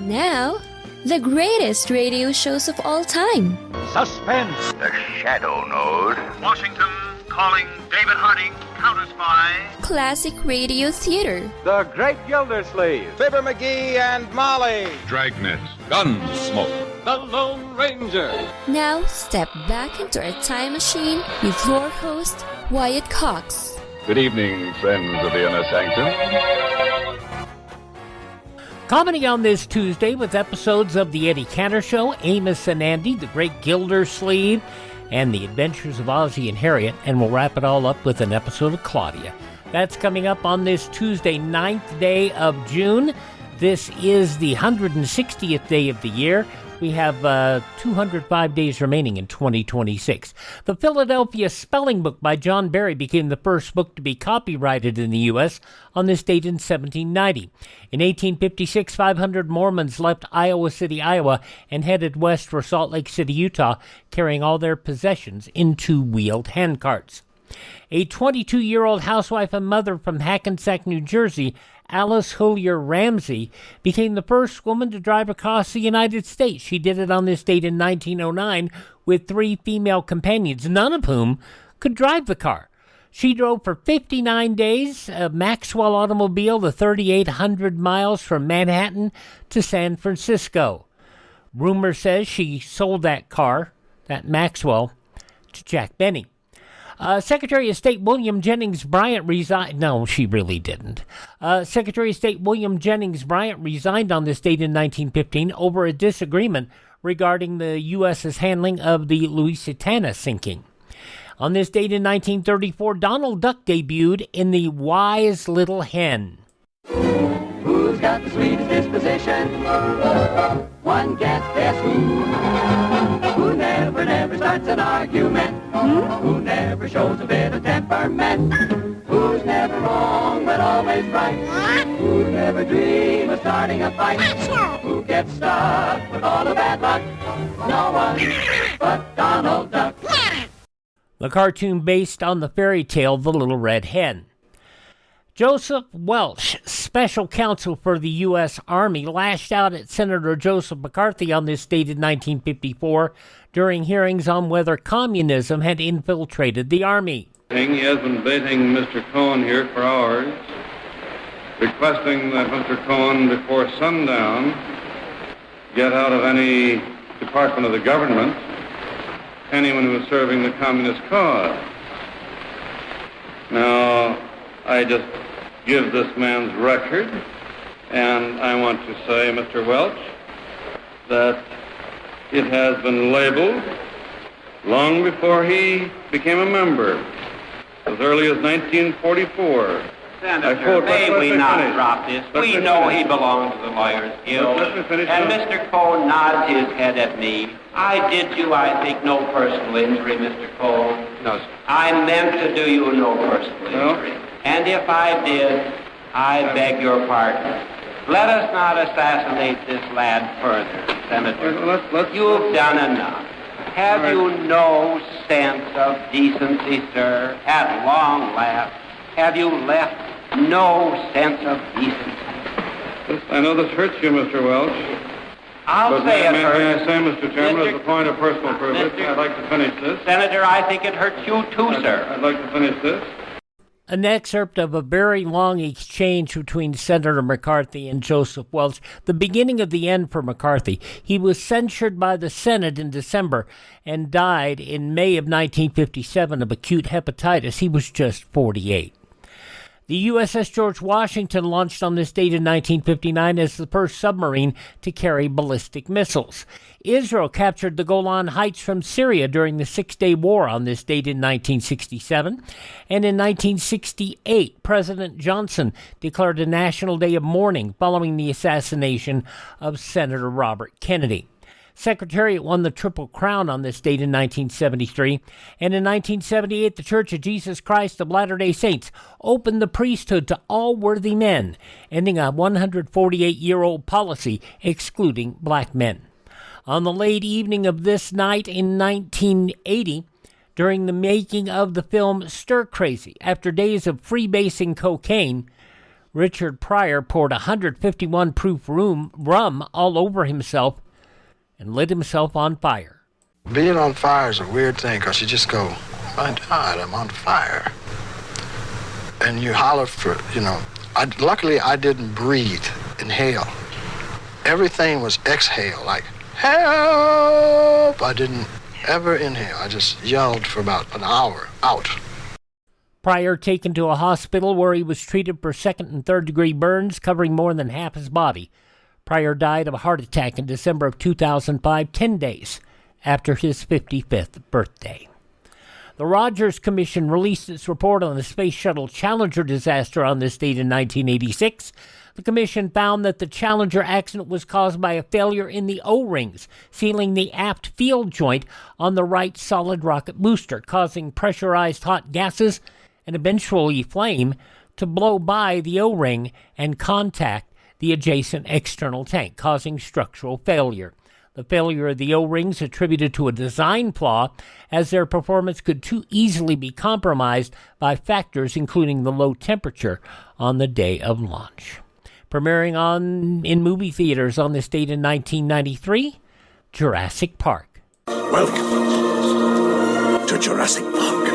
Now, the greatest radio shows of all time. Suspense. The Shadow Node. Washington calling David Harding, Counter Spy. Classic radio theater. The Great Gildersleeve. Fibber McGee and Molly. Dragnet. Gunsmoke. The Lone Ranger. Now, step back into a time machine with your host, Wyatt Cox. Good evening, friends of the Inner Sanctum. Comedy on this Tuesday with episodes of The Eddie Cantor Show, Amos and Andy, The Great Gildersleeve, and The Adventures of Ozzie and Harriet, and we'll wrap it all up with an episode of Claudia. That's coming up on this Tuesday, 9th day of June. This is the 160th day of the year. We have 205 days remaining in 2026. The Philadelphia Spelling Book by John Barry became the first book to be copyrighted in the U.S. on this date in 1790. In 1856, 500 Mormons left Iowa City, Iowa, and headed west for Salt Lake City, Utah, carrying all their possessions in two-wheeled handcarts. A 22-year-old housewife and mother from Hackensack, New Jersey, Alice Hillier Ramsey, became the first woman to drive across the United States. She did it on this date in 1909 with 3 female companions, none of whom could drive the car. She drove for 59 days, a Maxwell automobile, the 3,800 miles from Manhattan to San Francisco. Rumor says she sold that car, that Maxwell, to Jack Benny. Secretary of State William Jennings Bryant resigned. No, she really didn't. Secretary of State William Jennings Bryant resigned on this date in 1915 over a disagreement regarding the U.S.'s handling of the Lusitania sinking. On this date in 1934, Donald Duck debuted in The Wise Little Hen. Who's got the sweetest disposition? One can't guess who. Who never starts an argument? Who never shows a bit of temperament? Who's never wrong but always right? Who never dream of starting a fight? Who gets stuck with all the bad luck? No one but Donald Duck. The cartoon based on the fairy tale The Little Red Hen. Joseph Welch, special counsel for the U.S. Army, lashed out at Senator Joseph McCarthy on this date in 1954 during hearings on whether communism had infiltrated the Army. He has been baiting Mr. Cohen here for hours, requesting that Mr. Cohen, before sundown, get out of any department of the government anyone who is serving the communist cause. Now, I just give this man's record, and I want to say, Mr. Welch, that it has been labeled long before he became a member, as early as 1944. Senator, may we not drop this? We know he belongs to the Lawyers Guild. And Mr. Cohen nods his head at me. I did you, I think, no personal injury, Mr. Cohen. No, sir. I meant to do you no personal injury. And if I did, I beg your pardon. Let us not assassinate this lad further, Senator. You've done enough. Have you no sense of decency, sir? At long last, have you left no sense of decency? I know this hurts you, Mr. Welch. I'll say it hurts. May I say, Mr. Chairman, as a point of personal privilege, I'd like to finish this. Senator, I think it hurts you too, sir. I'd like to finish this. An excerpt of a very long exchange between Senator McCarthy and Joseph Welch, the beginning of the end for McCarthy. He was censured by the Senate in December and died in May of 1957 of acute hepatitis. He was just 48. The USS George Washington launched on this date in 1959 as the first submarine to carry ballistic missiles. Israel captured the Golan Heights from Syria during the Six-Day War on this date in 1967. And in 1968, President Johnson declared a national day of mourning following the assassination of Senator Robert Kennedy. Secretariat won the Triple Crown on this date in 1973, and in 1978 the Church of Jesus Christ of Latter-day Saints opened the priesthood to all worthy men, ending a 148-year-old policy excluding black men. On the late evening of this night in 1980, during the making of the film Stir Crazy, after days of freebasing cocaine, Richard Pryor poured 151 proof rum all over himself and lit himself on fire. Being on fire is a weird thing because you just go, my God, I'm on fire. And you holler for, luckily I didn't breathe, inhale. Everything was exhale, like, help! I didn't ever inhale. I just yelled for about an hour, out. Pryor taken to a hospital where he was treated for second and third degree burns covering more than half his body. Pryor died of a heart attack in December of 2005, 10 days after his 55th birthday. The Rogers Commission released its report on the Space Shuttle Challenger disaster on this date in 1986. The commission found that the Challenger accident was caused by a failure in the O-rings, sealing the aft field joint on the right solid rocket booster, causing pressurized hot gases and eventually flame to blow by the O-ring and contact the adjacent external tank, causing structural failure. The failure of the O-rings attributed to a design flaw, as their performance could too easily be compromised by factors including the low temperature on the day of launch. Premiering in movie theaters on this date in 1993, Jurassic Park. Welcome to Jurassic Park.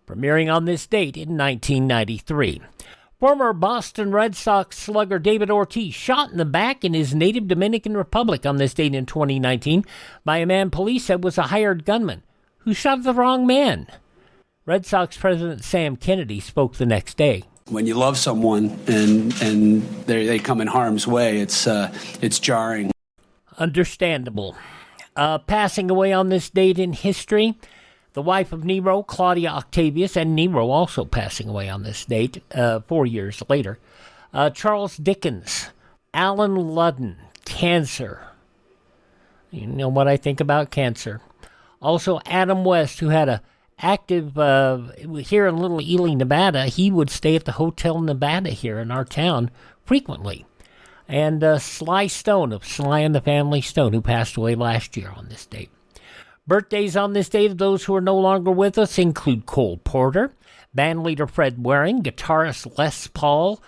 Premiering on this date in 1993. Former Boston Red Sox slugger David Ortiz shot in the back in his native Dominican Republic on this date in 2019 by a man police said was a hired gunman who shot the wrong man. Red Sox President Sam Kennedy spoke the next day. When you love someone and they come in harm's way, it's jarring. Understandable. Passing away on this date in history, the wife of Nero, Claudia Octavius, and Nero also passing away on this date 4 years later. Charles Dickens, Alan Ludden, cancer. You know what I think about cancer. Also, Adam West, who had a active here in Little Ely, Nevada. He would stay at the Hotel Nevada here in our town frequently. And Sly Stone of Sly and the Family Stone, who passed away last year on this date. Birthdays on this date of those who are no longer with us include Cole Porter, bandleader Fred Waring, guitarist Les Paul,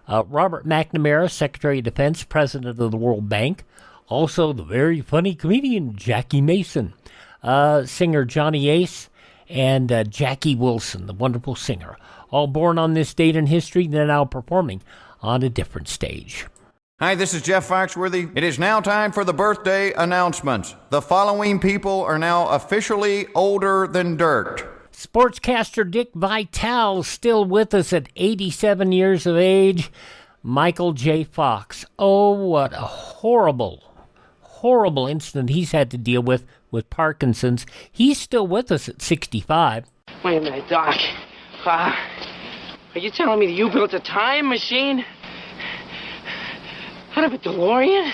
Robert McNamara, Secretary of Defense, President of the World Bank, also the very funny comedian Jackie Mason, singer Johnny Ace, and Jackie Wilson, the wonderful singer. All born on this date in history, they're now performing on a different stage. Hi, this is Jeff Foxworthy. It is now time for the birthday announcements. The following people are now officially older than dirt. Sportscaster Dick Vitale still with us at 87 years of age. Michael J. Fox. Oh, what a horrible incident he's had to deal with Parkinson's. He's still with us at 65. Wait a minute, Doc. Are you telling me that you built a time machine? Out of a DeLorean?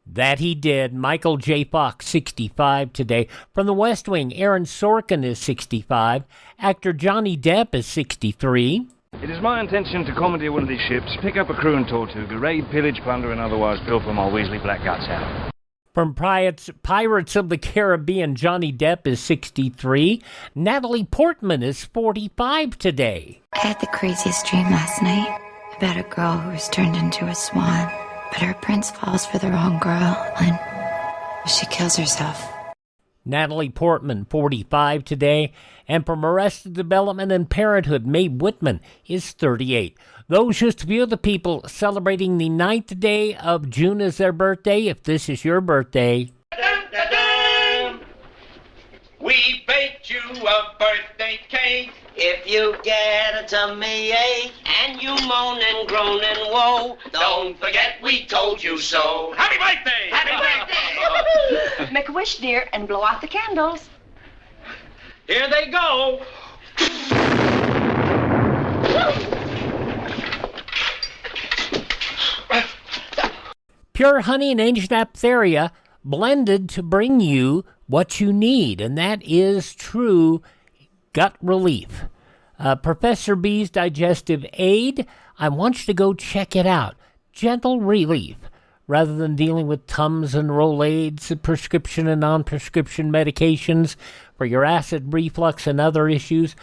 That he did. Michael J. Fox, 65 today. From the West Wing, Aaron Sorkin is 65. Actor Johnny Depp is 63. It is my intention to commandeer one of these ships, pick up a crew and Tortuga, raid, pillage, plunder, and otherwise pilfer my Weasley black guts out. From Pirates of the Caribbean, Johnny Depp is 63. Natalie Portman is 45 today. I had the craziest dream last night about a girl who was turned into a swan. But her prince falls for the wrong girl, and she kills herself. Natalie Portman, 45 today. And from Arrested Development and Parenthood, Mae Whitman is 38. Those just a few of the people celebrating the 9th day of June as their birthday. If this is your birthday. Dun, dun, dun. We baked you a birthday cake. If you get a tummy ache and you moan and groan and woe, don't forget we told you so. Happy birthday! Happy birthday! Make a wish, dear, and blow out the candles. Here they go. Pure honey and ancient aphtheria blended to bring you what you need, and that is true gut relief. Professor B's Digestive Aid, I want you to go check it out. Gentle relief. Rather than dealing with Tums and Rolaids, prescription and non-prescription medications for your acid reflux and other issues,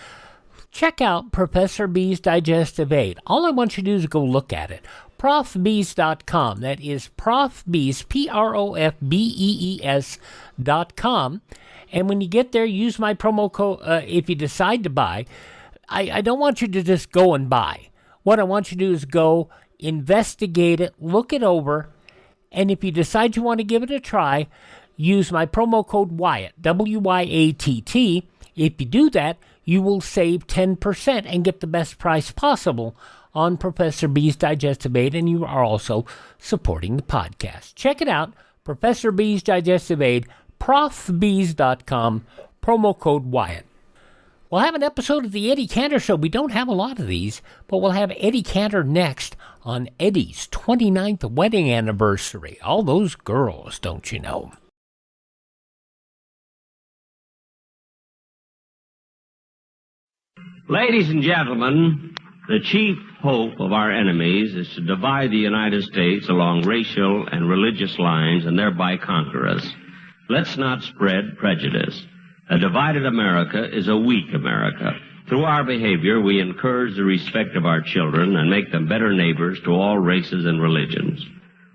check out Professor B's Digestive Aid. All I want you to do is go look at it. profbees.com. That is profbees, PROFBEES.com. And when you get there, use my promo code if you decide to buy. I don't want you to just go and buy. What I want you to do is go investigate it, look it over, and if you decide you want to give it a try, use my promo code Wyatt, WYATT. If you do that, you will save 10% and get the best price possible on Professor B's Digestive Aid, and you are also supporting the podcast. Check it out, Professor B's Digestive Aid, profbees.com, promo code Wyatt. We'll have an episode of the Eddie Cantor Show. We don't have a lot of these, but we'll have Eddie Cantor next on Eddie's 29th wedding anniversary. All those girls, don't you know? Ladies and gentlemen, the chief hope of our enemies is to divide the United States along racial and religious lines and thereby conquer us. Let's not spread prejudice. A divided America is a weak America. Through our behavior, we encourage the respect of our children and make them better neighbors to all races and religions.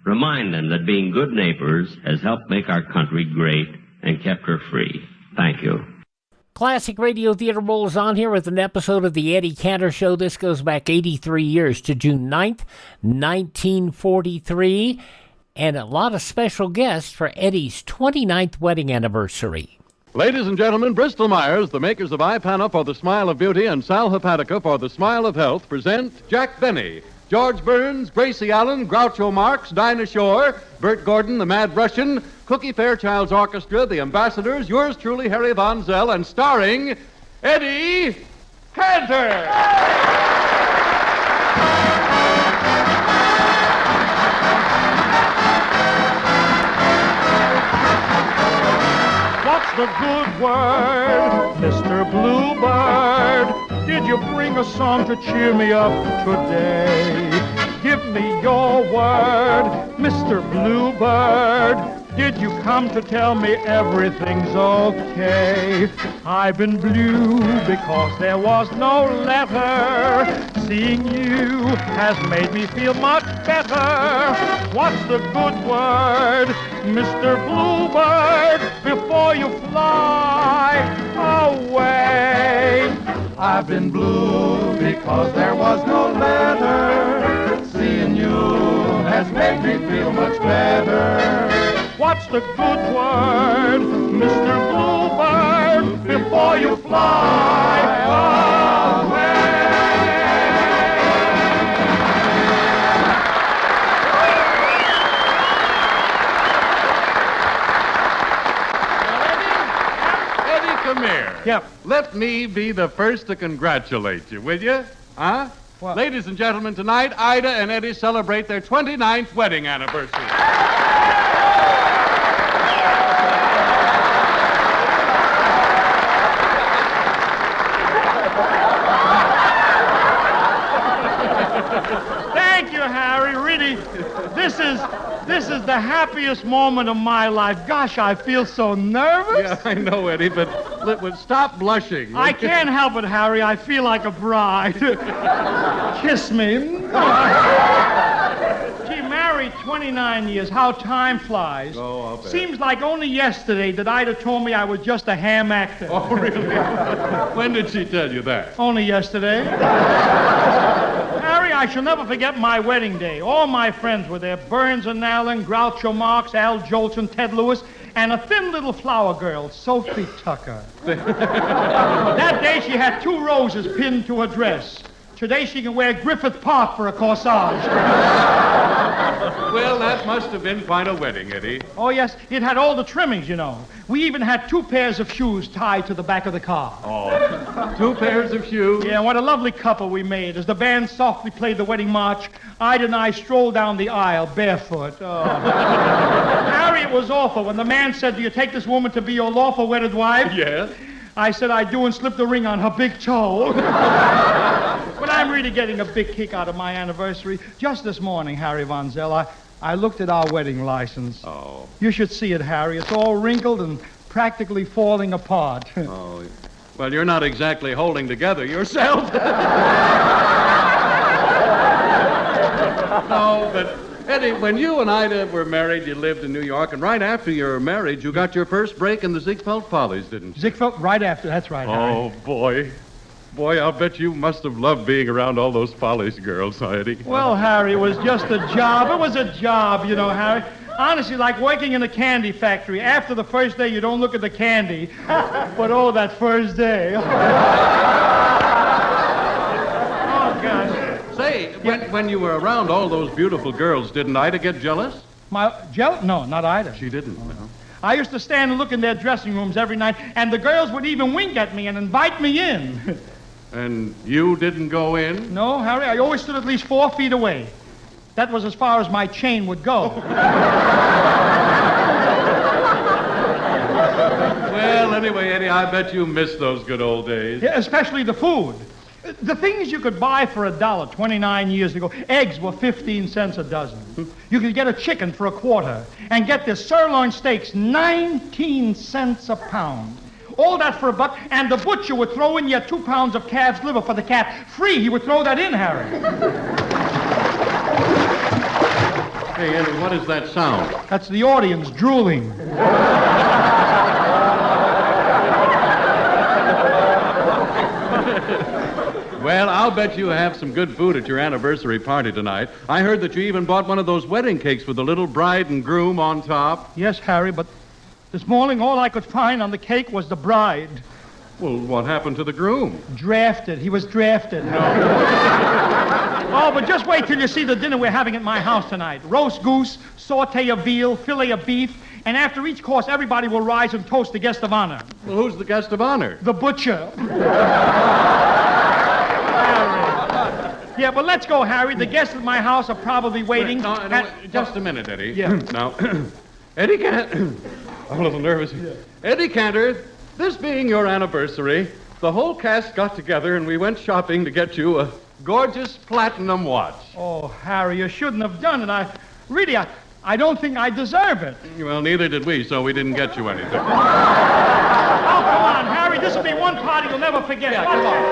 Remind them that being good neighbors has helped make our country great and kept her free. Thank you. Classic Radio Theater rolls on here with an episode of the Eddie Cantor Show. This goes back 83 years to June 9th, 1943, and a lot of special guests for Eddie's 29th wedding anniversary. Ladies and gentlemen, Bristol Myers, the makers of Ipana for the Smile of Beauty and Sal Hepatica for the Smile of Health, present Jack Benny, George Burns, Gracie Allen, Groucho Marx, Dinah Shore, Bert Gordon, the Mad Russian, Cookie Fairchild's Orchestra, the Ambassadors, yours truly, Harry Von Zell, and starring Eddie Cantor. What's the good word, Mr. Bluebird? Did you bring a song to cheer me up today? Give me your word, Mr. Bluebird. Did you come to tell me everything's okay? I've been blue because there was no letter. Seeing you has made me feel much better. What's the good word, Mr. Bluebird, before you fly away? I've been blue because there was no letter. Seeing you has made me feel much better. What's the good word, Mr. Bluebird, before you fly away? Eddie, come here. Yep. Let me be the first to congratulate you, will you? Huh? What? Ladies and gentlemen, tonight, Ida and Eddie celebrate their 29th wedding anniversary. Thank you, Harry. Really, this is the happiest moment of my life. Gosh, I feel so nervous. Yeah, I know, Eddie, but stop blushing. I can't help it, Harry. I feel like a bride. Kiss me. Gee, married 29 years. How time flies. Oh, I'll bet. Seems like only yesterday that Ida told me I was just a ham actor. Oh, really? When did she tell you that? Only yesterday. Harry, I shall never forget my wedding day. All my friends were there. Burns and Allen, Groucho Marx, Al Jolson, Ted Lewis, and a thin little flower girl, Sophie Tucker. That day she had 2 roses pinned to her dress. Today she can wear Griffith Park for a corsage. Well, that must have been quite a wedding, Eddie. Oh, yes, it had all the trimmings, you know. We even had 2 pairs of shoes tied to the back of the car. Oh, 2 pairs of shoes? Yeah, what a lovely couple we made. As the band softly played the wedding march, Ida and I strolled down the aisle barefoot. Oh. Harriet was awful. When the man said, "Do you take this woman to be your lawful wedded wife?" Yes. I said I do and slipped the ring on her big toe. But I'm really getting a big kick out of my anniversary. Just this morning, Harry Von Zell, I looked at our wedding license. Oh. You should see it, Harry. It's all wrinkled and practically falling apart. Oh, well, you're not exactly holding together yourself. No, but, Eddie, when you and Ida were married, you lived in New York, and right after your marriage, you got your first break in the Ziegfeld Follies, didn't you? Ziegfeld, right after, that's right, Harry. Oh, boy. Boy, I'll bet you must have loved being around all those Follies girls, Eddie. Well, Harry, it was just a job. It was a job, you know, Harry. Honestly, like working in a candy factory. After the first day, you don't look at the candy. But, oh, that first day. Oh, gosh. Say, when you were around all those beautiful girls, didn't Ida get jealous? No, not Ida. She didn't, no. I used to stand and look in their dressing rooms every night, and the girls would even wink at me and invite me in. And you didn't go in? No, Harry, I always stood at least 4 feet away. That was as far as my chain would go. Well, anyway, Eddie, I bet you missed those good old days. Yeah, especially the food. The things you could buy for $1 29 years ago, eggs were 15 cents a dozen. You could get a chicken for $0.25, and get this sirloin steaks 19 cents a pound. All that for $1, and the butcher would throw in yet 2 pounds of calf's liver for the cat. Free, he would throw that in, Harry. Hey, Eddie, what is that sound? That's the audience drooling. Well, I'll bet you have some good food at your anniversary party tonight. I heard that you even bought one of those wedding cakes with the little bride and groom on top. Yes, Harry, but this morning all I could find on the cake was the bride. Well, what happened to the groom? Drafted. He was drafted. No. Oh, but just wait till you see the dinner we're having at my house tonight. Roast goose, saute of veal, fillet of beef, and after each course, everybody will rise and toast the guest of honor. Well, who's the guest of honor? The butcher. Yeah, but let's go, Harry. The guests at my house are probably waiting. Just a minute, Eddie. Yeah. Now, Eddie Cantor... I'm a little nervous. Yeah. Eddie Cantor, this being your anniversary, the whole cast got together and we went shopping to get you a gorgeous platinum watch. Oh, Harry, you shouldn't have done it. I don't think I deserve it. Well, neither did we, so we didn't get you anything. Oh, come on, Harry. This will be one party you'll never forget. Yeah, come on.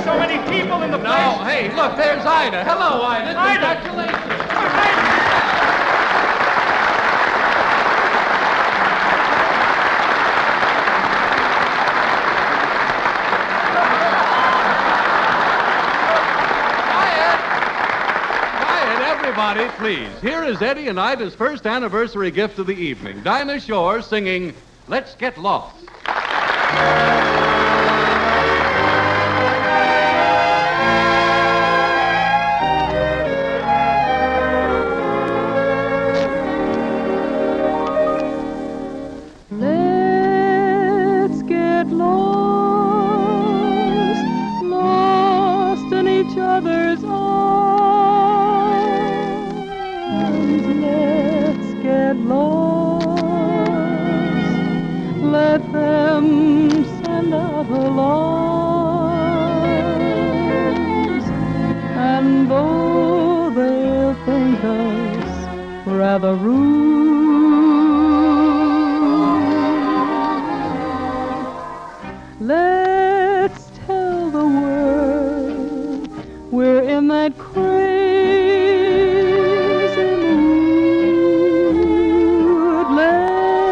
So many people in the place. No, hey, look, there's Ida. Hello, Ida. Congratulations. Quiet, everybody, please. Here is Eddie and Ida's first anniversary gift of the evening. Dinah Shore singing Let's Get Lost. Rather rude. Let's tell the world we're in that crazy mood. Let's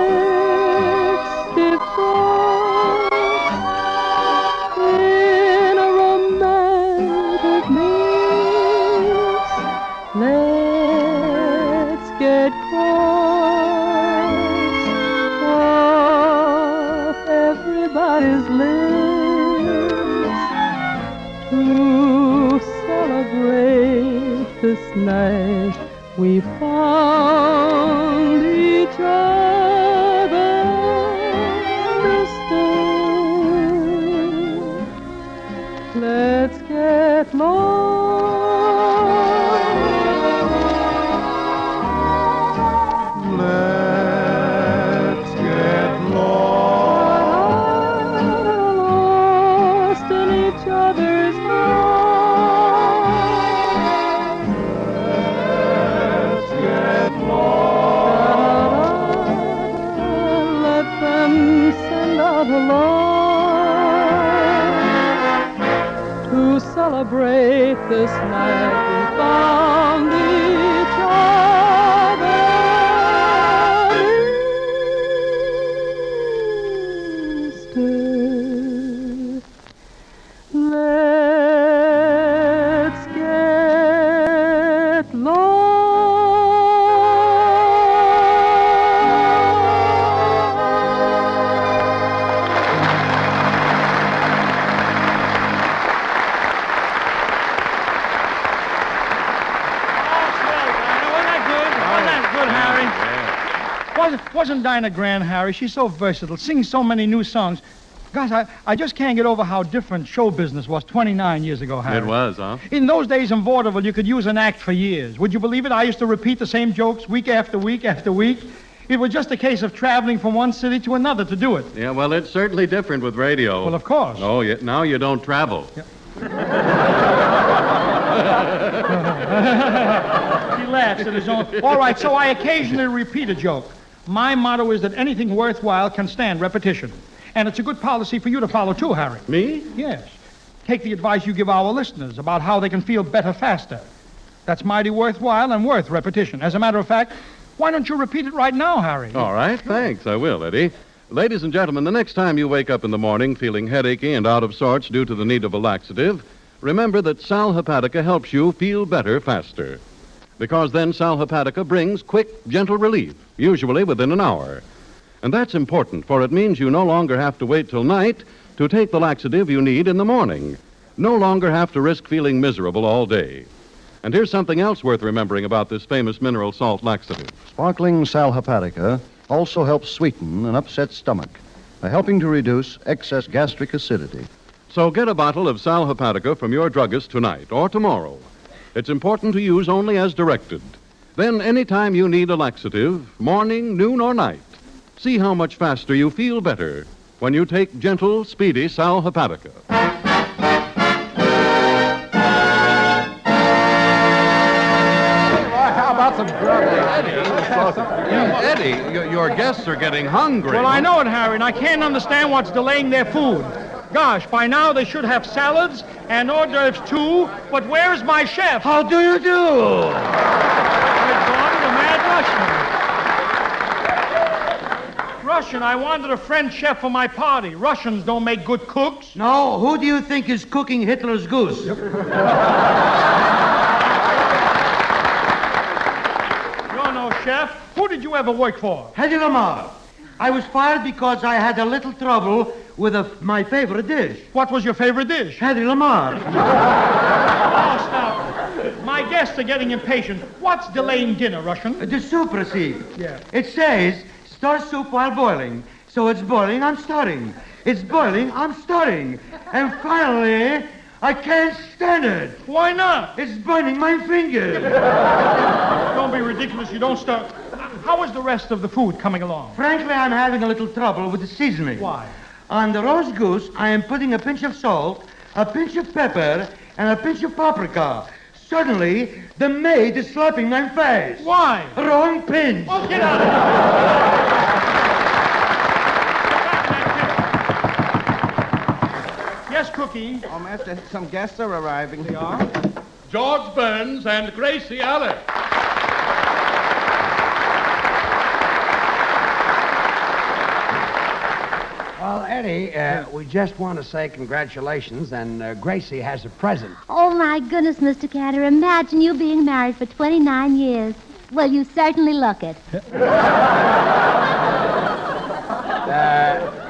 depart in a romantic mix. Let's get caught in a romantic mix. this night we found each other distant. Let's get lost. Let's get lost in each other's arms. Let's get lost. Let them send out a line to celebrate this night we found each other distant. Let's get lost. Wasn't Dinah grand, Harry? She's so versatile, sings so many new songs. Gosh, I just can't get over how different show business was 29 years ago, Harry. It was, huh? In those days in vaudeville, you could use an act for years. Would you believe it? I used to repeat the same jokes week after week after week. It was just a case of traveling from one city to another to do it. Yeah, well, it's certainly different with radio. Well, of course. Oh, now you don't travel. He laughs at his own. All right, so I occasionally repeat a joke. My motto is that anything worthwhile can stand repetition. And it's a good policy for you to follow, too, Harry. Me? Yes. Take the advice you give our listeners about how they can feel better faster. That's mighty worthwhile and worth repetition. As a matter of fact, why don't you repeat it right now, Harry? All right, thanks. I will, Eddie. Ladies and gentlemen, the next time you wake up in the morning feeling headachy and out of sorts due to the need of a laxative, remember that Sal Hepatica helps you feel better faster. Because then Sal Hepatica brings quick, gentle relief, usually within an hour. And that's important, for it means you no longer have to wait till night to take the laxative you need in the morning. No longer have to risk feeling miserable all day. And here's something else worth remembering about this famous mineral salt laxative. Sparkling Sal Hepatica also helps sweeten an upset stomach by helping to reduce excess gastric acidity. So get a bottle of Sal Hepatica from your druggist tonight or tomorrow. It's important to use only as directed. Then anytime you need a laxative, morning, noon, or night, see how much faster you feel better when you take gentle, speedy Sal Hepatica. How about some grub? Eddie, your guests are getting hungry. Well, I know it, Harry, and I can't understand what's delaying their food. Gosh, by now they should have salads and hors d'oeuvres too, but where is my chef? How do you do? I've gone to the Mad Russian. Russian, I wanted a French chef for my party. Russians don't make good cooks. No, who do you think is cooking Hitler's goose? You're no chef. Who did you ever work for? Eddie Lamar. I was fired because I had a little trouble with my favorite dish. What was your favorite dish? Eddie Lamar. Oh, stop. My guests are getting impatient. What's delaying dinner, Russian? The soup receipt. Yeah. It says, stir soup while boiling. So it's boiling, I'm stirring. It's boiling, I'm stirring. And finally, I can't stand it. Why not? It's burning my fingers. Don't be ridiculous. You don't start. How is the rest of the food coming along? Frankly, I'm having a little trouble with the seasoning. Why? On the roast goose, I am putting a pinch of salt, a pinch of pepper, and a pinch of paprika. Suddenly, the maid is slapping my face. Why? Wrong pinch. Oh, get out of here. Yes, Cookie. Oh, Master, some guests are arriving. They are? George Burns and Gracie Allen. Well, Eddie, we just want to say congratulations, and Gracie has a present. Oh, my goodness, Mr. Cantor. Imagine you being married for 29 years. Well, you certainly look it.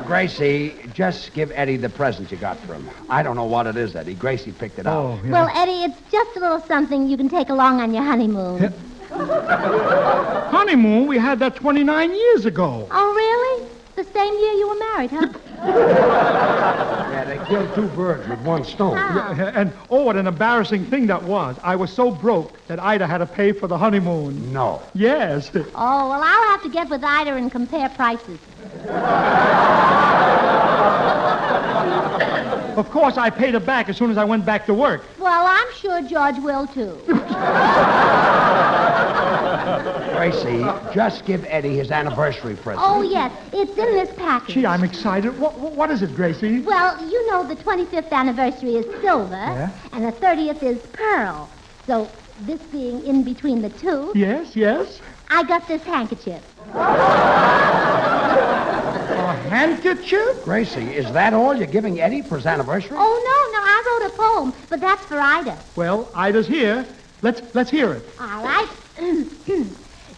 Gracie, just give Eddie the present you got for him. I don't know what it is, Eddie. Gracie picked it out. Yeah. Well, Eddie, it's just a little something you can take along on your honeymoon. Honeymoon? We had that 29 years ago. Oh, really? The same year you were married, huh? Yeah, they killed two birds with one stone. Yeah, and, what an embarrassing thing that was. I was so broke that Ida had to pay for the honeymoon. No. Yes. Oh, well, I'll have to get with Ida and compare prices. Of course, I paid her back as soon as I went back to work. Well, I'm sure George will, too. Gracie, just give Eddie his anniversary present. Oh, yes. It's in this package. Gee, I'm excited. What is it, Gracie? Well, you know the 25th anniversary is silver, and the 30th is pearl. So, this being in between the two... Yes. I got this handkerchief. A handkerchief? Gracie, is that all you're giving Eddie for his anniversary? Oh, no, I wrote a poem, but that's for Ida. Well, Ida's here. Let's hear it. All right.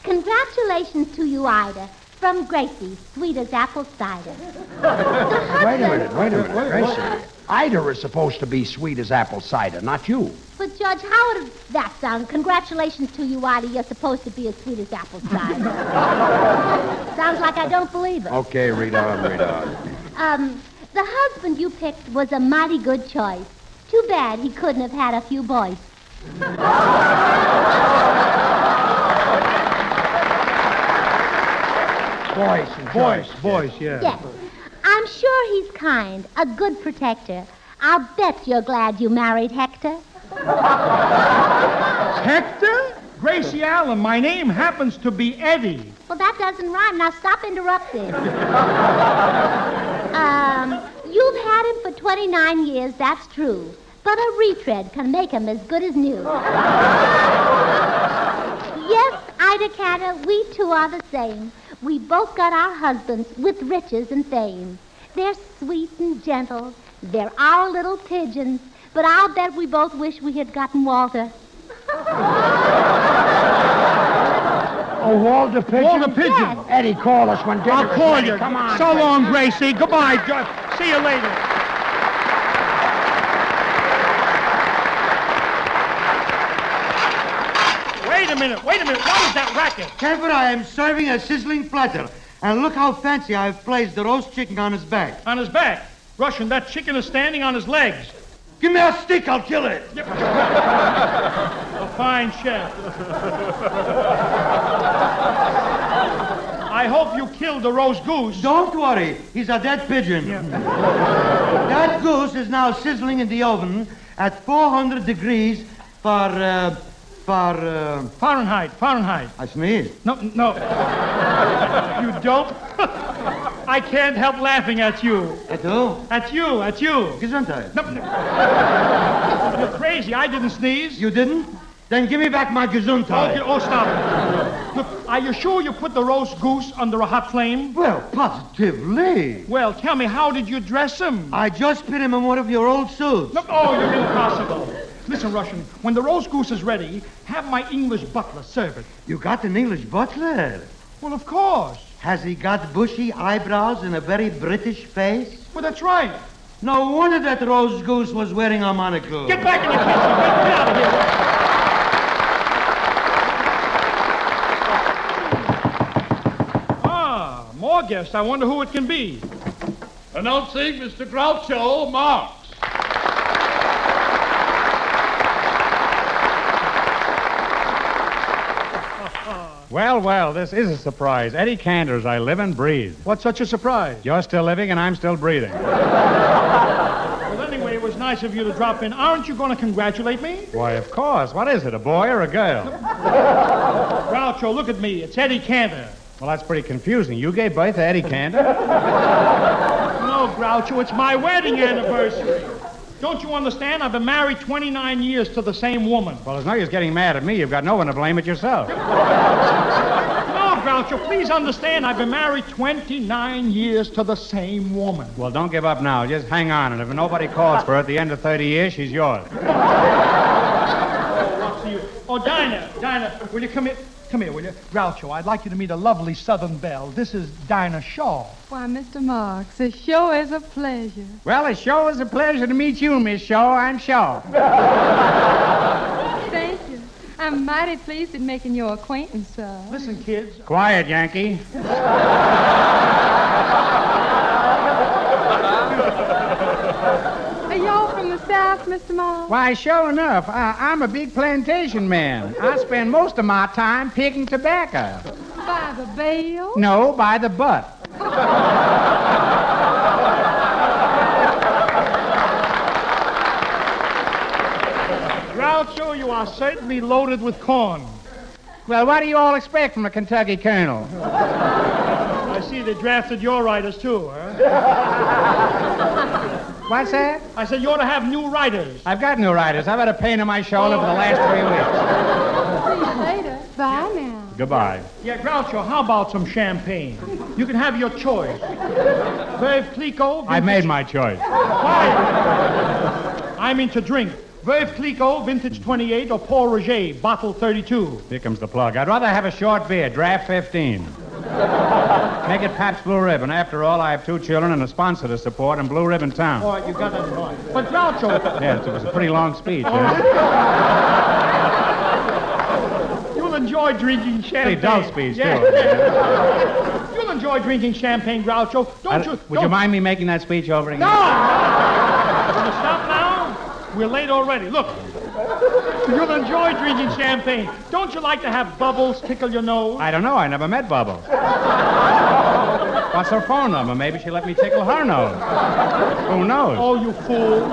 Congratulations to you, Ida. From Gracie, sweet as apple cider. Wait a minute. Gracie, Ida is supposed to be sweet as apple cider, not you. But, Judge, how would that sound? Congratulations to you, Ida. You're supposed to be as sweet as apple cider. Sounds like I don't believe it. Okay, read on. The husband you picked was a mighty good choice. Too bad he couldn't have had a few boys. Boys, yeah. Yes. I'm sure he's kind, a good protector. I'll bet you're glad you married Hector. Hector? Gracie Allen, my name happens to be Eddie. Well, that doesn't rhyme. Now stop interrupting. You've had him for 29 years, that's true. But a retread can make him as good as new. Yes, Ida Cantor, we two are the same. We both got our husbands with riches and fame. They're sweet and gentle. They're our little pigeons. But I'll bet we both wish we had gotten Walter. Oh, Walter Pigeon? Walter Pigeon. Yes. Eddie, call us when dinner I'll call is ready. you. Come on. So long, Gracie. Goodbye. See you later. Wait a minute. What is that racket? Cantor, I am serving a sizzling platter. And look how fancy I've placed the roast chicken on his back. On his back. Russian, that chicken is standing on his legs. Give me a stick, I'll kill it. A fine chef. I hope you killed the roast goose. Don't worry. He's a dead pigeon. Yeah. That goose is now sizzling in the oven at 400 degrees for Fahrenheit. I sneeze. No. You don't? I can't help laughing at you. At who? At you. Gesundheit. No. You're crazy. I didn't sneeze. You didn't? Then give me back my Gesundheit. Okay, stop it. Look, are you sure you put the roast goose under a hot flame? Well, positively. Well, tell me, how did you dress him? I just put him in one of your old suits. No, you're impossible. Listen, Russian, when the roast goose is ready, have my English butler serve it. You got an English butler? Well, of course. Has he got bushy eyebrows and a very British face? Well, that's right. No wonder that roast goose was wearing a monocle. Get back in the kitchen. Get out of here. Ah, more guests. I wonder who it can be. Announcing Mr. Groucho Marx. Well, this is a surprise. Eddie Cantor's I live and breathe. What's such a surprise? You're still living and I'm still breathing. Well, anyway, it was nice of you to drop in. Aren't you going to congratulate me? Why, of course. What is it, a boy or a girl? Groucho, look at me. It's Eddie Cantor. Well, that's pretty confusing. You gave birth to Eddie Cantor? No, Groucho, it's my wedding anniversary. Don't you understand? I've been married 29 years to the same woman. Well, there's no use getting mad at me. You've got no one to blame but yourself. No, Groucho, please understand. I've been married 29 years to the same woman. Well, don't give up now. Just hang on. And if nobody calls for her at the end of 30 years, she's yours. Oh, Dinah, will you come in? Come here, will you? Groucho, I'd like you to meet a lovely Southern belle. This is Dinah Shaw. Why, Mr. Marx, it sure is a pleasure. Well, it sure is a pleasure to meet you, Miss Shaw, I'm sure. Thank you. I'm mighty pleased at making your acquaintance, sir. Listen, kids. Quiet, Yankee. Are y'all from the South, Mr. Marx? Why, sure enough. I'm a big plantation man. I spend most of my time picking tobacco. By the bale? No, by the butt. Groucho, you are certainly loaded with corn. Well, what do you all expect from a Kentucky colonel? I see they drafted your writers, too, huh? What's that? I said you ought to have new writers. I've got new writers. I've had a pain in my shoulder for the last 3 weeks. See you later. Bye now. Goodbye. Yeah, Groucho, how about some champagne? You can have your choice. Veuve Clicquot. I've made my choice. Quiet. I mean to drink. Veuve Clicquot, vintage 28, or Paul Roger, bottle 32. Here comes the plug. I'd rather have a short beer, draft 15. Make it Pabst Blue Ribbon. After all, I have 2 children and a sponsor to support in Blue Ribbon Town. All right, you got that in mind. But Groucho... Yes, it was a pretty long speech. You'll enjoy drinking champagne. Pretty dull speech, too. You'll enjoy drinking champagne, Groucho. Would you mind me making that speech over again? No! Will you stop now? We're late already. Look. You'll enjoy drinking champagne. Don't you like to have Bubbles tickle your nose? I don't know. I never met Bubbles. What's her phone number? Maybe she'll let me tickle her nose. Who knows? Oh, you fool.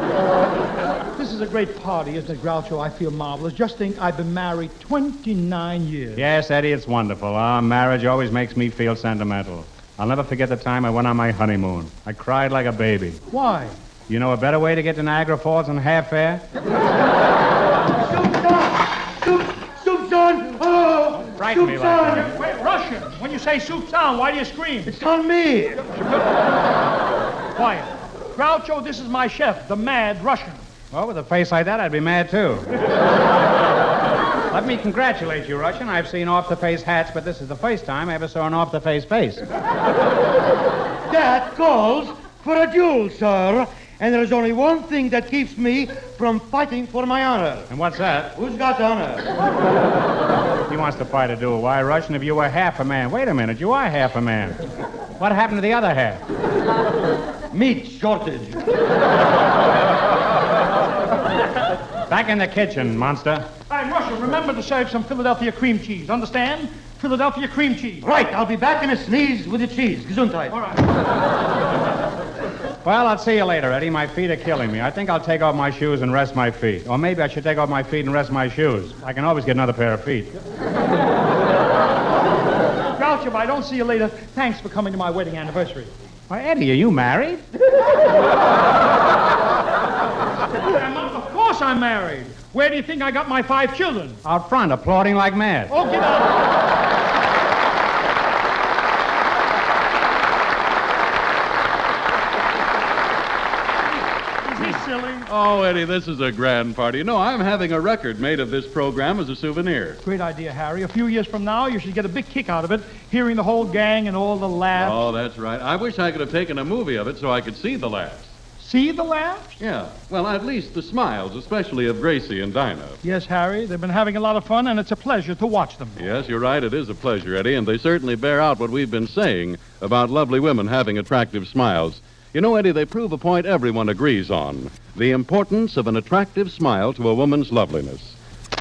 This is a great party, isn't it, Groucho? I feel marvelous. Just think I've been married 29 years. Yes, Eddie, it's wonderful. Marriage always makes me feel sentimental. I'll never forget the time I went on my honeymoon. I cried like a baby. Why? You know a better way to get to Niagara Falls than half fare? Soup's on! Oh! Frighten me like that. Wait, Russian. When you say soup's on, why do you scream? It's on me. Quiet. Groucho, this is my chef, the Mad Russian. Well, with a face like that, I'd be mad, too. Let me congratulate you, Russian. I've seen off-the-face hats, but this is the first time I ever saw an off-the-face face. That calls for a duel, sir. And there's only one thing that keeps me from fighting for my honor. And what's that? Who's got honor? He wants to fight a duel. Why, Russian, if you were half a man. Wait a minute, you are half a man. What happened to the other half? Meat shortage. Back in the kitchen, monster. All right, Russian, remember to serve some Philadelphia cream cheese. Understand? Philadelphia cream cheese. Right, I'll be back in a sneeze with the cheese. Gesundheit. All right. Well, I'll see you later, Eddie. My feet are killing me. I think I'll take off my shoes and rest my feet. Or maybe I should take off my feet and rest my shoes. I can always get another pair of feet. Groucho, if I don't see you later, thanks for coming to my wedding anniversary. Why, Eddie, are you married? Of course I'm married. Where do you think I got my 5 children? Out front, applauding like mad. Oh, get out. Oh, Eddie, this is a grand party. No, I'm having a record made of this program as a souvenir. Great idea, Harry. A few years from now, you should get a big kick out of it, hearing the whole gang and all the laughs. Oh, that's right. I wish I could have taken a movie of it so I could see the laughs. See the laughs? Yeah. Well, at least the smiles, especially of Gracie and Dinah. Yes, Harry. They've been having a lot of fun, and it's a pleasure to watch them. Yes, you're right. It is a pleasure, Eddie, and they certainly bear out what we've been saying about lovely women having attractive smiles. You know, Eddie, they prove a point everyone agrees on, the importance of an attractive smile to a woman's loveliness.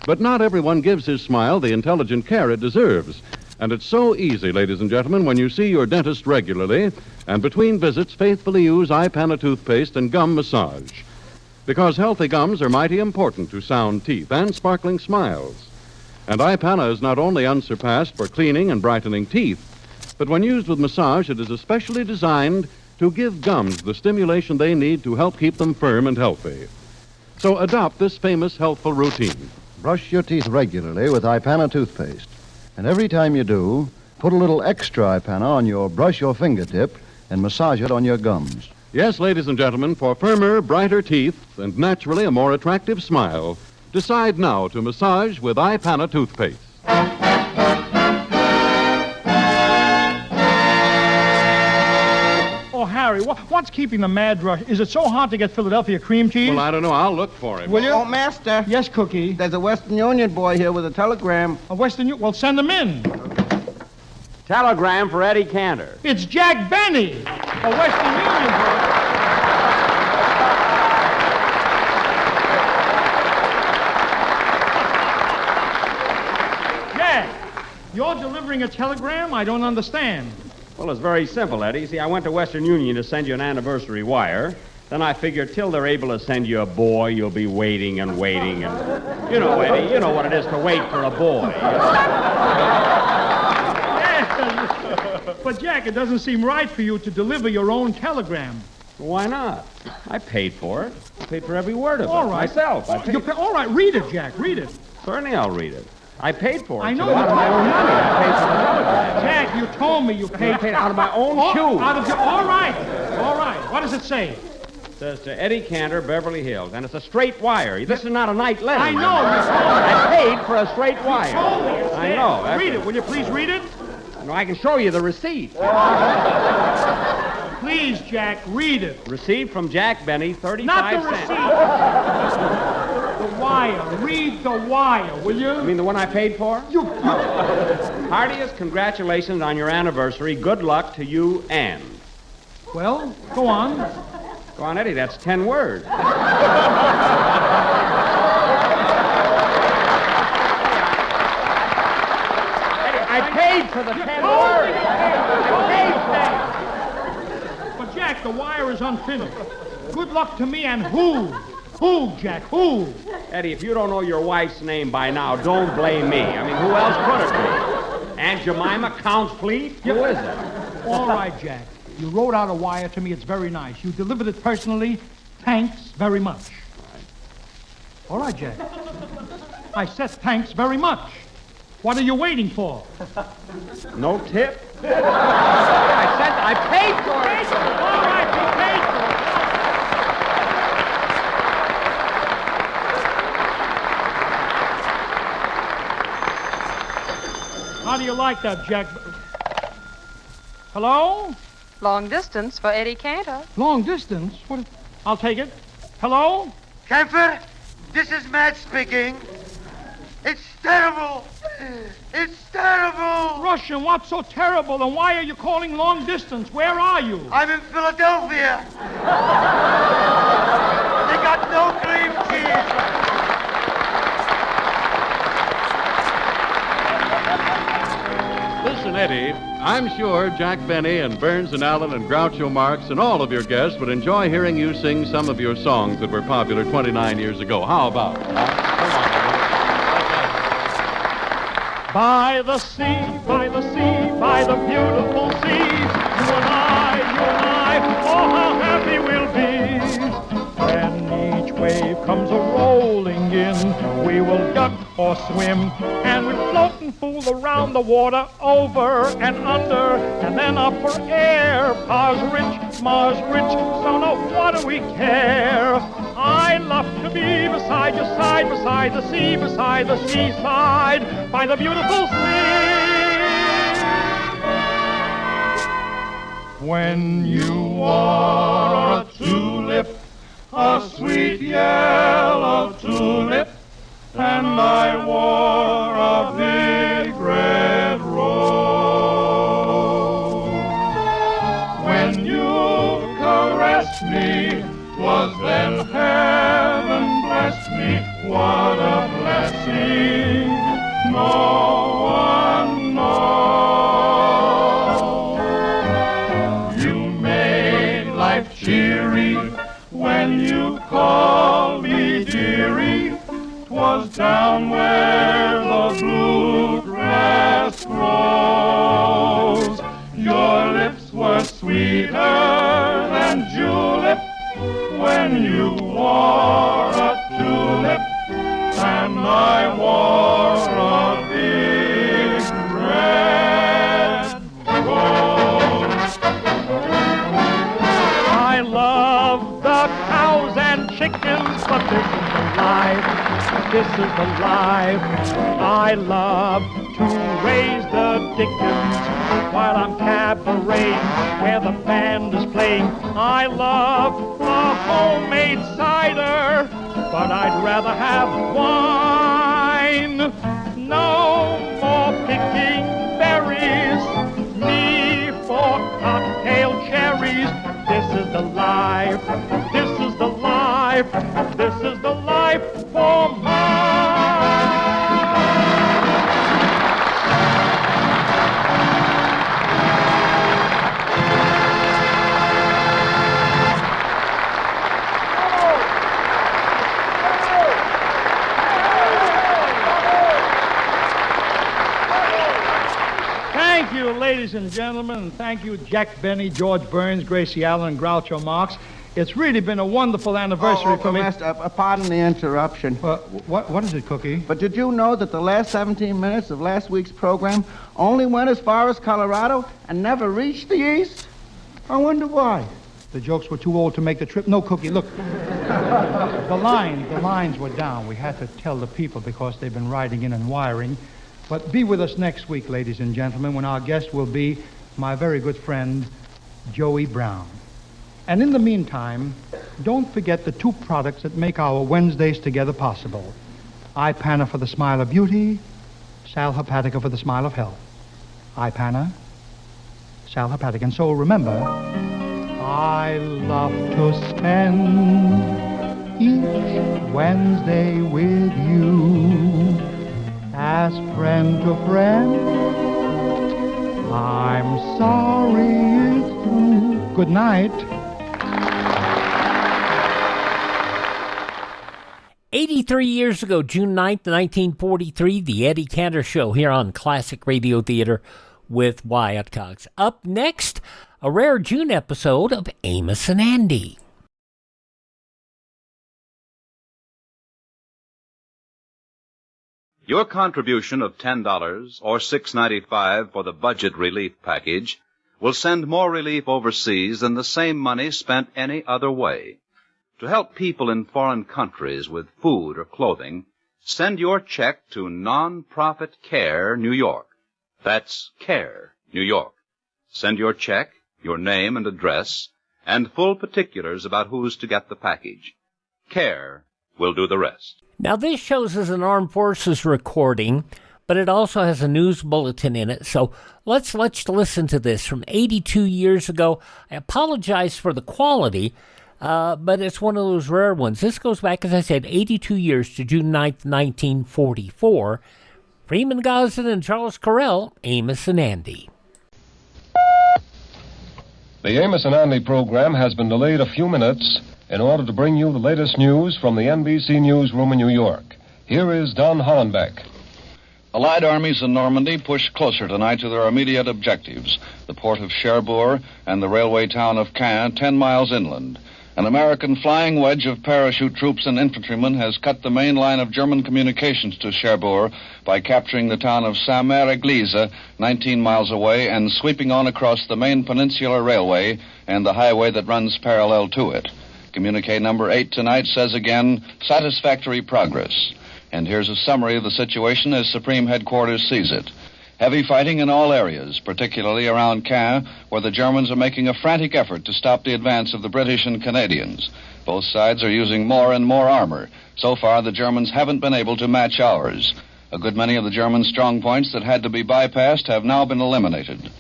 But not everyone gives his smile the intelligent care it deserves. And it's so easy, ladies and gentlemen, when you see your dentist regularly and between visits faithfully use iPana toothpaste and gum massage. Because healthy gums are mighty important to sound teeth and sparkling smiles. And iPana is not only unsurpassed for cleaning and brightening teeth, but when used with massage, it is especially designed to give gums the stimulation they need to help keep them firm and healthy. So adopt this famous healthful routine. Brush your teeth regularly with iPana toothpaste. And every time you do, put a little extra iPana on your brush your fingertip and massage it on your gums. Yes, ladies and gentlemen, for firmer, brighter teeth and naturally a more attractive smile, decide now to massage with iPana toothpaste. Harry, what's keeping the mad rush? Is it so hard to get Philadelphia cream cheese? Well, I don't know. I'll look for him. Will you? Oh, Master. Yes, Cookie. There's a Western Union boy here with a telegram. A Western Union? Well, send him in. Telegram for Eddie Cantor. It's Jack Benny, a Western Union boy. Jack, you're delivering a telegram? I don't understand. Well, it's very simple, Eddie. See, I went to Western Union to send you an anniversary wire. Then I figured till they're able to send you a boy, you'll be waiting and waiting. And you know, Eddie, you know what it is to wait for a boy. But, Jack, it doesn't seem right for you to deliver your own telegram. Why not? I paid for it. I paid for every word of All it. right. Myself. All right, read it, Jack. Read it. Certainly I'll read it. I paid for it. I know. Out of my own money. I paid for the telegram. Jack, you told me you paid. I paid out of my own shoes. All right. All right. What does it say? It says to Eddie Cantor, Beverly Hills. And it's a straight wire. This is not a night letter. I know. I paid for a straight wire. You told me. I know. Read it. Will you please read it? No, I can show you the receipt. Please, Jack, read it. Receipt from Jack Benny, 35 Not the cents. receipt. The wire. Read the wire, will you? You mean the one I paid for? Heartiest congratulations on your anniversary. Good luck to you and. Well, go on. Go on, Eddie. That's 10 words. I paid for the 10 words. But, Jack, the wire is unfinished. Good luck to me and who? Who, Jack? Who? Eddie, if you don't know your wife's name by now, don't blame me. I mean, who else could it be? Aunt Jemima, Count Fleet? Who is it? All right, Jack. You wrote out a wire to me. It's very nice. You delivered it personally. Thanks very much. All right, Jack. I said thanks very much. What are you waiting for? No tip? I paid for it. All right, you paid for it. How do you like that, Jack? Hello? Long distance for Eddie Cantor. Long distance? What? I'll take it. Hello? Camper, this is Matt speaking. It's terrible. It's terrible. Russian, what's so terrible? And why are you calling long distance? Where are you? I'm in Philadelphia. They got no cream cheese. Listen, Eddie, I'm sure Jack Benny and Burns and Allen and Groucho Marx and all of your guests would enjoy hearing you sing some of your songs that were popular 29 years ago. How about it? By the sea, by the sea, by the beautiful sea, you and I, oh, how happy we'll be. When each wave comes a-rolling in, we will duck or swim, and we'll float and fool around the water, over and under, and then up for air. Pa's rich, Ma's rich, so no, what do we care? I love to be beside your side, beside the seaside, by the beautiful sea. When you are a tulip, a sweet yellow tulip, and I wore a big red rose. When you caressed me, 'twas then heaven blessed me. What a blessing, no one knows. You made life cheery when you called me dearie. 'Twas down where the blue grass grows. Your lips were sweeter than julep when you wore a tulip, and I wore a big red rose. I love the cows and chickens, but this isn't life. This is the life I love, to raise the dickens while I'm cabareting where the band is playing. I love the homemade cider, but I'd rather have wine. No more picking berries, me for cocktail cherries. This is the life, this is the life, this is the life for mine. Thank you, ladies and gentlemen, and thank you, Jack Benny, George Burns, Gracie Allen, and Groucho Marx. It's really been a wonderful anniversary for me. Master, pardon the interruption. What is it, Cookie? But did you know that the last 17 minutes of last week's program only went as far as Colorado and never reached the east? I wonder why. The jokes were too old to make the trip. No, Cookie, look. The lines were down. We had to tell the people because they've been writing in and wiring. But be with us next week, ladies and gentlemen, when our guest will be my very good friend, Joey Brown. And in the meantime, don't forget the two products that make our Wednesdays together possible. Ipana for the smile of beauty, Sal Hepatica for the smile of health. Ipana, Sal Hepatica. And so remember, I love to spend each Wednesday with you. As friend to friend, I'm sorry it's through. Good night. 83 years ago, June 9th, 1943, the Eddie Cantor Show here on Classic Radio Theater with Wyatt Cox. Up next, a rare June episode of Amos and Andy. Your contribution of $10 or $6.95 for the budget relief package will send more relief overseas than the same money spent any other way. To help people in foreign countries with food or clothing, send your check to Non-Profit Care, New York. That's Care, New York. Send your check, your name and address, and full particulars about who's to get the package. Care will do the rest. Now, this shows as an Armed Forces recording, but it also has a news bulletin in it. So let's listen to this from 82 years ago. I apologize for the quality, but it's one of those rare ones. This goes back, as I said, 82 years to June 9th, 1944. Freeman Gosden and Charles Correll, Amos and Andy. The Amos and Andy program has been delayed a few minutes in order to bring you the latest news from the NBC newsroom in New York. Here is Don Hollenbeck. Allied armies in Normandy pushed closer tonight to their immediate objectives, the port of Cherbourg and the railway town of Caen, 10 miles inland. An American flying wedge of parachute troops and infantrymen has cut the main line of German communications to Cherbourg by capturing the town of Saint-Mère-Église, 19 miles away, and sweeping on across the main peninsular railway and the highway that runs parallel to it. Communique number 8 tonight says again, satisfactory progress. And here's a summary of the situation as Supreme Headquarters sees it. Heavy fighting in all areas, particularly around Caen, where the Germans are making a frantic effort to stop the advance of the British and Canadians. Both sides are using more and more armor. So far, the Germans haven't been able to match ours. A good many of the German strong points that had to be bypassed have now been eliminated.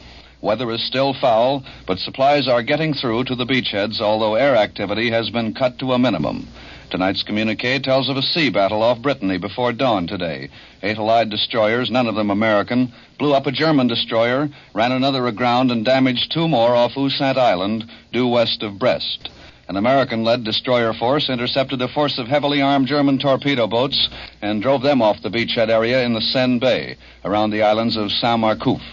Weather is still foul, but supplies are getting through to the beachheads, although air activity has been cut to a minimum. Tonight's communique tells of a sea battle off Brittany before dawn today. 8 Allied destroyers, none of them American, blew up a German destroyer, ran another aground, and damaged 2 more off Ussant Island, due west of Brest. An American-led destroyer force intercepted a force of heavily armed German torpedo boats and drove them off the beachhead area in the Seine Bay, around the islands of Saint-Marcouf.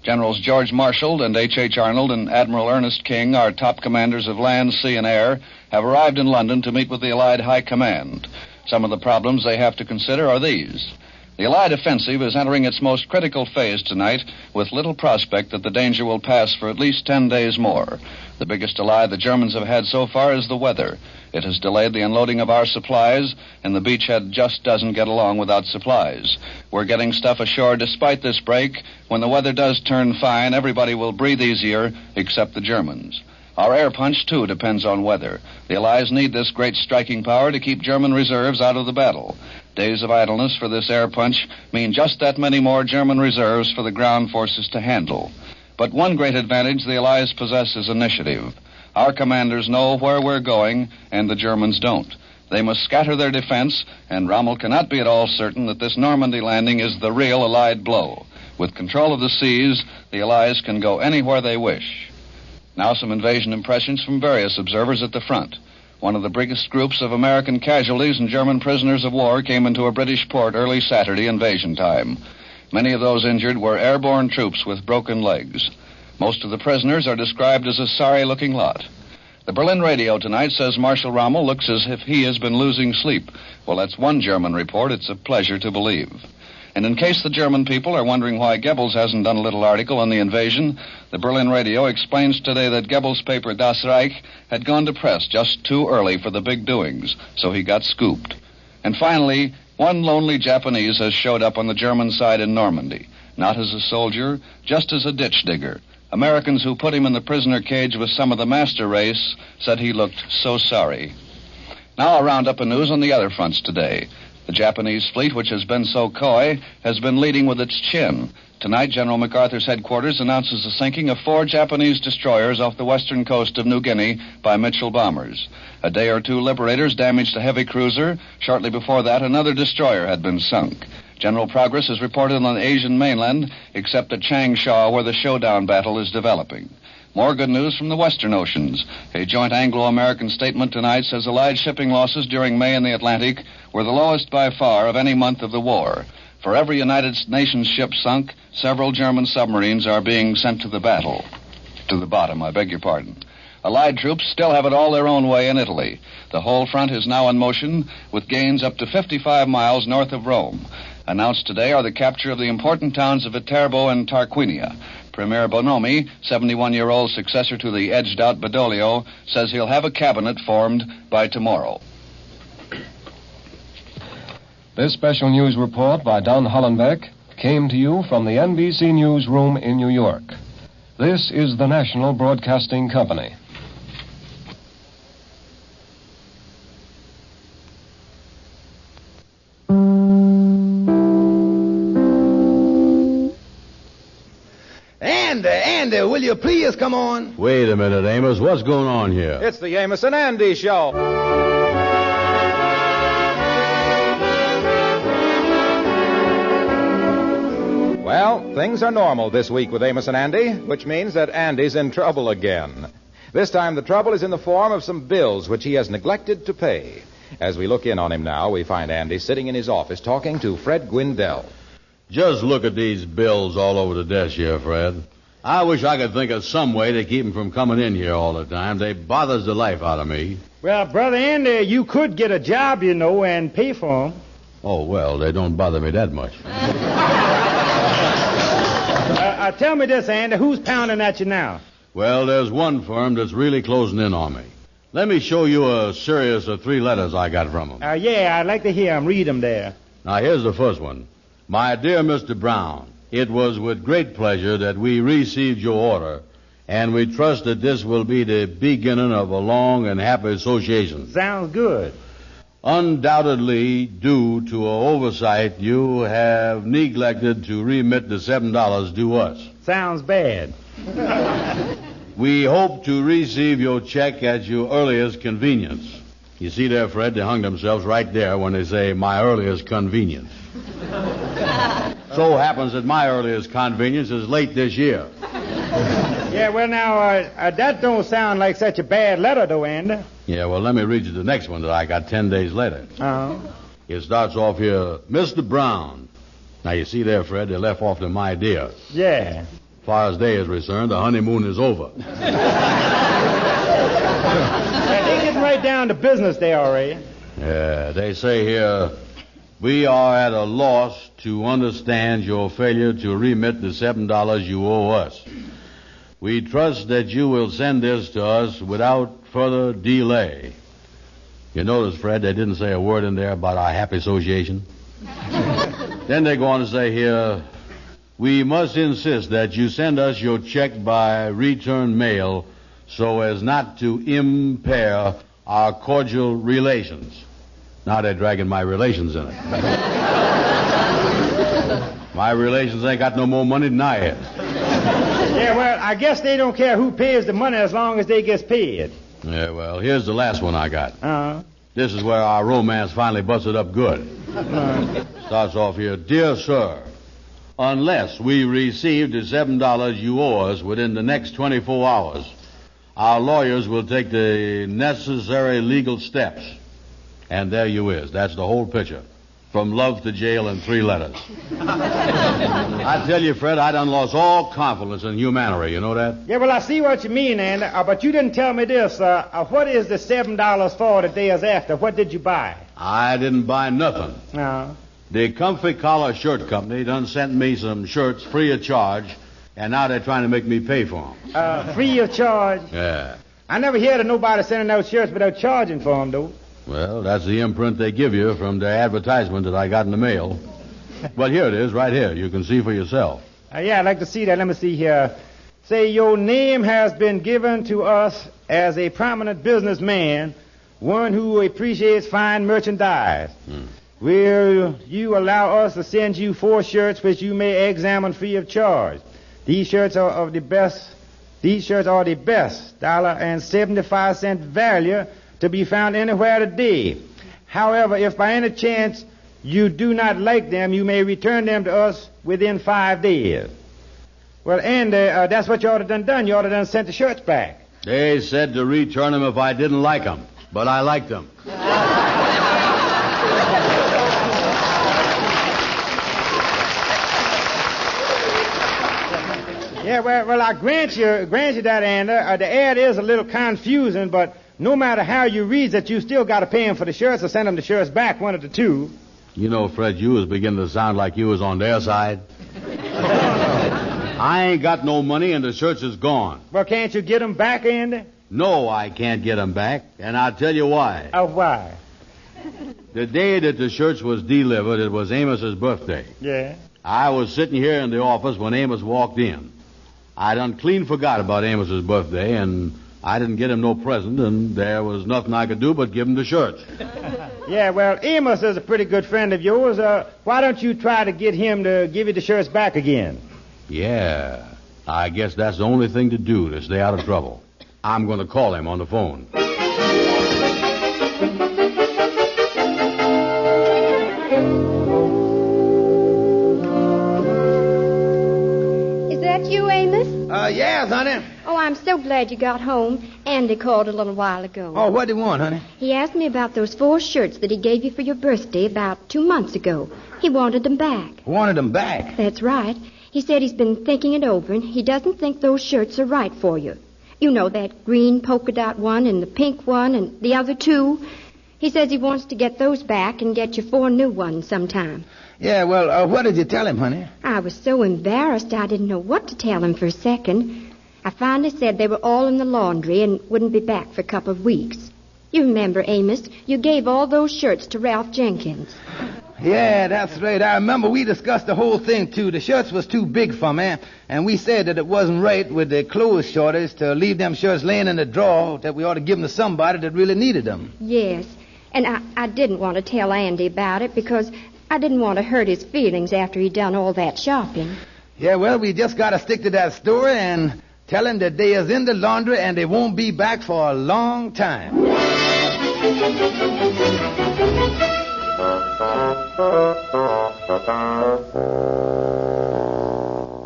Generals George Marshall and H.H. Arnold and Admiral Ernest King, our top commanders of land, sea, and air, have arrived in London to meet with the Allied High Command. Some of the problems they have to consider are these. The Allied offensive is entering its most critical phase tonight, with little prospect that the danger will pass for at least 10 days more. The biggest ally the Germans have had so far is the weather. It has delayed the unloading of our supplies, and the beachhead just doesn't get along without supplies. We're getting stuff ashore despite this break. When the weather does turn fine, everybody will breathe easier, except the Germans. Our air punch, too, depends on weather. The Allies need this great striking power to keep German reserves out of the battle. Days of idleness for this air punch mean just that many more German reserves for the ground forces to handle. But one great advantage the Allies possess is initiative. Our commanders know where we're going, and the Germans don't. They must scatter their defense, and Rommel cannot be at all certain that this Normandy landing is the real Allied blow. With control of the seas, the Allies can go anywhere they wish. Now some invasion impressions from various observers at the front. One of the biggest groups of American casualties and German prisoners of war came into a British port early Saturday invasion time. Many of those injured were airborne troops with broken legs. Most of the prisoners are described as a sorry-looking lot. The Berlin radio tonight says Marshal Rommel looks as if he has been losing sleep. Well, that's one German report it's a pleasure to believe. And in case the German people are wondering why Goebbels hasn't done a little article on the invasion, the Berlin radio explains today that Goebbels' paper Das Reich had gone to press just too early for the big doings, so he got scooped. And finally, one lonely Japanese has showed up on the German side in Normandy, not as a soldier, just as a ditch digger. Americans who put him in the prisoner cage with some of the master race said he looked so sorry. Now a roundup of news on the other fronts today. The Japanese fleet, which has been so coy, has been leading with its chin. Tonight, General MacArthur's headquarters announces the sinking of 4 Japanese destroyers off the western coast of New Guinea by Mitchell bombers. A day or two, liberators damaged a heavy cruiser. Shortly before that, another destroyer had been sunk. General progress is reported on the Asian mainland, except at Changsha, where the showdown battle is developing. More good news from the Western Oceans. A joint Anglo-American statement tonight says Allied shipping losses during May in the Atlantic were the lowest by far of any month of the war. For every United Nations ship sunk, several German submarines are being sent to the battle. To the bottom, I beg your pardon. Allied troops still have it all their own way in Italy. The whole front is now in motion, with gains up to 55 miles north of Rome. Announced today are the capture of the important towns of Viterbo and Tarquinia. Premier Bonomi, 71-year-old successor to the edged-out Badoglio, says he'll have a cabinet formed by tomorrow. This special news report by Don Hollenbeck came to you from the NBC newsroom in New York. This is the National Broadcasting Company. Andy, will you please come on? Wait a minute, Amos. What's going on here? It's the Amos and Andy Show. Well, things are normal this week with Amos and Andy, which means that Andy's in trouble again. This time the trouble is in the form of some bills which he has neglected to pay. As we look in on him now, we find Andy sitting in his office talking to Fred Gwindell. Just look at these bills all over the desk here, Fred. I wish I could think of some way to keep them from coming in here all the time. They bothers the life out of me. Well, Brother Andy, you could get a job, you know, and pay for them. Oh, well, they don't bother me that much. Tell me this, Andy, who's pounding at you now? Well, there's one firm that's really closing in on me. Let me show you a series of 3 letters I got from them. Yeah, I'd like to hear them. Read them there. Now, here's the first one. My dear Mr. Brown, it was with great pleasure that we received your order, and we trust that this will be the beginning of a long and happy association. Sounds good. Undoubtedly, due to an oversight, you have neglected to remit the $7 due us. Sounds bad. We hope to receive your check at your earliest convenience. You see there, Fred, they hung themselves right there when they say, my earliest convenience. So happens that my earliest convenience is late this year. Yeah, well, now, that don't sound like such a bad letter, though, Andy. Yeah, well, let me read you the next one that I got 10 days later. Uh-huh. It starts off here, Mr. Brown. Now, you see there, Fred, they left off to my dear. Yeah. As far as they is concerned, the honeymoon is over. Yeah, they getting right down to business there already. Yeah, they say here, We are at a loss to understand your failure to remit the $7 you owe us. We trust that you will send this to us without further delay. You notice, Fred, they didn't say a word in there about our happy association. Then they go on to say here, we must insist that you send us your check by return mail so as not to impair our cordial relations. Now they're dragging my relations in it. My relations ain't got no more money than I have. Yeah, well, I guess they don't care who pays the money as long as they gets paid. Yeah, well, here's the last one I got. This is where our romance finally busted up good. Starts off here. Dear sir, unless we receive the $7 you owe us within the next 24 hours, our lawyers will take the necessary legal steps. And there you is. That's the whole picture. From love to jail in 3 letters. I tell you, Fred, I done lost all confidence in humanity. You know that? Yeah, well, I see what you mean, Andy. But you didn't tell me this. What is the $7 for the days after? What did you buy? I didn't buy nothing. No. The Comfy Collar Shirt Company done sent me some shirts free of charge, and now they're trying to make me pay for them. Free of charge? Yeah. I never heard of nobody sending out shirts without charging for them, though. Well, that's the imprint they give you from the advertisement that I got in the mail. But here it is, right here. You can see for yourself. Yeah, I'd like to see that. Let me see here. Say, your name has been given to us as a prominent businessman, one who appreciates fine merchandise. Will you allow us to send you 4 shirts which you may examine free of charge? These shirts are of the best. These shirts are the best $1.75 value to be found anywhere today. However, if by any chance you do not like them, you may return them to us within 5 days. Well, Andy, that's what you ought to done. You ought to done sent the shirts back. They said to return them if I didn't like them, but I liked them. Yeah, well, I grant you that, Andy. The ad is a little confusing, but no matter how you read it, you still got to pay them for the shirts or send them the shirts back, one of the two. You know, Fred, you was beginning to sound like you was on their side. I ain't got no money and the shirts is gone. Well, can't you get them back, Andy? No, I can't get them back, and I'll tell you why. Why? The day that the shirts was delivered, it was Amos's birthday. Yeah. I was sitting here in the office when Amos walked in. I done clean forgot about Amos's birthday, and I didn't get him no present, and there was nothing I could do but give him the shirts. Yeah, well, Amos is a pretty good friend of yours. Why don't you try to get him to give you the shirts back again? Yeah, I guess that's the only thing to do to stay out of trouble. I'm going to call him on the phone. Is that you, Amos? Yes, honey. Oh, I'm so glad you got home. Andy called a little while ago. Oh, what do you want, honey? He asked me about those 4 shirts that he gave you for your birthday about 2 months ago. He wanted them back. Wanted them back? That's right. He said he's been thinking it over, and he doesn't think those shirts are right for you. You know, that green polka dot one and the pink one and the other 2. He says he wants to get those back and get you 4 new ones sometime. Yeah, well, what did you tell him, honey? I was so embarrassed I didn't know what to tell him for a second. I finally said they were all in the laundry and wouldn't be back for a couple of weeks. You remember, Amos, you gave all those shirts to Ralph Jenkins. Yeah, that's right. I remember we discussed the whole thing, too. The shirts was too big for me, and we said that it wasn't right with the clothes shortage to leave them shirts laying in the drawer, that we ought to give them to somebody that really needed them. Yes, and I didn't want to tell Andy about it because I didn't want to hurt his feelings after he'd done all that shopping. Yeah, well, we just got to stick to that story and tell him that they is in the laundry and they won't be back for a long time.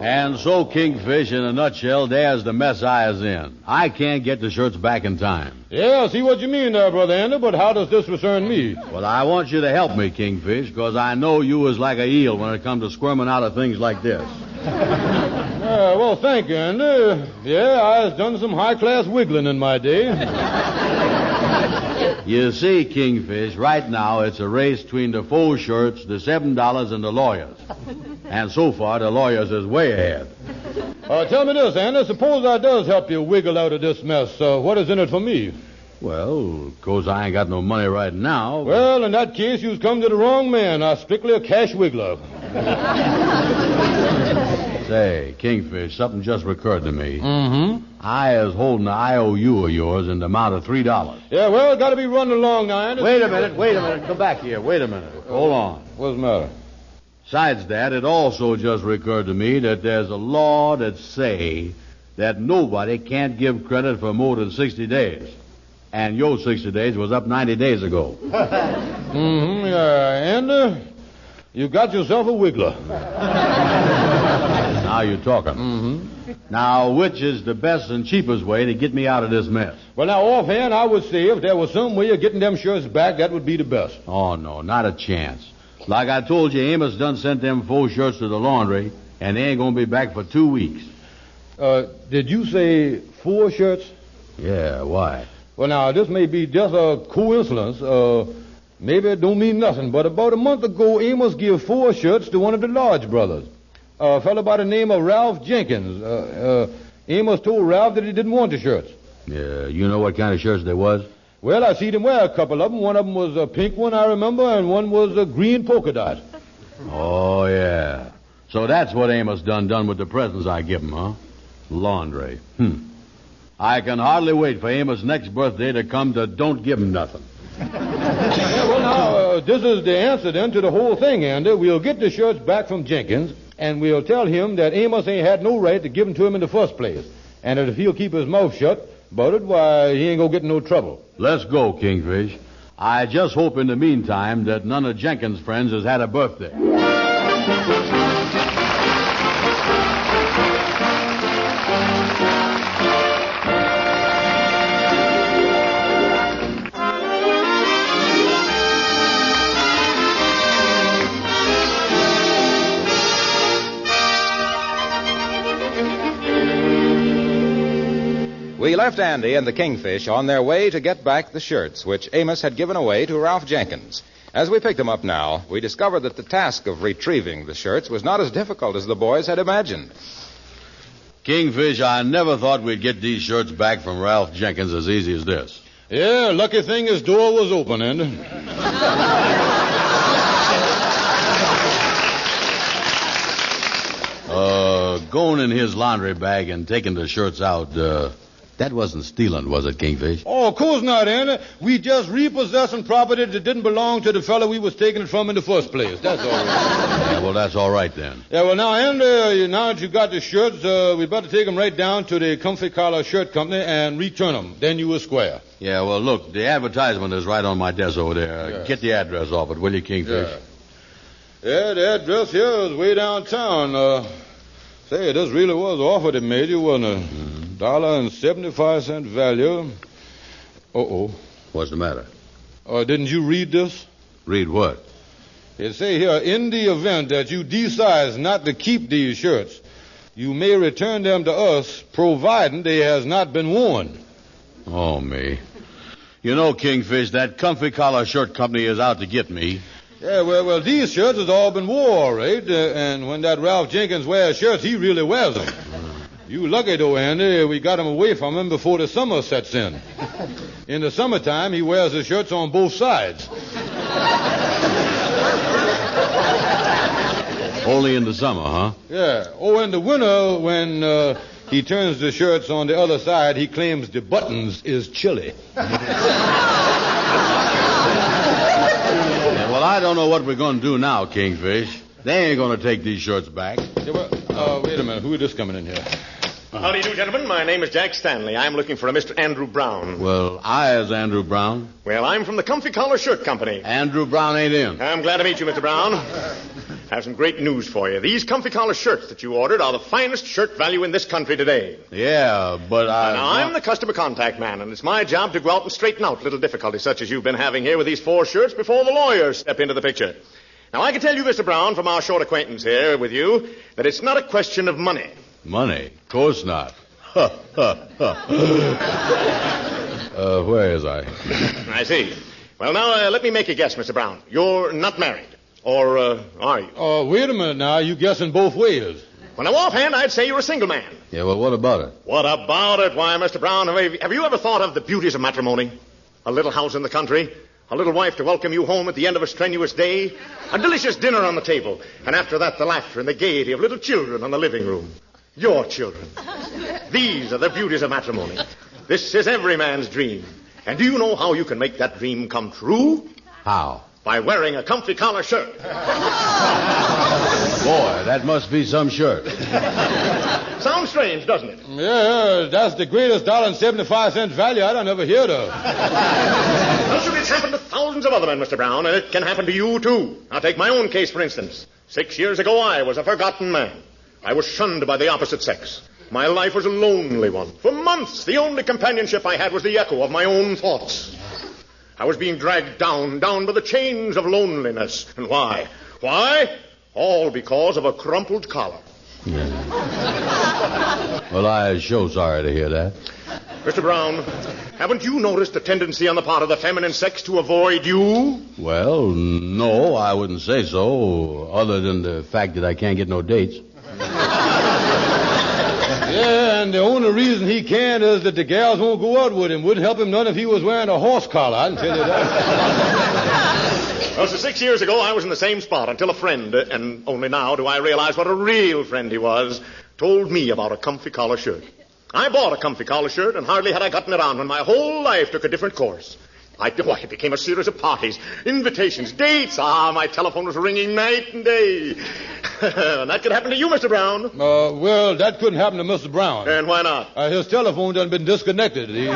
And so, Kingfish, in a nutshell, there's the mess I is in. I can't get the shirts back in time. Yeah, I see what you mean there, Brother Andy, but how does this concern me? Well, I want you to help me, Kingfish, because I know you is like a eel when it comes to squirming out of things like this. Well, thank you, Andy. Yeah, I've done some high-class wiggling in my day. You see, Kingfish, right now it's a race between the 4 shirts, the $7, and the lawyers. And so far, the lawyers is way ahead. Tell me this, Andy. Suppose I does help you wiggle out of this mess. What is in it for me? Well, of course, I ain't got no money right now. Well, in that case, you've come to the wrong man. I'm strictly a cash wiggler. Say, Kingfish, something just recurred to me. Mm-hmm. I is holding an IOU of yours in the amount of $3. Yeah, well, got to be running along now, Andy. Wait a minute. Come back here. Wait a minute. Hold on. What's the matter? Besides that, it also just recurred to me that there's a law that say that nobody can't give credit for more than 60 days. And your 60 days was up 90 days ago. Mm-hmm. And you got yourself a wiggler. Now you're talking. Mm-hmm. Now, which is the best and cheapest way to get me out of this mess? Well, now, offhand, I would say if there was some way of getting them shirts back, that would be the best. Oh, no, not a chance. Like I told you, Amos done sent them 4 shirts to the laundry, and they ain't gonna be back for 2 weeks. Did you say 4 shirts? Yeah, why? Well, now, this may be just a coincidence. Maybe it don't mean nothing, but about a month ago, Amos gave 4 shirts to one of the Lodge brothers. A fellow by the name of Ralph Jenkins. Amos told Ralph that he didn't want the shirts. Yeah, you know what kind of shirts they was? Well, I seen him wear a couple of them. One of them was a pink one, I remember, and one was a green polka dot. Oh, yeah. So that's what Amos done with the presents I give him, huh? Laundry. I can hardly wait for Amos' next birthday to come to don't give him nothing. Yeah, well, now, this is the answer, then, to the whole thing, Andy. We'll get the shirts back from Jenkins, and we'll tell him that Amos ain't had no right to give them to him in the first place. And that if he'll keep his mouth shut about it, why, he ain't gonna get in no trouble. Let's go, Kingfish. I just hope in the meantime that none of Jenkins' friends has had a birthday. We left Andy and the Kingfish on their way to get back the shirts, which Amos had given away to Ralph Jenkins. As we picked them up now, we discovered that the task of retrieving the shirts was not as difficult as the boys had imagined. Kingfish, I never thought we'd get these shirts back from Ralph Jenkins as easy as this. Yeah, lucky thing his door was open, Andy. Going in his laundry bag and taking the shirts out, that wasn't stealing, was it, Kingfish? Oh, of course not, Andy. We just repossessing property that didn't belong to the fellow we was taking it from in the first place. That's all right. Yeah, well, that's all right then. Yeah, well, now, Andy, now that you got the shirts, we better take them right down to the Comfy Collar Shirt Company and return them. Then you will square. Yeah, well, look, the advertisement is right on my desk over there. Yeah. Get the address off it, will you, Kingfish? Yeah, the address here is way downtown. Say, this really was an offer they made you, wasn't it? $1.75 value. Uh-oh. What's the matter? Didn't you read this? Read what? It say here, in the event that you decide not to keep these shirts, you may return them to us, providing they has not been worn. Oh, me. You know, Kingfish, that Comfy Collar Shirt Company is out to get me. Yeah, well, these shirts has all been wore, right? And when that Ralph Jenkins wears shirts, he really wears them. You lucky, though, Andy. We got him away from him before the summer sets in. In the summertime, he wears his shirts on both sides. Only in the summer, huh? Yeah. Oh, in the winter, when he turns the shirts on the other side, he claims the buttons is chilly. Well, I don't know what we're going to do now, Kingfish. They ain't going to take these shirts back. Yeah, well, wait a minute. Who is this coming in here? How do you do, gentlemen? My name is Jack Stanley. I'm looking for a Mr. Andrew Brown. Well, I is Andrew Brown. Well, I'm from the Comfy Collar Shirt Company. Andrew Brown ain't in. I'm glad to meet you, Mr. Brown. I have some great news for you. These Comfy Collar shirts that you ordered are the finest shirt value in this country today. Yeah, but I'm the customer contact man, and it's my job to go out and straighten out little difficulties such as you've been having here with these 4 shirts before the lawyers step into the picture. Now, I can tell you, Mr. Brown, from our short acquaintance here with you, that it's not a question of money. Money? Of course not. Where is I? I see. Well, now, let me make a guess, Mr. Brown. You're not married. Or, are you? Oh, wait a minute now. You guessing both ways. Well, now, offhand, I'd say you're a single man. Yeah, well, what about it? What about it? Why, Mr. Brown, have you ever thought of the beauties of matrimony? A little house in the country, a little wife to welcome you home at the end of a strenuous day, a delicious dinner on the table, and after that, the laughter and the gaiety of little children in the living room. Your children. These are the beauties of matrimony. This is every man's dream. And do you know how you can make that dream come true? How? By wearing a comfy collar shirt. Boy, that must be some shirt. Sounds strange, doesn't it? Yeah, that's the greatest $1.75 value I done ever heard of. Well, sure, it's happened to thousands of other men, Mr. Brown, and it can happen to you, too. Now, take my own case, for instance. 6 years ago, I was a forgotten man. I was shunned by the opposite sex. My life was a lonely one. For months, the only companionship I had was the echo of my own thoughts. I was being dragged down by the chains of loneliness. And why? Why? All because of a crumpled collar. Yeah. Well, I'm sure sorry to hear that. Mr. Brown, haven't you noticed a tendency on the part of the feminine sex to avoid you? Well, no, I wouldn't say so, other than the fact that I can't get no dates. Yeah, and the only reason he can't is that the gals won't go out with him. Wouldn't help him none if he was wearing a horse collar, I can tell you that. Well, so 6 years ago, I was in the same spot until a friend, and only now do I realize what a real friend he was, told me about a comfy collar shirt. I bought a comfy collar shirt, and hardly had I gotten it on when my whole life took a different course. It became a series of parties, invitations, dates. My telephone was ringing night and day. And that could happen to you, Mr. Brown. Well, that couldn't happen to Mr. Brown. And why not? His telephone done been disconnected. No.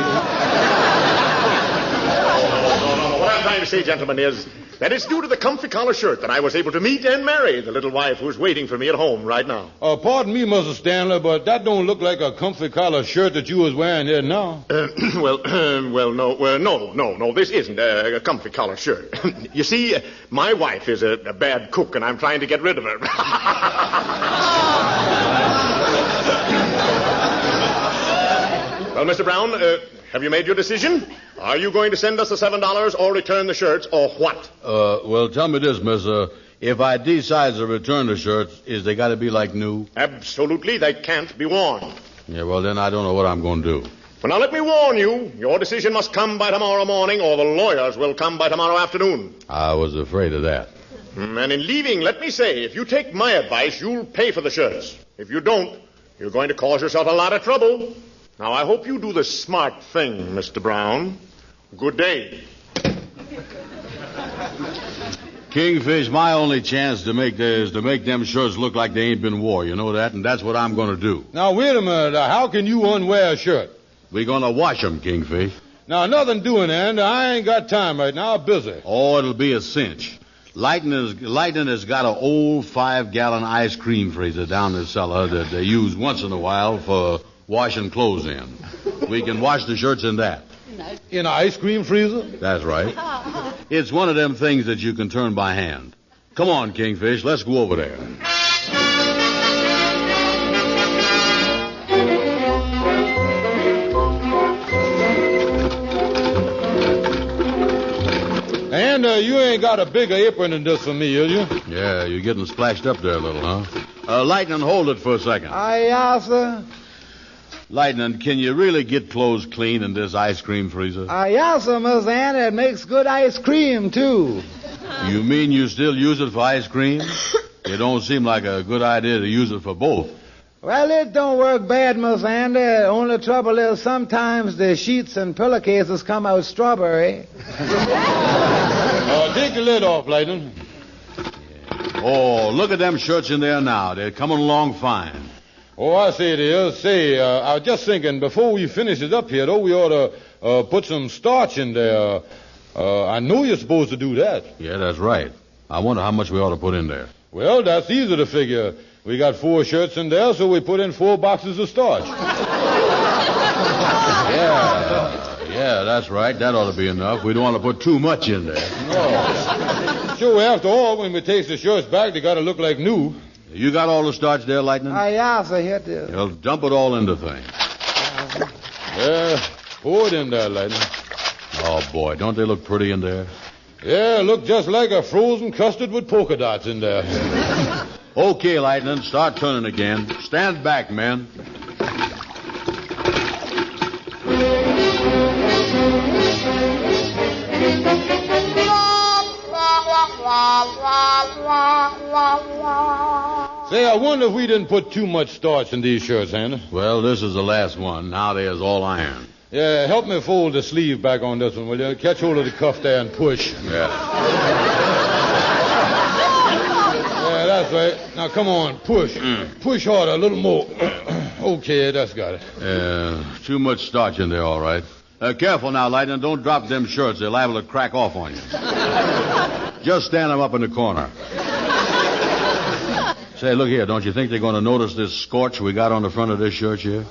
What I'm trying to say, gentlemen, is that it's due to the comfy collar shirt that I was able to meet and marry the little wife who's waiting for me at home right now. Pardon me, Mr. Stanley, but that don't look like a comfy collar shirt that you was wearing here now. No, this isn't a comfy collar shirt. You see, my wife is a bad cook, and I'm trying to get rid of her. Well, Mr. Brown, have you made your decision? Are you going to send us the $7 or return the shirts, or what? Well, tell me this, miss. If I decide to return the shirts, is they got to be like new? Absolutely, they can't be worn. Yeah, well, then I don't know what I'm going to do. Well, now, let me warn you. Your decision must come by tomorrow morning, or the lawyers will come by tomorrow afternoon. I was afraid of that. And in leaving, let me say, if you take my advice, you'll pay for the shirts. If you don't, you're going to cause yourself a lot of trouble. Now, I hope you do the smart thing, Mr. Brown. Good day. Kingfish, my only chance to make is to make them shirts look like they ain't been wore. You know that? And that's what I'm going to do. Now, wait a minute. How can you unwear a shirt? We're going to wash them, Kingfish. Now, nothing doing, and I ain't got time right now. I'm busy. Oh, it'll be a cinch. Lightning has got an old 5-gallon ice cream freezer down the cellar that they use once in a while for washing clothes in. We can wash the shirts in that. In an ice cream freezer? That's right. It's one of them things that you can turn by hand. Come on, Kingfish, let's go over there. And you ain't got a bigger apron than this for me, is you? Yeah, you're getting splashed up there a little, huh? Lightning, hold it for a second. Aye, sir. Lightning, can you really get clothes clean in this ice cream freezer? Yes, sir, Miss Ann. It makes good ice cream, too. You mean you still use it for ice cream? It don't seem like a good idea to use it for both. Well, it don't work bad, Miss Andy. Only trouble is sometimes the sheets and pillowcases come out strawberry. Take the lid off, Lightning. Yeah. Oh, look at them shirts in there now. They're coming along fine. Oh, I see it is. Say, I was just thinking, before we finish it up here, though, we ought to put some starch in there. I know you're supposed to do that. Yeah, that's right. I wonder how much we ought to put in there. Well, that's easy to figure. We got 4 shirts in there, so we put in 4 boxes of starch. Yeah, that's right. That ought to be enough. We don't want to put too much in there. No. Sure, after all, when we take the shirts back, they got to look like new. You got all the starch there, Lightning? Yes, I hit it. Well, dump it all into things. Pour it in there, Lightning. Oh, boy, don't they look pretty in there? Yeah, look just like a frozen custard with polka dots in there. Okay, Lightning, start turning again. Stand back, men. Say, I wonder if we didn't put too much starch in these shirts, Andy. Well, this is the last one. Now there's all iron. Yeah, help me fold the sleeve back on this one, will you? Catch hold of the cuff there and push. Yeah. Yeah, that's right. Now, come on, push. Push harder, a little more. Okay, that's got it. Too much starch in there, all right. Careful now, Lightning. Don't drop them shirts. They're liable to crack off on you. Just stand them up in the corner. Say, look here. Don't you think they're going to notice this scorch we got on the front of this shirt here?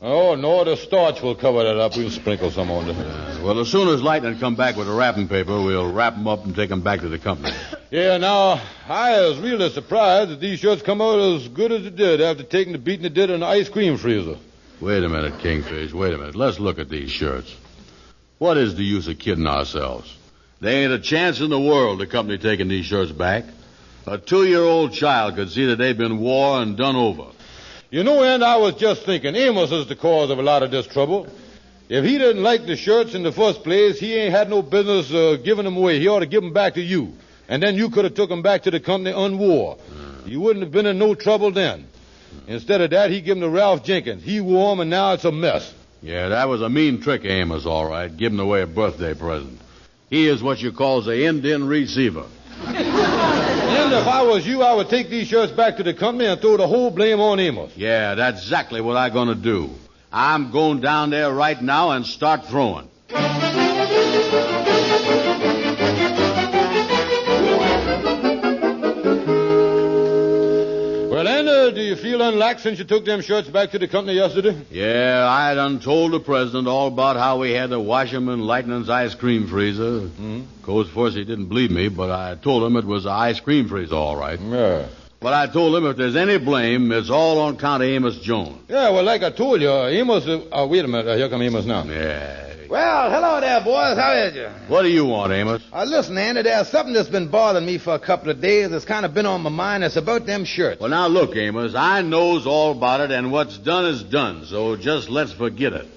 Oh, no, the starch will cover that up. We'll sprinkle some on there. Well, as soon as Lightning come back with the wrapping paper, we'll wrap them up and take them back to the company. Yeah, now, I was really surprised that these shirts come out as good as it did after taking the beating it did in the ice cream freezer. Wait a minute, Kingfish. Wait a minute. Let's look at these shirts. What is the use of kidding ourselves? There ain't a chance in the world the company taking these shirts back. A 2-year-old child could see that they've been wore and done over. You know, and I was just thinking, Amos is the cause of a lot of this trouble. If he didn't like the shirts in the first place, he ain't had no business giving them away. He ought to give them back to you. And then you could have took them back to the company unwore. You wouldn't have been in no trouble then. Instead of that, he gave them to Ralph Jenkins. He wore them, and now it's a mess. Yeah, that was a mean trick, Amos, all right, giving away a birthday present. He is what you call the Indian receiver. And if I was you, I would take these shirts back to the company and throw the whole blame on Amos. Yeah, that's exactly what I'm going to do. I'm going down there right now and start throwing. Well, Anna, do you feel unlaxed since you took them shirts back to the company yesterday? Yeah, I done told the president all about how we had to wash them in Lightning's ice cream freezer. Of course, he didn't believe me, but I told him it was an ice cream freezer, all right. Yeah. But I told him if there's any blame, it's all on account of Amos Jones. Yeah, well, like I told you, Amos... wait a minute. Here come Amos now. Yeah. Well, hello there, boys. How is you? What do you want, Amos? Listen, Andy, there's something that's been bothering me for a couple of days. It's kind of been on my mind. It's about them shirts. Well, now, look, Amos, I knows all about it, and what's done is done, so just let's forget it.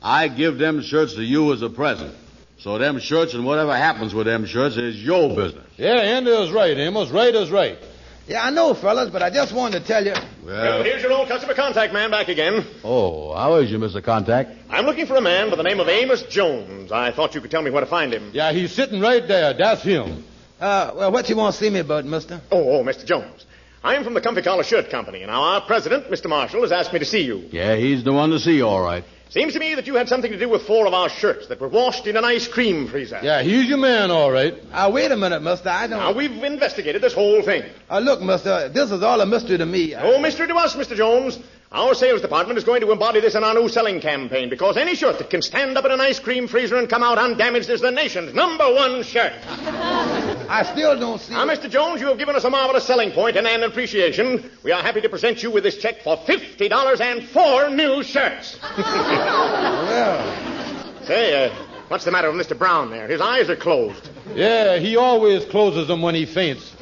I give them shirts to you as a present. So them shirts and whatever happens with them shirts is your business. Yeah, Andy is right, Amos. Right is right. Yeah, I know, fellas, but I just wanted to tell you... Well, here's your old customer contact man back again. Oh, how is you, Mr. Contact? I'm looking for a man by the name of Amos Jones. I thought you could tell me where to find him. Yeah, he's sitting right there. That's him. Well, what you want to see me about, mister? Oh, Mr. Jones. I'm from the Comfy Collar Shirt Company, and our president, Mr. Marshall, has asked me to see you. Yeah, he's the one to see, all right. Seems to me that you had something to do with 4 of our shirts that were washed in an ice cream freezer. Yeah, he's your man, all right. Wait a minute, mister. I don't... Now, we've investigated this whole thing. Look, mister, this is all a mystery to me. No mystery to us, Mr. Jones. Our sales department is going to embody this in our new selling campaign because any shirt that can stand up in an ice cream freezer and come out undamaged is the nation's #1 shirt. I still don't see... Now, Mr. Jones, you have given us a marvelous selling point and an appreciation. We are happy to present you with this check for $50 and 4 new shirts. Well... Say, what's the matter with Mr. Brown there? His eyes are closed. Yeah, he always closes them when he faints.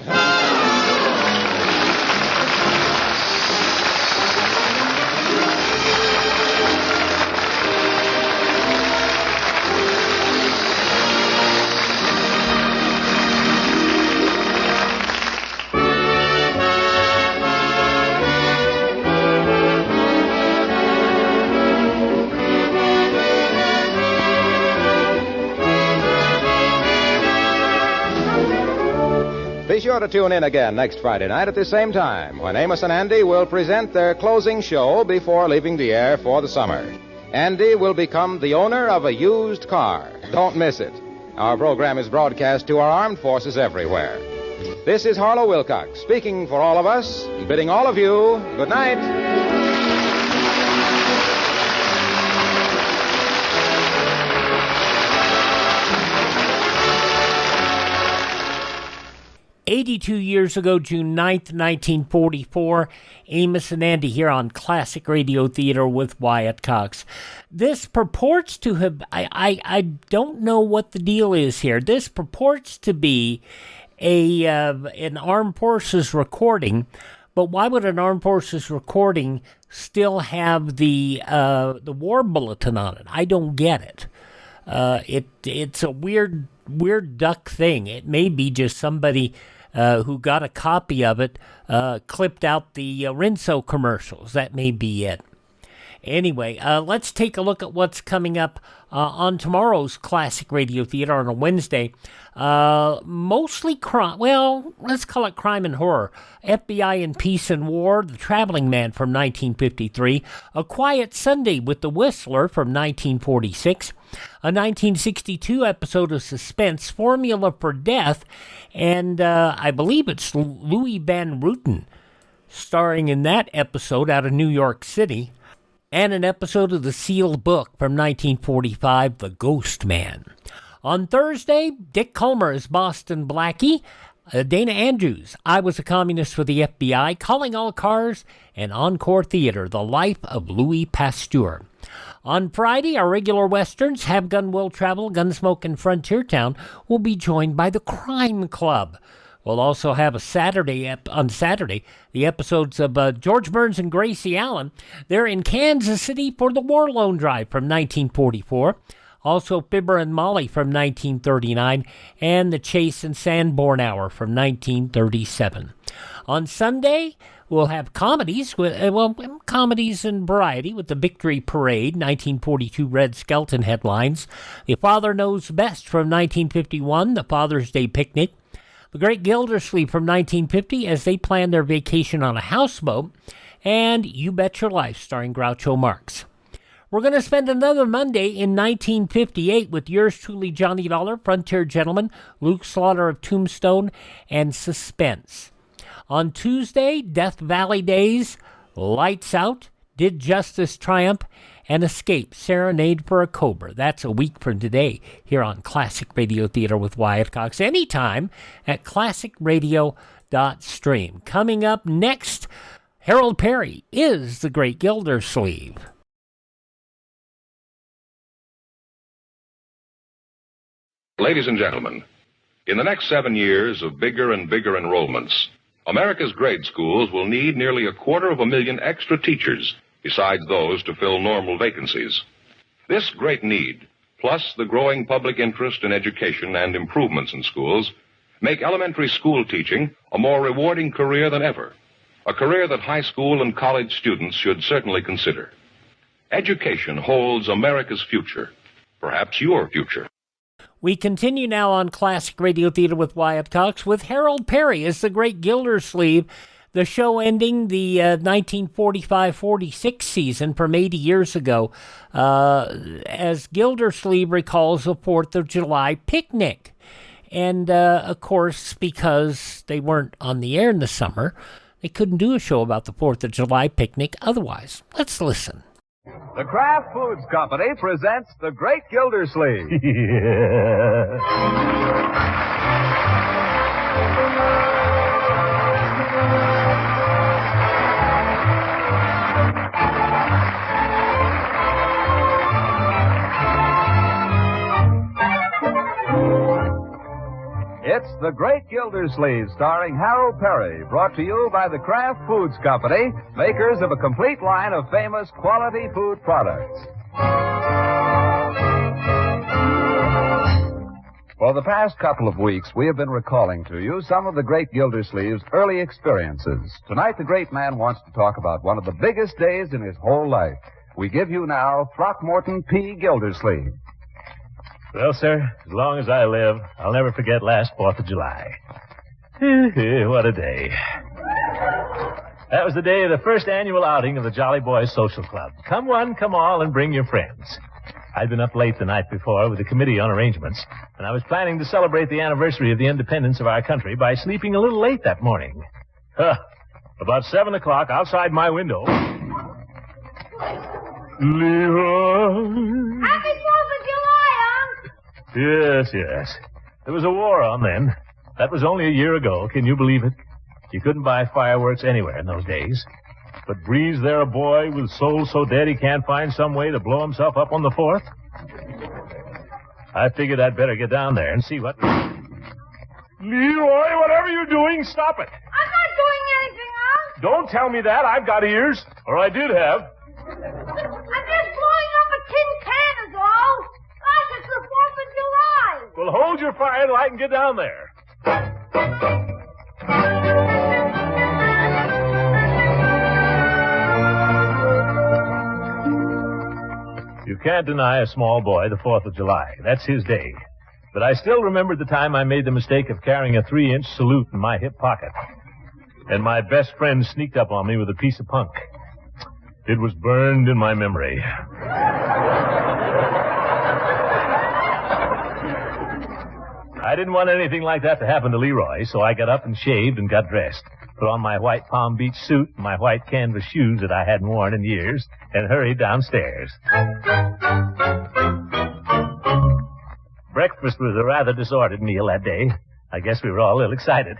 Be sure to tune in again next Friday night at the same time when Amos and Andy will present their closing show before leaving the air for the summer. Andy will become the owner of a used car. Don't miss it. Our program is broadcast to our armed forces everywhere. This is Harlow Wilcox speaking for all of us, bidding all of you good night. 82 years ago, June 9th, 1944, Amos and Andy here on Classic Radio Theater with Wyatt Cox. This purports to have, I don't know what the deal is here. This purports to be an armed forces recording, but why would an armed forces recording still have the war bulletin on it? I don't get it. It's a weird duck thing. It may be just somebody who got a copy of it, clipped out the Rinso commercials. That may be it. Anyway, let's take a look at what's coming up on tomorrow's Classic Radio Theater on a Wednesday. Mostly crime. Well, let's call it crime and horror. FBI in Peace and War, The Traveling Man from 1953. A Quiet Sunday with the Whistler from 1946. A 1962 episode of Suspense, Formula for Death, and I believe it's Louis Van Ruten starring in that episode out of New York City, and an episode of The Sealed Book from 1945, The Ghost Man. On Thursday, Dick Culmer as Boston Blackie, Dana Andrews, I Was a Communist for the FBI, Calling All Cars, and Encore Theater, The Life of Louis Pasteur. On Friday, our regular westerns, Have Gun Will Travel, Gunsmoke, and Frontier Town will be joined by the Crime Club. We'll also have on Saturday, the episodes of George Burns and Gracie Allen. They're in Kansas City for the War Loan Drive from 1944. Also Fibber and Molly from 1939, and The Chase and Sanborn Hour from 1937. On Sunday, we'll have comedies, comedies and variety with The Victory Parade, 1942 Red Skelton headlines. The Father Knows Best from 1951, The Father's Day Picnic. The Great Gildersleeve from 1950 as they plan their vacation on a houseboat. And You Bet Your Life starring Groucho Marx. We're going to spend another Monday in 1958 with yours truly, Johnny Dollar, Frontier Gentleman, Luke Slaughter of Tombstone, and Suspense. On Tuesday, Death Valley Days, Lights Out, Did Justice Triumph, and Escape, Serenade for a Cobra. That's a week from today here on Classic Radio Theater with Wyatt Cox. Anytime at classicradio.stream. Coming up next, Harold Peary is the Great Gildersleeve. Ladies and gentlemen, in the next 7 years of bigger and bigger enrollments, America's grade schools will need nearly 250,000 extra teachers, besides those to fill normal vacancies. This great need, plus the growing public interest in education and improvements in schools, make elementary school teaching a more rewarding career than ever, a career that high school and college students should certainly consider. Education holds America's future, perhaps your future. We continue now on Classic Radio Theater with Wyatt Cox with Harold Peary as the Great Gildersleeve, the show ending the 1945-46 season from 80 years ago, as Gildersleeve recalls the 4th of July picnic. And, of course, because they weren't on the air in the summer, they couldn't do a show about the 4th of July picnic otherwise. Let's listen. The Kraft Foods Company presents The Great Gildersleeve. It's The Great Gildersleeve, starring Harold Peary, brought to you by the Kraft Foods Company, makers of a complete line of famous quality food products. For the past couple of weeks, we have been recalling to you some of the Great Gildersleeve's early experiences. Tonight, the great man wants to talk about one of the biggest days in his whole life. We give you now Throckmorton P. Gildersleeve. Well, sir, as long as I live, I'll never forget last 4th of July. What a day. That was the day of the first annual outing of the Jolly Boys Social Club. Come one, come all, and bring your friends. I'd been up late the night before with the committee on arrangements, and I was planning to celebrate the anniversary of the independence of our country by sleeping a little late that morning. About 7 o'clock, outside my window... Leroy... Happy 4th of July, Unc! Yes. There was a war on then. That was only a year ago. Can you believe it? You couldn't buy fireworks anywhere in those days. But breathes there a boy with soul so dead he can't find some way to blow himself up on the 4th? I figured I'd better get down there and see what... Leroy, whatever you're doing, stop it. I'm not doing anything, Unc. Don't tell me that. I've got ears. Or I did have. I'm just blowing up a tin can is all. Gosh, it's the 4th of July. Well, hold your fire till I can get down there. You can't deny a small boy the 4th of July. That's his day. But I still remembered the time I made the mistake of carrying a 3-inch salute in my hip pocket. And my best friend sneaked up on me with a piece of punk. It was burned in my memory. I didn't want anything like that to happen to Leroy, so I got up and shaved and got dressed. Put on my white Palm Beach suit and my white canvas shoes that I hadn't worn in years, and hurried downstairs. Breakfast was a rather disordered meal that day. I guess we were all a little excited.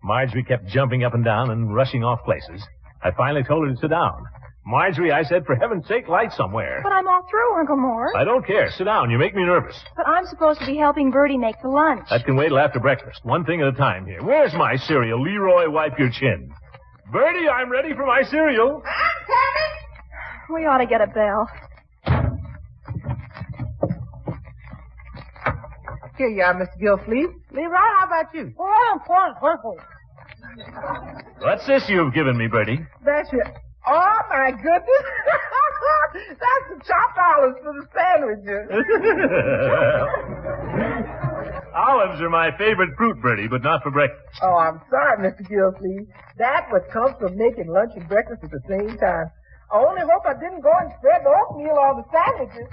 Marjorie kept jumping up and down and rushing off places. I finally told her to sit down. Marjorie, I said, for heaven's sake, light somewhere. But I'm all through, Uncle Mort. I don't care. Sit down. You make me nervous. But I'm supposed to be helping Bertie make the lunch. That can wait till after breakfast. One thing at a time here. Where's my cereal? Leroy, wipe your chin. Bertie, I'm ready for my cereal. We ought to get a bell. Here you are, Mr. Gildersleeve. Leroy, how about you? Oh, What's this you've given me, Bertie? That's it. Oh, my goodness. That's the chopped olives for the sandwiches. Olives are my favorite fruit, Bertie, but not for breakfast. Oh, I'm sorry, Mr. Gildersleeve. That what comes from making lunch and breakfast at the same time. I only hope I didn't go and spread the oatmeal on the sandwiches.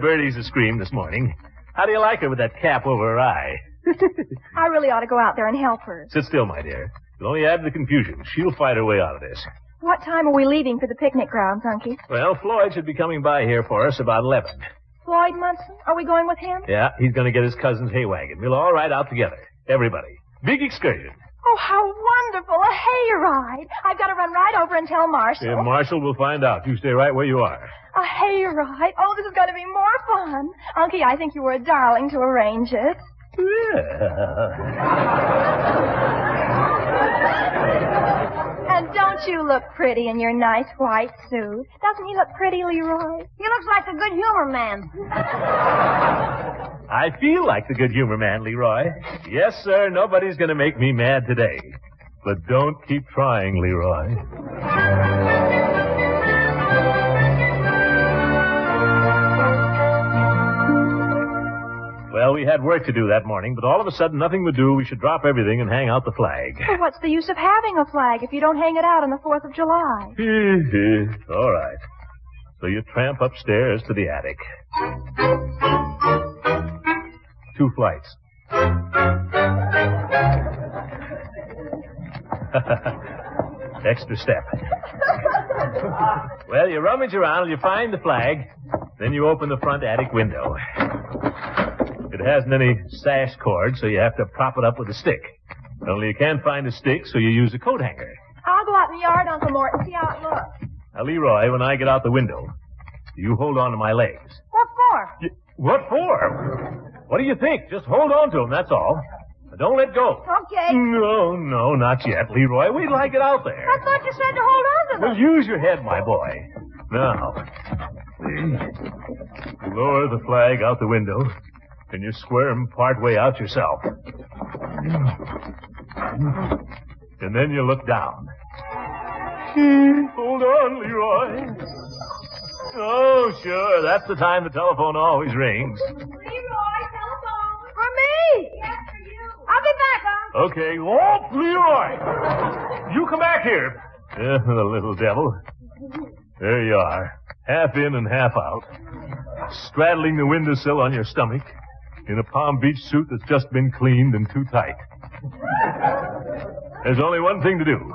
Bertie's a scream this morning. How do you like her with that cap over her eye? I really ought to go out there and help her. Sit still, my dear. You'll only add to the confusion. She'll fight her way out of this. What time are we leaving for the picnic grounds, Unky? Well, Floyd should be coming by here for us about 11. Floyd Munson? Are we going with him? Yeah, he's going to get his cousin's hay wagon. We'll all ride out together. Everybody. Big excursion. Oh, how wonderful. A hayride. I've got to run right over and tell Marshall. Yeah, Marshall will find out. You stay right where you are. A hayride? Oh, this is going to be more fun. Unky, I think you were a darling to arrange it. And don't you look pretty in your nice white suit? Doesn't he look pretty, Leroy? He looks like the good humor man. I feel like the good humor man, Leroy. Yes, sir, nobody's going to make me mad today. But don't keep trying, Leroy. Well, we had work to do that morning, but all of a sudden nothing would do. We should drop everything and hang out the flag. Well, what's the use of having a flag if you don't hang it out on the 4th of July? All right. So you tramp upstairs to the attic. 2 flights. Extra step. Well, you rummage around and you find the flag. Then you open the front attic window. It hasn't any sash cord, so you have to prop it up with a stick. Only you can't find a stick, so you use a coat hanger. I'll go out in the yard, Uncle Mort, and see how it looks. Now, Leroy, when I get out the window, you hold on to my legs. What for? What for? What do you think? Just hold on to them, that's all. Now, don't let go. Okay. No, not yet, Leroy. Wait till I get out there. I thought you said to hold on to them. Well, use your head, my boy. Now, you lower the flag out the window, and you squirm part way out yourself. And then you look down. Hold on, Leroy. Oh, sure. That's the time the telephone always rings. Leroy, telephone. For me. Yes, for you. I'll be back, Unc. Okay. Oh, Leroy. You come back here. The little devil. There you are. Half in and half out. Straddling the windowsill on your stomach. In a Palm Beach suit that's just been cleaned and too tight. There's only one thing to do.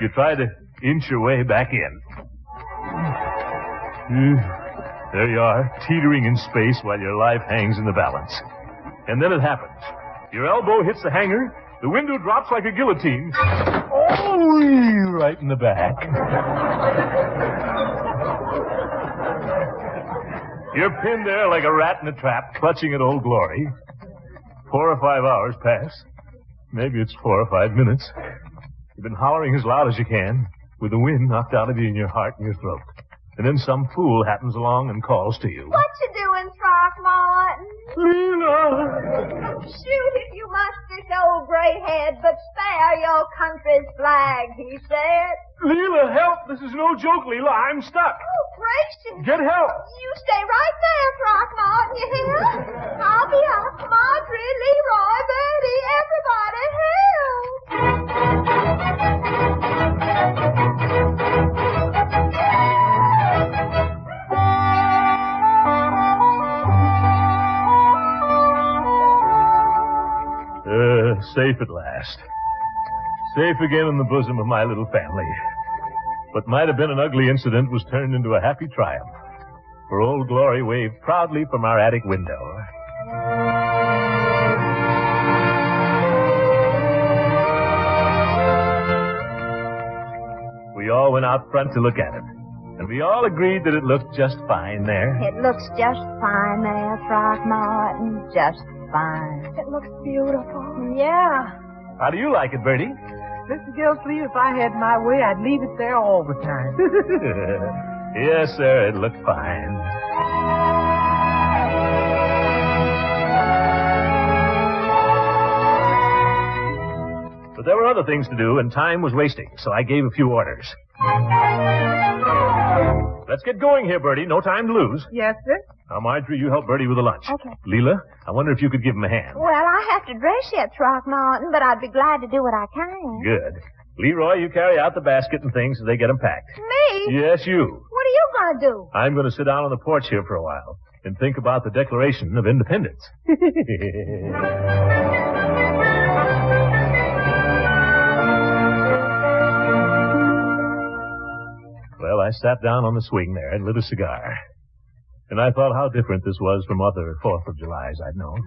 You try to inch your way back in. There you are, teetering in space while your life hangs in the balance. And then it happens. Your elbow hits the hanger. The window drops like a guillotine. Oh, right in the back. You're pinned there like a rat in a trap, clutching at Old Glory. 4 or 5 hours pass. Maybe it's 4 or 5 minutes. You've been hollering as loud as you can, with the wind knocked out of you in your heart and your throat. And then some fool happens along and calls to you. What you doing, Throckmorton? Leela! Shoot if you must this old gray head, but spare your country's flag, he said. Leela, help! This is no joke, Leela. I'm stuck. Oh, gracious. Get help! You stay right there, Throckmorton, you hear? I'll be up. Marjorie, Leroy, Bertie, everybody, Safe at last. Safe again in the bosom of my little family. What might have been an ugly incident was turned into a happy triumph. For Old Glory waved proudly from our attic window. We all went out front to look at it. And we all agreed that it looked just fine there. It looks just fine there, Throckmorton. Just fine. It looks beautiful. Yeah. How do you like it, Bertie? Mr. Gildersleeve, if I had my way, I'd leave it there all the time. Yes, sir, it looked fine. But there were other things to do, and time was wasting, so I gave a few orders. Let's get going here, Bertie. No time to lose. Yes, sir. Now, Marjorie, you help Bertie with the lunch. Okay. Leela, I wonder if you could give him a hand. Well, I have to dress yet, Throckmorton, but I'd be glad to do what I can. Good. Leroy, you carry out the basket and things as they get them packed. Me? Yes, you. What are you going to do? I'm going to sit down on the porch here for a while and think about the Declaration of Independence. Well, I sat down on the swing there and lit a cigar. And I thought how different this was from other 4th of Julys I'd known.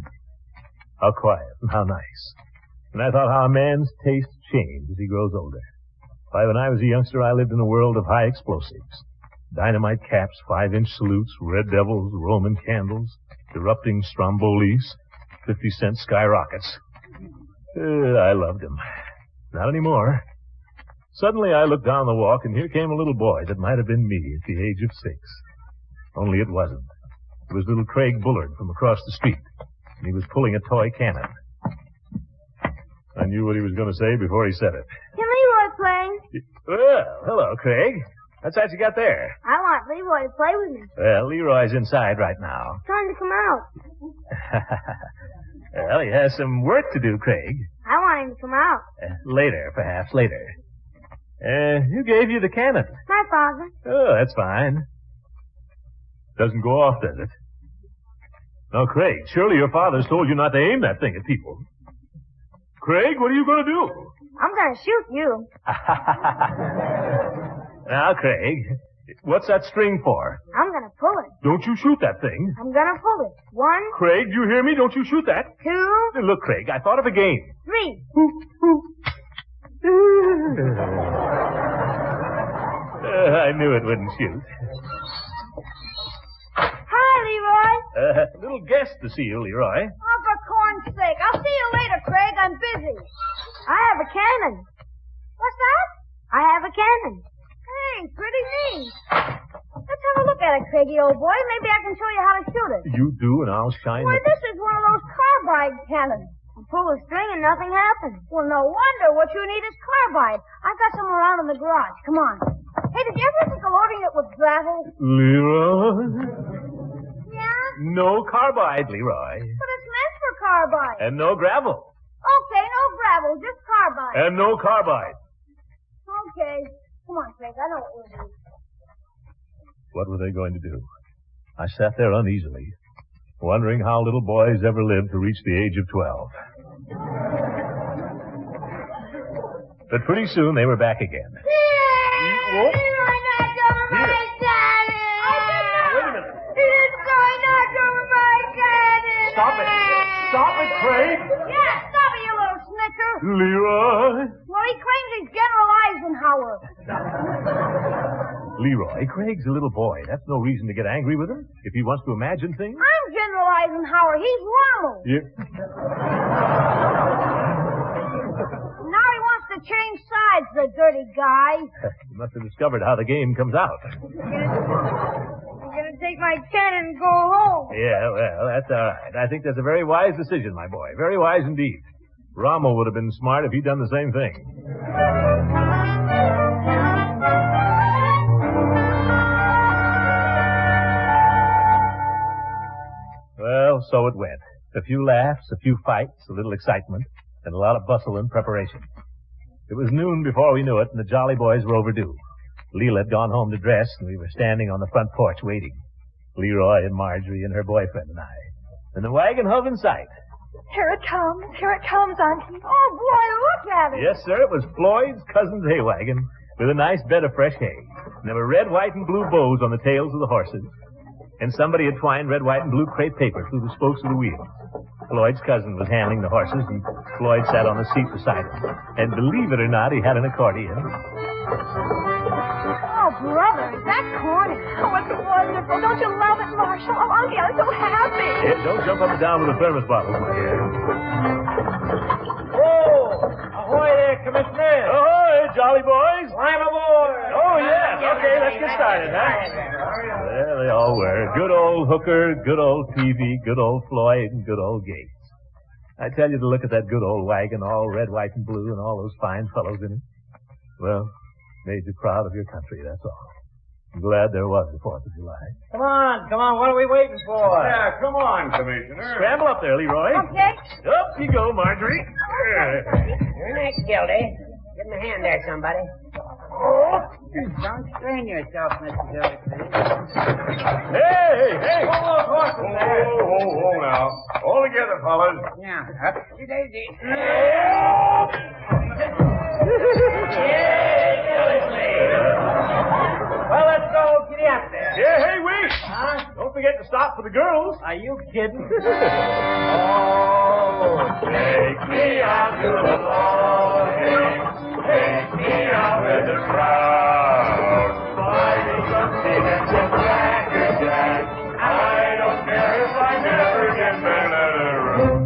How quiet and how nice. And I thought how a man's tastes change as he grows older. Why, when I was a youngster, I lived in a world of high explosives. Dynamite caps, 5-inch salutes, red devils, Roman candles, erupting strombolis, 50-cent skyrockets. I loved them. Not anymore. Suddenly I looked down the walk, and here came a little boy that might have been me at the age of 6. Only it wasn't. It was little Craig Bullard from across the street, and he was pulling a toy cannon. I knew what he was going to say before he said it. Can Leroy play? Well, hello, Craig. What's that you got there? I want Leroy to play with me. Well, Leroy's inside right now. He's trying to come out. Well, he has some work to do, Craig. I want him to come out. Later, perhaps, later. Who gave you the cannon? My father. Oh, that's fine. Doesn't go off, does it? Now, Craig, surely your father's told you not to aim that thing at people. Craig, what are you going to do? I'm going to shoot you. Now, Craig, what's that string for? I'm going to pull it. Don't you shoot that thing. I'm going to pull it. 1. Craig, do you hear me? Don't you shoot that. 2. Look, Craig, I thought of a game. 3. I knew it wouldn't shoot. Hi, Leroy. Little guest to see you, Leroy. Oh, for corn's sake. I'll see you later, Craig. I'm busy. I have a cannon. What's that? I have a cannon. Hey, pretty neat. Let's have a look at it, Craigie, old boy. Maybe I can show you how to shoot it. You do, and I'll shine. Why, this is one of those carbide cannons. You pull the string and nothing happens. Well, no wonder. What you need is carbide. I've got some around in the garage. Come on. Hey, did you ever think of loading it with gravel? Leroy? Yeah? No carbide, Leroy. But it's meant for carbide. And no gravel. Okay, no gravel, just carbide. And no carbide. Okay. Come on, Craig. I know what we'll do. What were they going to do? I sat there uneasily, wondering how little boys ever lived to reach the age of 12. But pretty soon they were back again. Leroy knocked over my cannon. Wait a minute. Leroy knocked over my cannon. stop it. Stop it, Craig. Yeah, stop it, you little snitcher. Leroy. Well, he claims he's General Eisenhower. Leroy, Craig's a little boy. That's no reason to get angry with him. If he wants to imagine things. I'm General Eisenhower. He's Rommel. Yeah. Now he wants to change sides, the dirty guy. You must have discovered how the game comes out. I'm gonna take my cannon and go home. Yeah, well, that's all right. I think that's a very wise decision, my boy. Very wise indeed. Rommel would have been smart if he'd done the same thing. Well, so it went. A few laughs, a few fights, a little excitement, and a lot of bustle and preparation. It was noon before we knew it, and the Jolly Boys were overdue. Leela had gone home to dress, and we were standing on the front porch waiting. Leroy and Marjorie and her boyfriend and I. And the wagon hove in sight. Here it comes, Auntie. Oh, boy, look at it. Yes, sir, it was Floyd's cousin's hay wagon with a nice bed of fresh hay. And there were red, white, and blue bows on the tails of the horses. And somebody had twined red, white, and blue crepe paper through the spokes of the wheels. Floyd's cousin was handling the horses, and Floyd sat on the seat beside him. And believe it or not, he had an accordion. Oh, brother, is that corny? Oh, it's wonderful. Don't you love it, Marshall? Oh, Uncle, I'm so happy. Yeah, don't jump up and down with the thermos bottles, my dear. Oh, ahoy there, Commissioner. Ahoy, Jolly Boys. Climb aboard. Oh, yes. Okay, let's get started, huh? There they all were. Good old Hooker, good old Peavy, good old Floyd, and good old Gates. I tell you to look at that good old wagon, all red, white, and blue, and all those fine fellows in it. Well, made you proud of your country, that's all. I'm glad there was the 4th of July. Come on, what are we waiting for? Yeah, come on, Commissioner. Scramble up there, Leroy. Okay. Up you go, Marjorie. You're next, Gildy. Give me a hand there, somebody. Don't strain yourself, Mr. Gildersleeve. Hey! Oh, now. All together, fellas. Now, up to daisy. Well, let's go. Giddy up there. Yeah, hey, wait. Don't forget to stop for the girls. Are you kidding? Oh, take me out to the ballgame. Take me out with the crowd. Fighting something and some Cracker Jack. I don't care if I never get back to the room.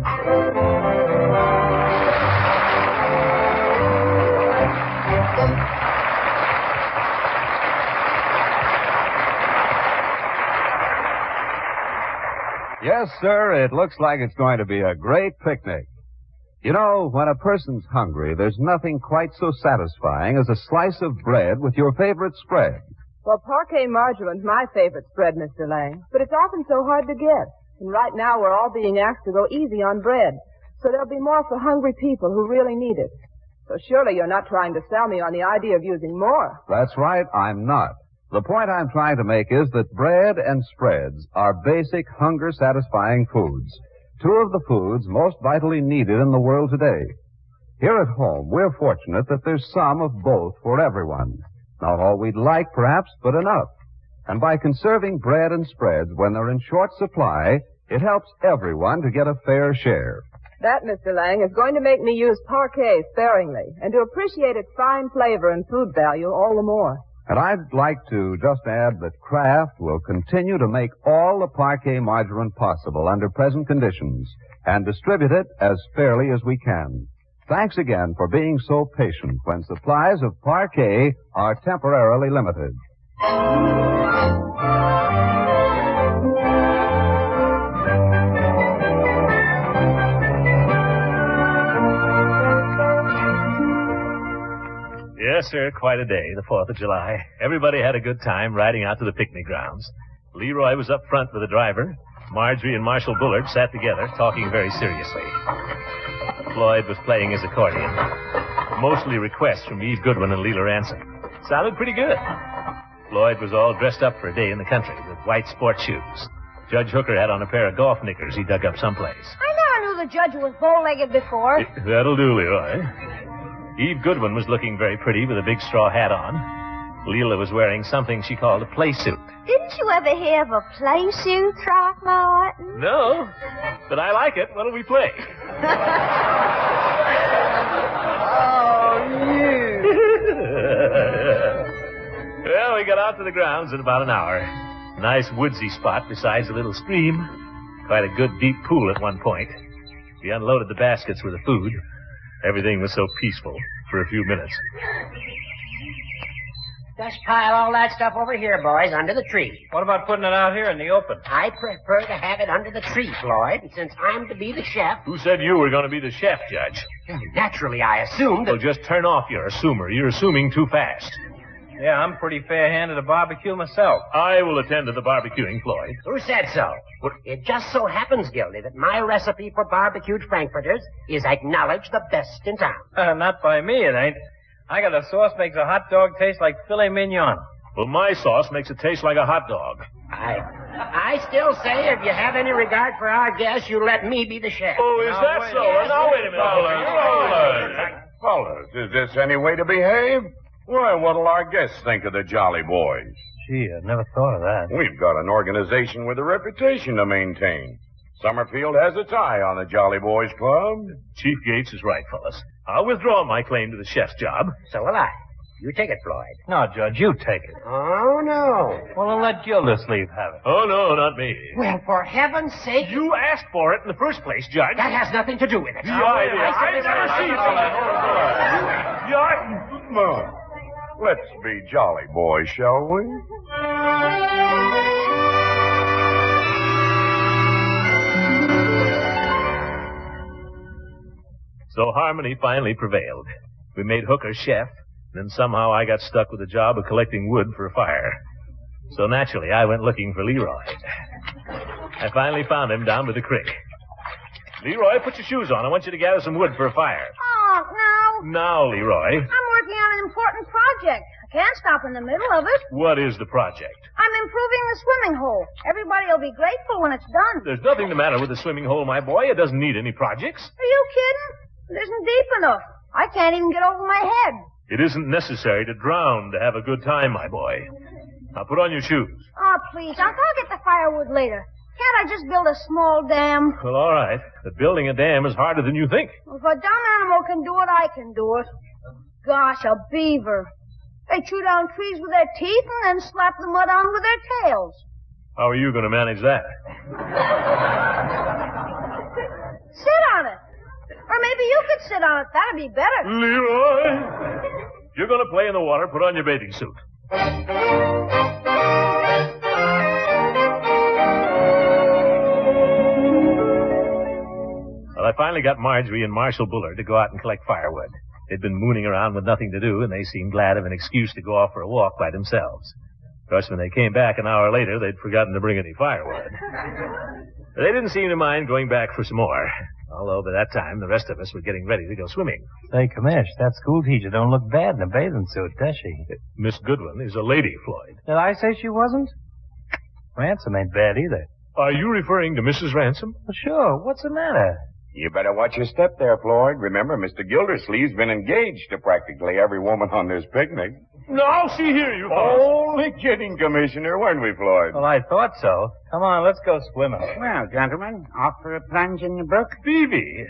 Yes, sir, it looks like it's going to be a great picnic. You know, when a person's hungry, there's nothing quite so satisfying as a slice of bread with your favorite spread. Well, parquet margarine's my favorite spread, Mr. Lang, but it's often so hard to get. And right now we're all being asked to go easy on bread, so there'll be more for hungry people who really need it. So surely you're not trying to sell me on the idea of using more. That's right, I'm not. The point I'm trying to make is that bread and spreads are basic, hunger-satisfying foods. Two of the foods most vitally needed in the world today. Here at home, we're fortunate that there's some of both for everyone. Not all we'd like, perhaps, but enough. And by conserving bread and spreads when they're in short supply, it helps everyone to get a fair share. That, Mr. Lang, is going to make me use parquet sparingly and to appreciate its fine flavor and food value all the more. And I'd like to just add that Kraft will continue to make all the parquet margarine possible under present conditions and distribute it as fairly as we can. Thanks again for being so patient when supplies of parquet are temporarily limited. Yes, sir, quite a day, the 4th of July. Everybody had a good time riding out to the picnic grounds. Leroy was up front with the driver. Marjorie and Marshal Bullard sat together, talking very seriously. Floyd was playing his accordion. Mostly requests from Eve Goodwin and Leela Ransom. Sounded pretty good. Floyd was all dressed up for a day in the country with white sports shoes. Judge Hooker had on a pair of golf knickers he dug up someplace. I never knew the judge was bow-legged before. That'll do, Leroy. Eve Goodwin was looking very pretty with a big straw hat on. Leela was wearing something she called a play suit. Didn't you ever hear of a play suit, Throckmorton? No, but I like it. What'll we play? Well, we got out to the grounds in about an hour. Nice woodsy spot besides a little stream. Quite a good deep pool at one point. We unloaded the baskets with the food. Everything was so peaceful for a few minutes. Just pile all that stuff over here, boys, under the tree. What about putting it out here in the open? I prefer to have it under the tree, Floyd, and since I'm to be the chef... Who said you were going to be the chef, Judge? Naturally, I assumed that... Well, just turn off your assumer. You're assuming too fast. Yeah, I'm pretty fair-handed at barbecue myself. I will attend to the barbecuing, Floyd. Who said so? Well, it just so happens, Gildy, that my recipe for barbecued frankfurters is acknowledged the best in town. Not by me, it ain't. I got a sauce makes a hot dog taste like filet mignon. Well, my sauce makes it taste like a hot dog. I still say if you have any regard for our guests, you let me be the chef. Oh, is that so? Yes. Now, wait a minute. Fellas, is this any way to behave? Why, what'll our guests think of the Jolly Boys? Gee, I never thought of that. We've got an organization with a reputation to maintain. Summerfield has its eye on the Jolly Boys Club. Chief Gates is right, fellas. I'll withdraw my claim to the chef's job. So will I. You take it, Floyd. No, Judge, you take it. Oh, no. Well, then let Gildersleeve have it. Oh, no, not me. Well, for heaven's sake... You asked for it in the first place, Judge. That has nothing to do with it. The idea. I never seen it. Let's be jolly boys, shall we? So harmony finally prevailed. We made Hooker chef, and then somehow I got stuck with the job of collecting wood for a fire. So naturally, I went looking for Leroy. I finally found him down by the creek. Leroy, put your shoes on. I want you to gather some wood for a fire. Oh, no. Now, Leroy. I'm working on an important project. I can't stop in the middle of it. What is the project? I'm improving the swimming hole. Everybody will be grateful when it's done. There's nothing the matter with the swimming hole, my boy. It doesn't need any projects. Are you kidding? It isn't deep enough. I can't even get over my head. It isn't necessary to drown to have a good time, my boy. Now put on your shoes. Oh, please, I'll get the firewood later. Can't I just build a small dam? Well, all right. But building a dam is harder than you think. Well, if a dumb animal can do it, I can do it. Gosh, a beaver. They chew down trees with their teeth and then slap the mud on with their tails. How are you going to manage that? Sit on it. Or maybe you could sit on it. That'd be better. Leroy! If you're going to play in the water, put on your bathing suit. Well, I finally got Marjorie and Marshall Bullard to go out and collect firewood. They'd been mooning around with nothing to do, and they seemed glad of an excuse to go off for a walk by themselves. Of course, when they came back an hour later, they'd forgotten to bring any firewood. But they didn't seem to mind going back for some more. Although by that time, the rest of us were getting ready to go swimming. Say, Commish, that school teacher don't look bad in a bathing suit, does she? Miss Goodwin is a lady, Floyd. Did I say she wasn't? Ransom ain't bad either. Are you referring to Mrs. Ransom? Well, sure. What's the matter? You better watch your step there, Floyd. Remember, Mr. Gildersleeve's been engaged to practically every woman on this picnic. No, see here, you Only kidding, Commissioner, weren't we, Floyd? Well, I thought so. Come on, let's go swimming. Well, gentlemen, off for a plunge in the brook? Phoebe!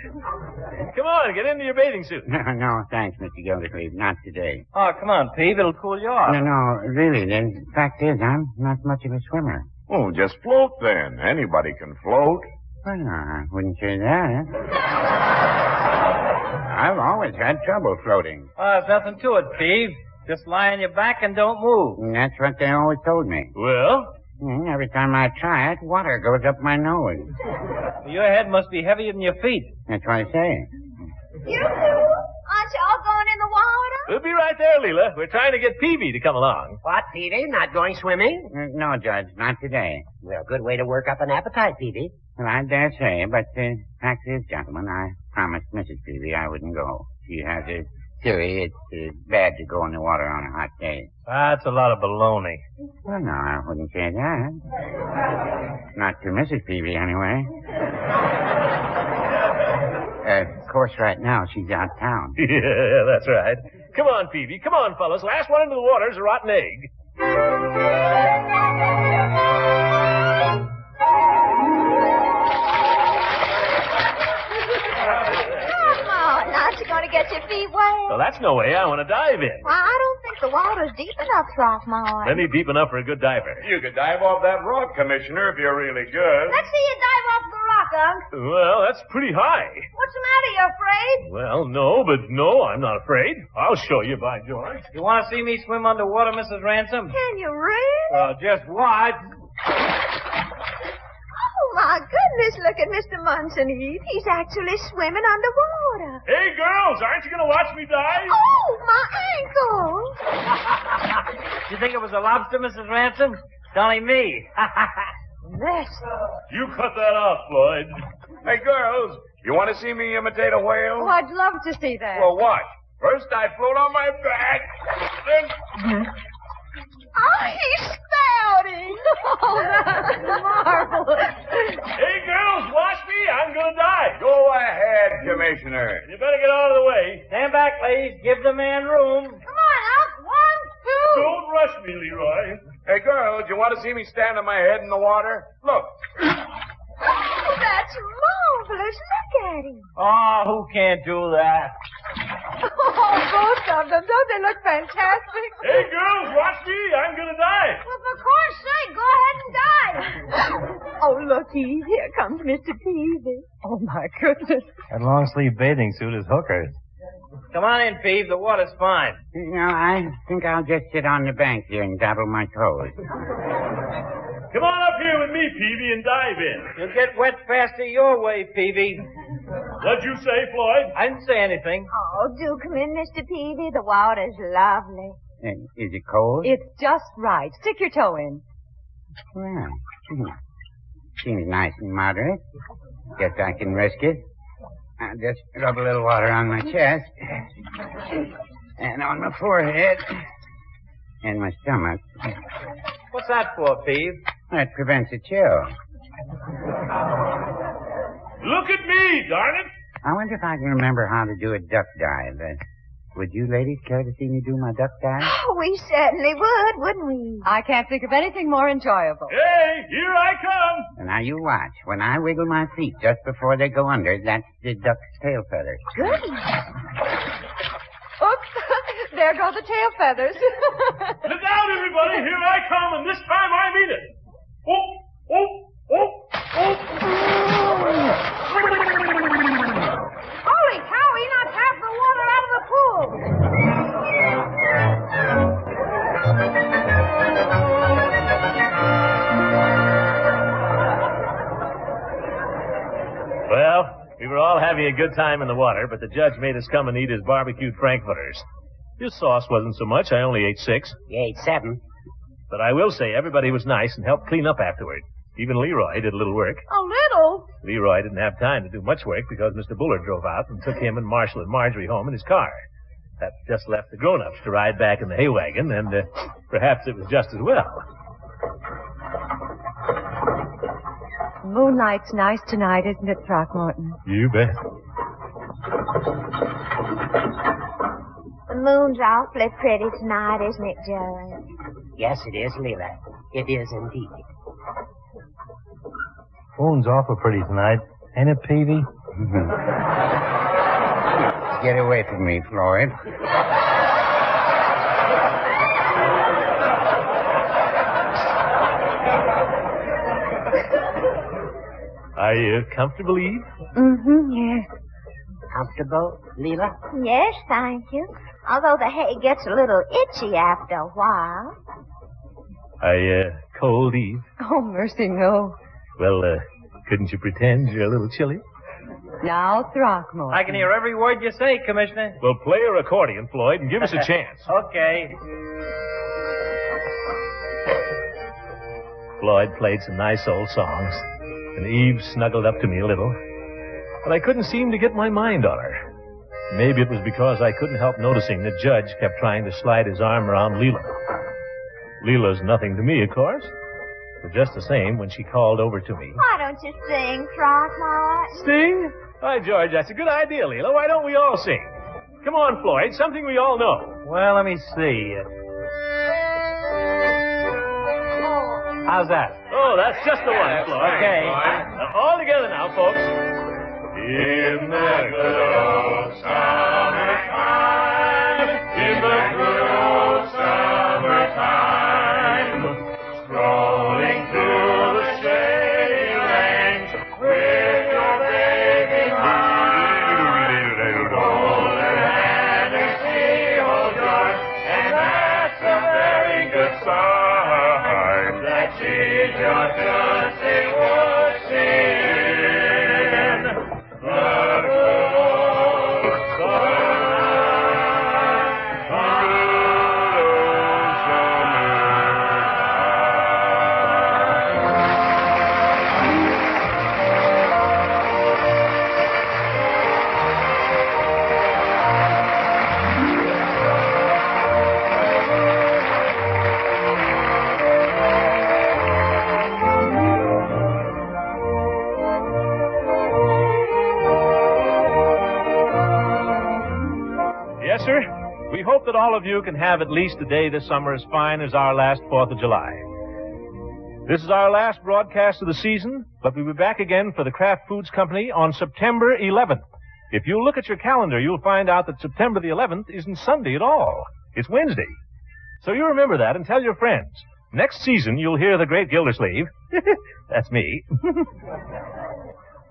Come on, get into your bathing suit. No, thanks, Mr. Gildersleeve. Not today. Oh, come on, Peeve. It'll cool you off. No, really, the fact is, I'm not much of a swimmer. Oh, just float then. Anybody can float. Well, no, I wouldn't say that. I've always had trouble floating. There's nothing to it, Peeve. Just lie on your back and don't move. That's what they always told me. Well? Every time I try it, water goes up my nose. Your head must be heavier than your feet. That's what I say. You two, aren't y'all going in the water? We'll be right there, Leela. We're trying to get Peavy to come along. What, Peavy? Not going swimming? No, Judge, not today. Well, good way to work up an appetite, Peavy. Well, I dare say, but the fact is, gentlemen, I promised Mrs. Peavy I wouldn't go. She has a theory it's bad to go in the water on a hot day. That's a lot of baloney. Well, no, I wouldn't say that. Not to Mrs. Peavy, anyway. Of course, right now, she's out of town. Yeah, that's right. Come on, Peavy. Come on, fellas. Last one into the water is a rotten egg. that's no way I want to dive in. Why, I don't think the water's deep enough, Throckmorton. Plenty deep enough for a good diver. You could dive off that rock, Commissioner, if you're really good. Let's see you dive off the rock, Unc. Well, that's pretty high. What's the matter? You afraid? Well, no, I'm not afraid. I'll show you, by George. You want to see me swim underwater, Mrs. Ransom? Can you really? Well, just watch. Oh, my goodness, look at Mr. Munson, Eve. He's actually swimming underwater. Hey, girls, aren't you going to watch me dive? Oh, my ankle. You think it was a lobster, Mrs. Ransom? It's only me. This. You cut that out, Floyd. Hey, girls, you want to see me imitate a whale? Oh, I'd love to see that. Well, watch. First, I float on my back, then... Oh, he's spouting. Oh, that's marvelous. Hey, girls, watch me. I'm going to dive. Go ahead, Commissioner. You better get out of the way. Stand back, please. Give the man room. Come on, Unc. 1, 2. Don't rush me, Leroy. Hey, girls, you want to see me stand on my head in the water? Look. Oh, that's marvelous. Look at him. Oh, who can't do that? Oh, both of them. Don't they look fantastic? Hey, girls, watch me. I'm going to dive. Well, for course sake, go ahead and dive. Oh, look, Eve. Here comes Mr. Peavy. Oh, my goodness. That long-sleeve bathing suit is hookers. Come on in, Peeve. The water's fine. No, I think I'll just sit on the bank here and dabble my toes. Come on up here with me, Peavy, and dive in. You'll get wet faster your way, Peavy. What'd you say, Floyd? I didn't say anything. Oh, do come in, Mr. Peavy. The water's lovely. Is it cold? It's just right. Stick your toe in. Well, seems nice and moderate. Guess I can risk it. I'll just rub a little water on my chest. And on my forehead. And my stomach. What's that for, Peeve? That prevents a chill. Look at me, darn it. I wonder if I can remember how to do a duck dive. Would you ladies care to see me do my duck dive? Oh, we certainly would, wouldn't we? I can't think of anything more enjoyable. Hey, here I come. And now you watch. When I wiggle my feet just before they go under, that's the duck's tail feathers. Goodness. Oops. There go the tail feathers. Look out, everybody. Here I come, and this time I mean it. Oh, oh, oh, oh. Holy cow, he knocked half the water out of the pool. Well, we were all having a good time in the water, but the judge made us come and eat his barbecued frankfurters. His sauce wasn't so much. I only ate 6. You ate 7. But I will say everybody was nice and helped clean up afterward. Even Leroy did a little work. A little? Leroy didn't have time to do much work because Mr. Bullard drove out and took him and Marshall and Marjorie home in his car. That just left the grown-ups to ride back in the hay wagon, and perhaps it was just as well. Moonlight's nice tonight, isn't it, Throckmorton? You bet. The moon's awfully pretty tonight, isn't it, Judge? Yes, it is, Leela. It is indeed. Moon's awful pretty tonight. Ain't it, Peavy? Get away from me, Floyd. Are you comfortable, Eve? Mm-hmm, yes. Comfortable, Leela? Yes, thank you. Although the hay gets a little itchy after a while. Are you cold, Eve? Oh, mercy, no. Well, couldn't you pretend you're a little chilly? Now, Throckmorton. I can hear every word you say, Commissioner. Well, play your accordion, Floyd, and give us a chance. Okay. Floyd played some nice old songs, and Eve snuggled up to me a little. But I couldn't seem to get my mind on her. Maybe it was because I couldn't help noticing the judge kept trying to slide his arm around Leela. Leela's nothing to me, of course. But just the same, when she called over to me. Why don't you sing, Throckmorton? Sing? By George, that's a good idea, Leela. Why don't we all sing? Come on, Floyd, something we all know. Well, let me see. How's that? Oh, that's just the one, Floyd. Okay. Now, all together now, folks. In the good old summertime. strolling through the shady lanes with your baby hold her hand and she holds yours, and that's a very good sign that she's your Tootsie Woodshin. The good old Yes, sir. We hope that all of you can have at least a day this summer as fine as our last 4th of July. This is our last broadcast of the season, but we'll be back again for the Kraft Foods Company on September 11th. If you look at your calendar, you'll find out that September the 11th isn't Sunday at all. It's Wednesday. So you remember that and tell your friends. Next season, you'll hear the Great Gildersleeve. That's me.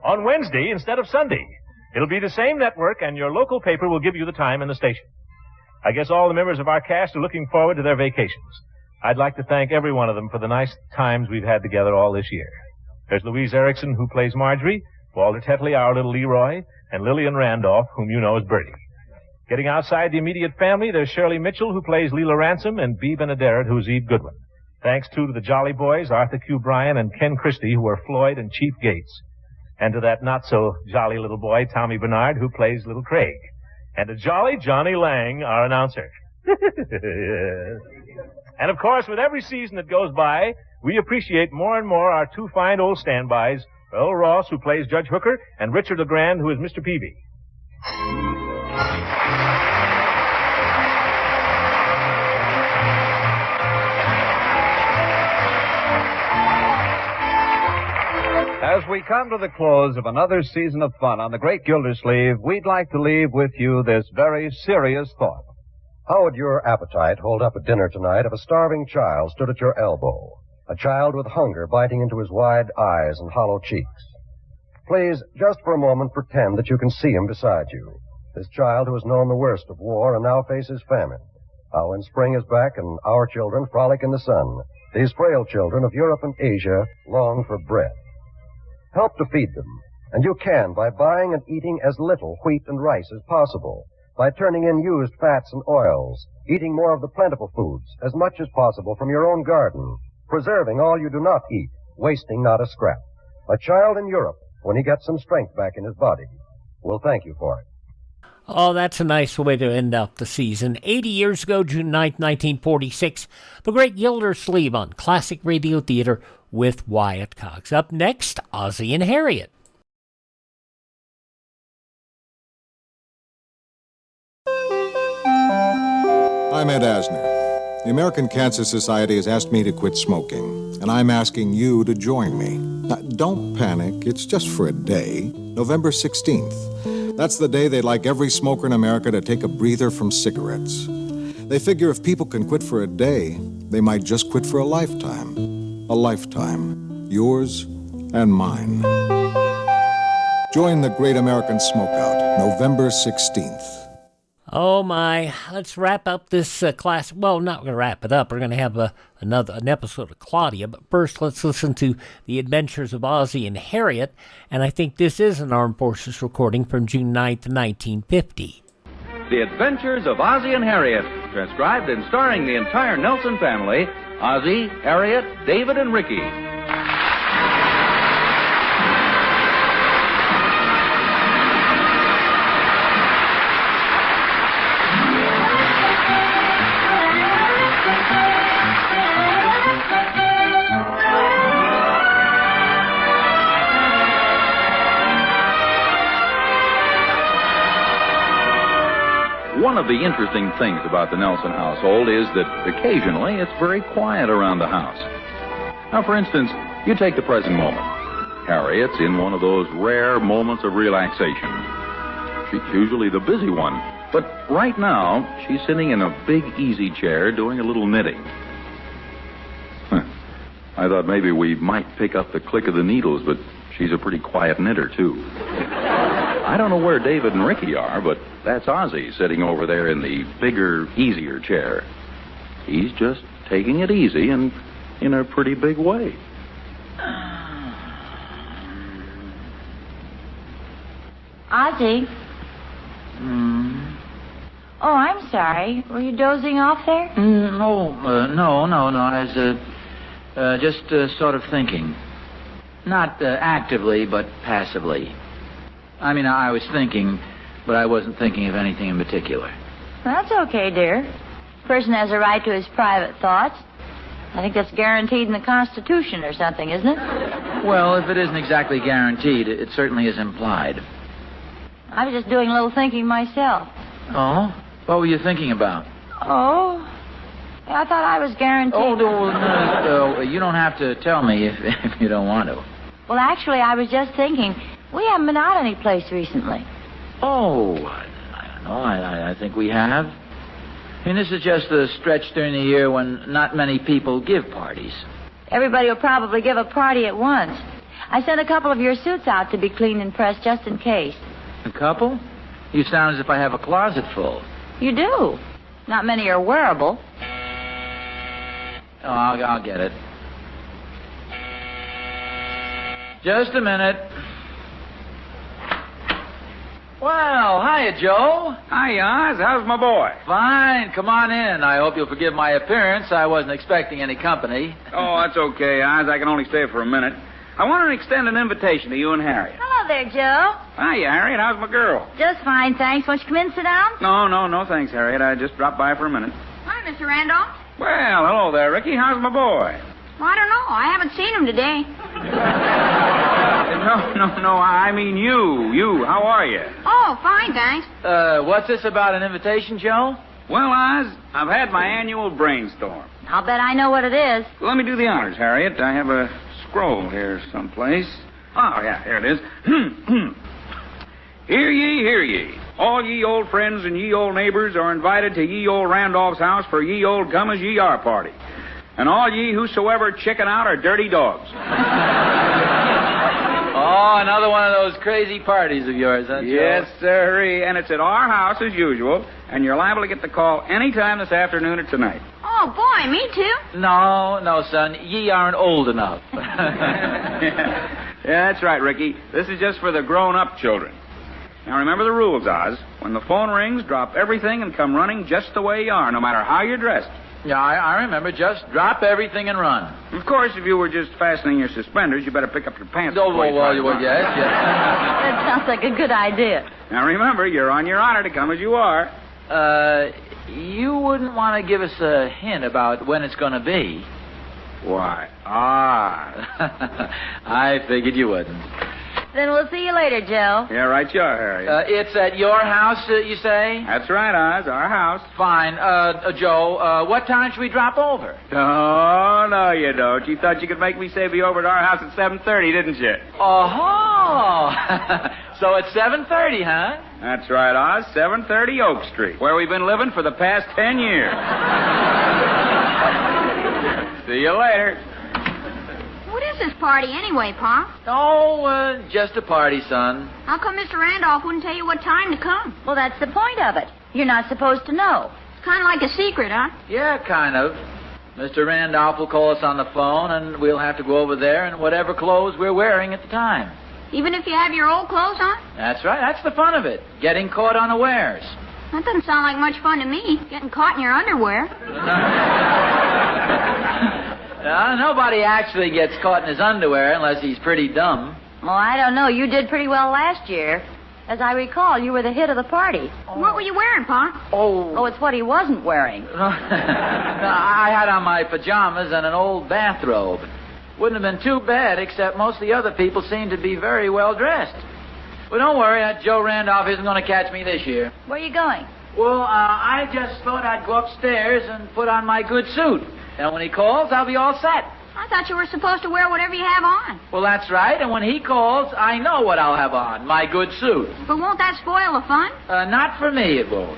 On Wednesday instead of Sunday. It'll be the same network, and your local paper will give you the time and the station. I guess all the members of our cast are looking forward to their vacations. I'd like to thank every one of them for the nice times we've had together all this year. There's Louise Erickson, who plays Marjorie, Walter Tetley, our little Leroy, and Lillian Randolph, whom you know as Bertie. Getting outside the immediate family, there's Shirley Mitchell, who plays Leela Ransom, and Bea Benaderet, who's Eve Goodwin. Thanks, too, to the Jolly Boys, Arthur Q. Bryan, and Ken Christie, who are Floyd and Chief Gates. And to that not-so-jolly little boy, Tommy Bernard, who plays Little Craig. And to jolly Johnny Lang, our announcer. And, of course, with every season that goes by, we appreciate more and more our two fine old standbys, Earl Ross, who plays Judge Hooker, and Richard LeGrand, who is Mr. Peavy. As we come to the close of another season of fun on the Great Gildersleeve, we'd like to leave with you this very serious thought. How would your appetite hold up at dinner tonight if a starving child stood at your elbow? A child with hunger biting into his wide eyes and hollow cheeks. Please, just for a moment, pretend that you can see him beside you. This child who has known the worst of war and now faces famine. How when spring is back and our children frolic in the sun, these frail children of Europe and Asia long for bread. Help to feed them, and you can by buying and eating as little wheat and rice as possible, by turning in used fats and oils, eating more of the plentiful foods, as much as possible from your own garden, preserving all you do not eat, wasting not a scrap. A child in Europe, when he gets some strength back in his body, will thank you for it. Oh, that's a nice way to end up the season. 80 years ago, June 9th, 1946, the Great Gildersleeve on Classic Radio Theater with Wyatt Cox. Up next, Ozzie and Harriet. I'm Ed Asner. The American Cancer Society has asked me to quit smoking, and I'm asking you to join me. Now, don't panic. It's just for a day, November 16th. That's the day they'd like every smoker in America to take a breather from cigarettes. They figure if people can quit for a day, they might just quit for a lifetime. A lifetime. Yours and mine. Join the Great American Smokeout, November 16th. Oh, my. Let's wrap up this class. Well, not going to wrap it up. We're going to have an episode of Claudia. But first, let's listen to The Adventures of Ozzie and Harriet. And I think this is an Armed Forces recording from June 9th, 1950. The Adventures of Ozzie and Harriet, transcribed and starring the entire Nelson family, Ozzie, Harriet, David, and Ricky. One of the interesting things about the Nelson household is that occasionally it's very quiet around the house. Now, for instance, you take the present moment. Harriet's in one of those rare moments of relaxation. She's usually the busy one, but right now she's sitting in a big easy chair doing a little knitting. I thought maybe we might pick up the click of the needles, but she's a pretty quiet knitter, too. I don't know where David and Ricky are, but that's Ozzie sitting over there in the bigger, easier chair. He's just taking it easy and in a pretty big way. Ozzie? Oh, I'm sorry. Were you dozing off there? No. I was just sort of thinking. Not actively, but passively. I mean, I was thinking, but I wasn't thinking of anything in particular. That's okay, dear. A person has a right to his private thoughts. I think that's guaranteed in the Constitution or something, isn't it? Well, if it isn't exactly guaranteed, it certainly is implied. I was just doing a little thinking myself. Oh? What were you thinking about? Oh? I thought I was guaranteed. Oh, no, you don't have to tell me if you don't want to. Well, actually, I was just thinking, we haven't been out any place recently. Oh, I don't know. I think we have. I mean, this is just the stretch during the year when not many people give parties. Everybody will probably give a party at once. I sent a couple of your suits out to be cleaned and pressed just in case. A couple? You sound as if I have a closet full. You do. Not many are wearable. Oh, I'll get it. Just a minute. Well, hiya, Joe. Hi, Oz. How's my boy? Fine. Come on in. I hope you'll forgive my appearance. I wasn't expecting any company. Oh, that's okay, Oz. I can only stay for a minute. I want to extend an invitation to you and Harriet. Hello there, Joe. Hiya, Harriet. How's my girl? Just fine, thanks. Won't you come in and sit down? No, thanks, Harriet. I just dropped by for a minute. Hi, Mr. Randolph. Well, hello there, Ricky. How's my boy? Well, I don't know. I haven't seen him today. No, I mean you. You, how are you? Oh, fine, thanks. What's this about an invitation, Joe? Well, Oz, I've had my annual brainstorm. I'll bet I know what it is. Let me do the honors, Harriet. I have a scroll here someplace. Oh, yeah, here it is. Hear ye, hear ye. All ye old friends and ye old neighbors are invited to ye old Randolph's house for ye old come as ye are party. And all ye whosoever chicken out are dirty dogs. Oh, another one of those crazy parties of yours, huh, Joe? Yes, sir. And it's at our house as usual, and you're liable to get the call any time this afternoon or tonight. Oh, boy, me too. No, son. Ye aren't old enough. Yeah, that's right, Ricky. This is just for the grown-up children. Now, remember the rules, Oz. When the phone rings, drop everything and come running just the way you are, no matter how you're dressed. Yeah, I remember. Just drop everything and run. Of course, if you were just fastening your suspenders, you better pick up your pants. Oh, well, yes. That sounds like a good idea. Now, remember, you're on your honor to come as you are. You wouldn't want to give us a hint about when it's going to be. Why? I figured you wouldn't. Then we'll see you later, Joe. Yeah, right you are, Harriet. It's at your house, you say? That's right, Oz, our house. Fine. Joe, what time should we drop over? Oh, no, you don't. You thought you could make me say be over at our house at 7:30, didn't you? Oh, so it's 7:30, huh? That's right, Oz, 730 Oak Street, where we've been living for the past 10 years. See you later. What is this party anyway, Pa? Oh, just a party, son. How come Mr. Randolph wouldn't tell you what time to come? Well, that's the point of it. You're not supposed to know. It's kind of like a secret, huh? Yeah, kind of. Mr. Randolph will call us on the phone, and we'll have to go over there in whatever clothes we're wearing at the time. Even if you have your old clothes on? That's right. That's the fun of it. Getting caught unawares. That doesn't sound like much fun to me, getting caught in your underwear. Nobody actually gets caught in his underwear unless he's pretty dumb. Well, I don't know. You did pretty well last year. As I recall, you were the hit of the party. What were you wearing, Pa? Oh, it's what he wasn't wearing. I had on my pajamas and an old bathrobe. Wouldn't have been too bad, except most of the other people seemed to be very well dressed. But don't worry, that Joe Randolph isn't going to catch me this year. Where are you going? Well, I just thought I'd go upstairs and put on my good suit. And when he calls, I'll be all set. I thought you were supposed to wear whatever you have on. Well, that's right. And when he calls, I know what I'll have on, my good suit. But won't that spoil the fun? Not for me, it won't.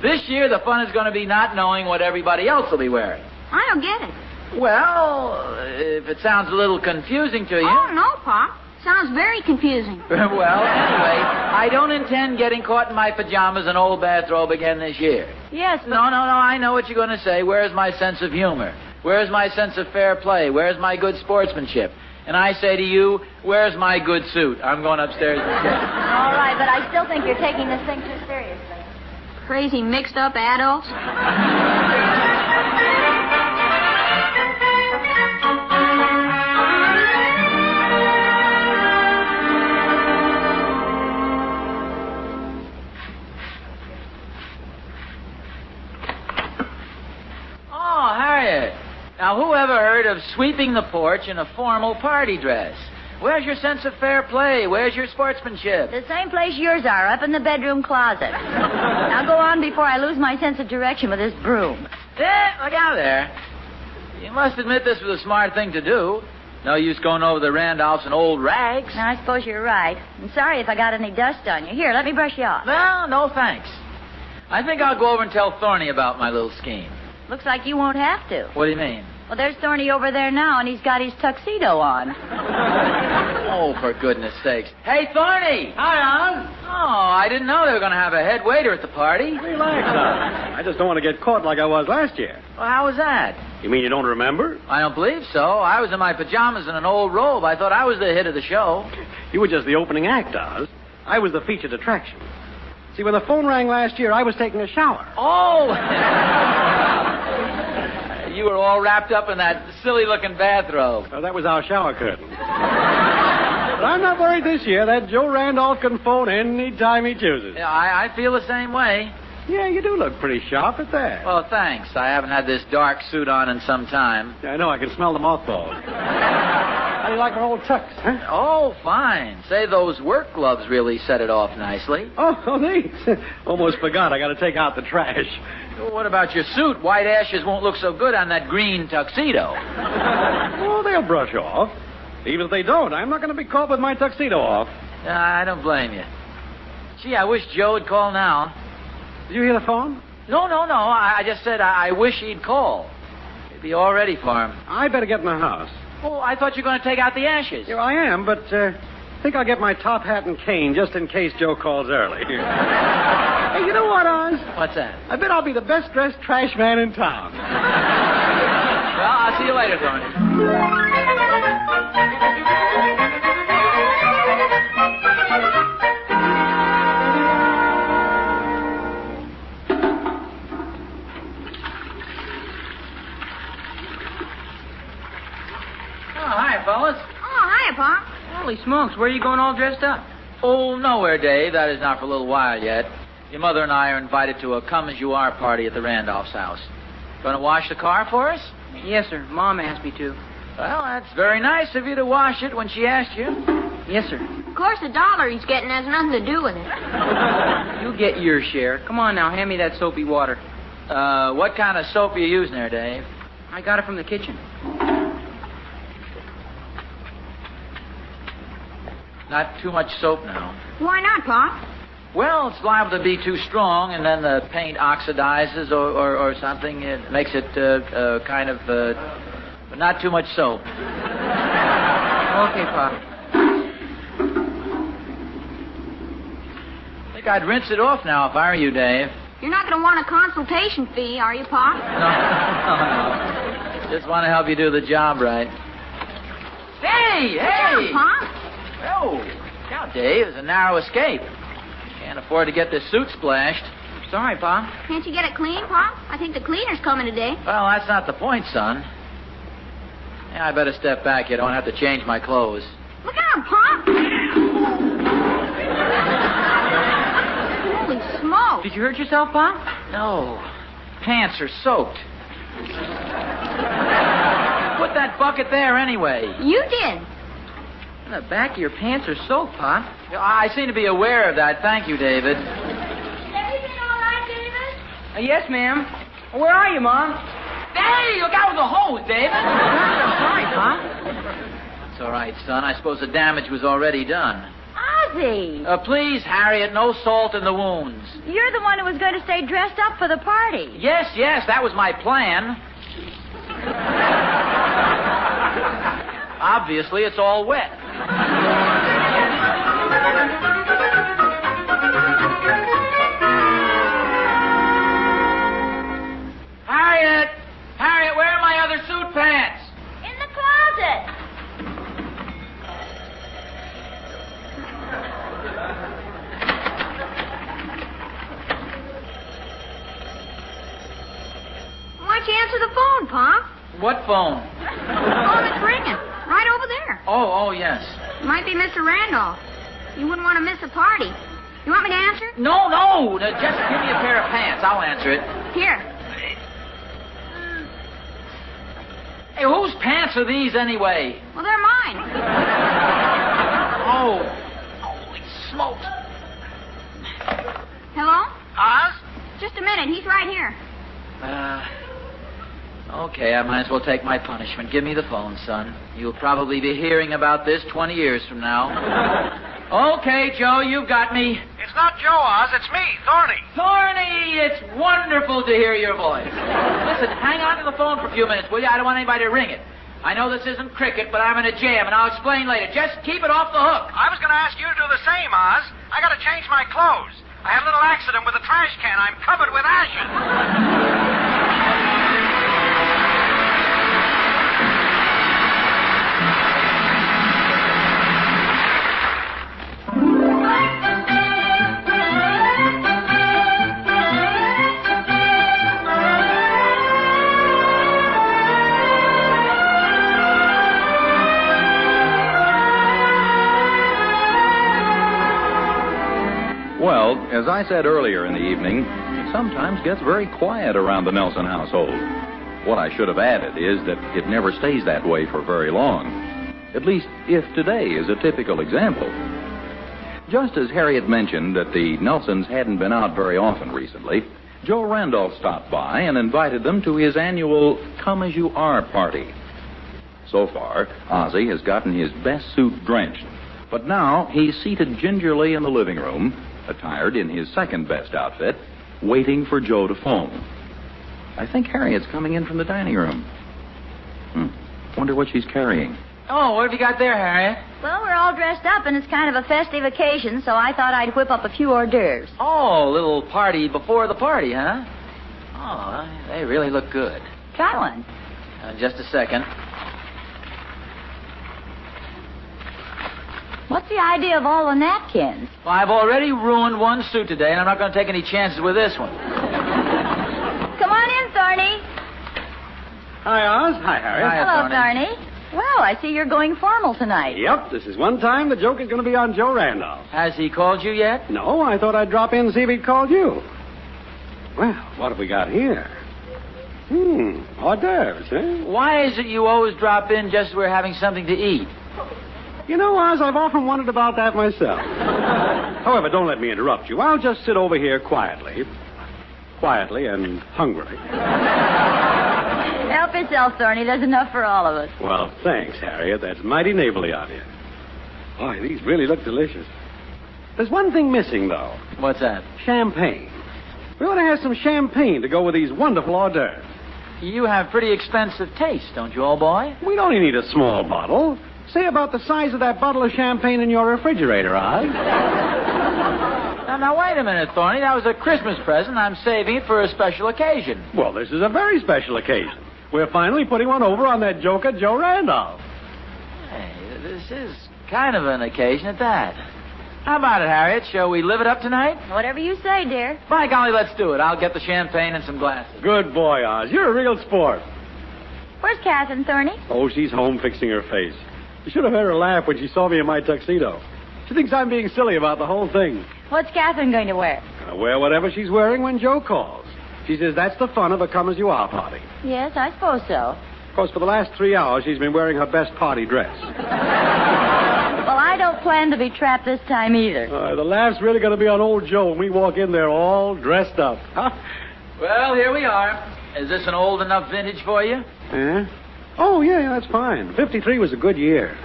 This year, the fun is going to be not knowing what everybody else will be wearing. I don't get it. Well, if it sounds a little confusing to you. Oh, no, Pop. Sounds very confusing. Well, anyway, I don't intend getting caught in my pajamas and old bathrobe again this year. Yes, but... No, I know what you're going to say. Where's my sense of humor? Where's my sense of fair play? Where's my good sportsmanship? And I say to you, where's my good suit? I'm going upstairs and get it. All right, but I still think you're taking this thing too seriously. Crazy mixed-up adults. Oh, Harriet. Now, who ever heard of sweeping the porch in a formal party dress? Where's your sense of fair play? Where's your sportsmanship? The same place yours are, up in the bedroom closet. Now go on before I lose my sense of direction with this broom. Look out there. You must admit this was a smart thing to do. No use going over the Randolphs in old rags. Now, I suppose you're right. I'm sorry if I got any dust on you. Here, let me brush you off. No thanks. I think I'll go over and tell Thorny about my little scheme. Looks like you won't have to. What do you mean? Well, there's Thorny over there now, and he's got his tuxedo on. Oh, for goodness sakes. Hey, Thorny! Hi, Oz. Oh, I didn't know they were going to have a head waiter at the party. Relax, Oz. I just don't want to get caught like I was last year. Well, how was that? You mean you don't remember? I don't believe so. I was in my pajamas and an old robe. I thought I was the hit of the show. You were just the opening act, Oz. I was the featured attraction. See, when the phone rang last year, I was taking a shower. Oh! You were all wrapped up in that silly-looking bathrobe. Oh, that was our shower curtain. But I'm not worried this year. That Joe Randolph can phone any time he chooses. Yeah, I feel the same way. Yeah, you do look pretty sharp at that. Well, thanks. I haven't had this dark suit on in some time. Yeah, I know. I can smell the mothballs. How do you like my old tux, huh? Oh, fine. Say, those work gloves really set it off nicely. Oh, these. Almost forgot. I got to take out the trash. Well, what about your suit? White ashes won't look so good on that green tuxedo. Oh, they'll brush off. Even if they don't, I'm not going to be caught with my tuxedo off. I don't blame you. Gee, I wish Joe would call now. Did you hear the phone? No. I just said I wish he'd call. It'd be all ready for him. I better get in the house. Oh, I thought you were going to take out the ashes. Yeah, I am, but I think I'll get my top hat and cane just in case Joe calls early. Hey, you know what, Oz? What's that? I bet I'll be the best-dressed trash man in town. Well, I'll see you later, Thorny. Hi, fellas. Oh, hiya, Pop. Holy smokes, where are you going all dressed up? Oh, nowhere, Dave. That is not for a little while yet. Your mother and I are invited to a come-as-you-are party at the Randolph's house. Going to wash the car for us? Yes, sir. Mom asked me to. Well, that's very nice of you to wash it when she asked you. Yes, sir. Of course, the dollar he's getting has nothing to do with it. You get your share. Come on now, hand me that soapy water. What kind of soap are you using there, Dave? I got it from the kitchen. Not too much soap now. Why not, Pop? Well, it's liable to be too strong, and then the paint oxidizes or something. It makes it kind of... but not too much soap. Okay, Pop. I think I'd rinse it off now if I were you, Dave. You're not going to want a consultation fee, are you, Pop? No. Just want to help you do the job right. Hey! Down, Pop. Oh, now, Dave, it's a narrow escape. Can't afford to get this suit splashed. Sorry, Pop. Can't you get it clean, Pop? I think the cleaner's coming today. Well, that's not the point, son. Yeah, I better step back. You don't have to change my clothes. Look out, Pop! Holy smoke. Did you hurt yourself, Pop? No. Pants are soaked. Put that bucket there anyway. You did. The back of your pants are soaked, Pop. I seem to be aware of that. Thank you, David. Everything all right, David? Yes, ma'am. Where are you, Mom? Hey, look out with the hose, David. I'm sorry, Pop. It's all right, son. I suppose the damage was already done. Ozzie! Please, Harriet, no salt in the wounds. You're the one who was going to stay dressed up for the party. Yes, that was my plan. Obviously, it's all wet. Harriet! Harriet, where are my other suit pants? In the closet. Why don't you answer the phone, Pa? What phone? The phone that's ringing. Right over there. Oh, yes. It might be Mr. Randolph. You wouldn't want to miss a party. You want me to answer? No. Just give me a pair of pants. I'll answer it. Here. Hey, whose pants are these anyway? Well, they're mine. Oh. Holy smokes. Hello? Oz? Just a minute. He's right here. Okay, I might as well take my punishment. Give me the phone, son. You'll probably be hearing about this 20 years from now. Okay, Joe, you've got me. It's not Joe, Oz. It's me, Thorny. Thorny, it's wonderful to hear your voice. Listen, hang on to the phone for a few minutes, will you? I don't want anybody to ring it. I know this isn't cricket, but I'm in a jam, and I'll explain later. Just keep it off the hook. I was going to ask you to do the same, Oz. I got to change my clothes. I had a little accident with a trash can. I'm covered with ashes. Well, as I said earlier in the evening, it sometimes gets very quiet around the Nelson household. What I should have added is that it never stays that way for very long. At least, if today is a typical example. Just as Harriet mentioned that the Nelsons hadn't been out very often recently, Joe Randolph stopped by and invited them to his annual Come As You Are party. So far, Ozzie has gotten his best suit drenched, but now he's seated gingerly in the living room, attired in his second best outfit, waiting for Joe to phone. I think Harriet's coming in from the dining room. Wonder what she's carrying. Oh, what have you got there, Harriet? Well, we're all dressed up, and it's kind of a festive occasion, so I thought I'd whip up a few hors d'oeuvres. Oh, a little party before the party, huh? Oh, they really look good. Try one. Just a second. What's the idea of all the napkins? Well, I've already ruined one suit today, and I'm not going to take any chances with this one. Come on in, Thorny. Hi, Oz. Hi, Harriet. Hello, Thorny. Well, I see you're going formal tonight. Yep, this is one time the joke is going to be on Joe Randolph. Has he called you yet? No, I thought I'd drop in and see if he'd called you. Well, what have we got here? Hors d'oeuvres, eh? Why is it you always drop in just as we're having something to eat? You know, Oz, I've often wondered about that myself. However, don't let me interrupt you. I'll just sit over here quietly. Quietly and hungrily. Help yourself, Thorny. There's enough for all of us. Well, thanks, Harriet. That's mighty neighborly of you. Boy, these really look delicious. There's one thing missing, though. What's that? Champagne. We ought to have some champagne to go with these wonderful hors d'oeuvres. You have pretty expensive taste, don't you, old boy? We'd only need a small bottle. Say about the size of that bottle of champagne in your refrigerator, Oz. Now, wait a minute, Thorny. That was a Christmas present. I'm saving it for a special occasion. Well, this is a very special occasion. We're finally putting one over on that joker, Joe Randolph. Hey, this is kind of an occasion at that. How about it, Harriet? Shall we live it up tonight? Whatever you say, dear. By golly, let's do it. I'll get the champagne and some glasses. Good boy, Oz. You're a real sport. Where's Catherine, Thorny? Oh, she's home fixing her face. You should have heard her laugh when she saw me in my tuxedo. She thinks I'm being silly about the whole thing. What's Catherine going to wear? Gonna wear whatever she's wearing when Joe calls. She says that's the fun of a come-as-you-are party. Yes, I suppose so. Of course, for the last 3 hours, she's been wearing her best party dress. Well, I don't plan to be trapped this time either. The laugh's really going to be on old Joe when we walk in there all dressed up. Huh? Well, here we are. Is this an old enough vintage for you? Yeah? Oh, yeah, that's fine. 53 was a good year.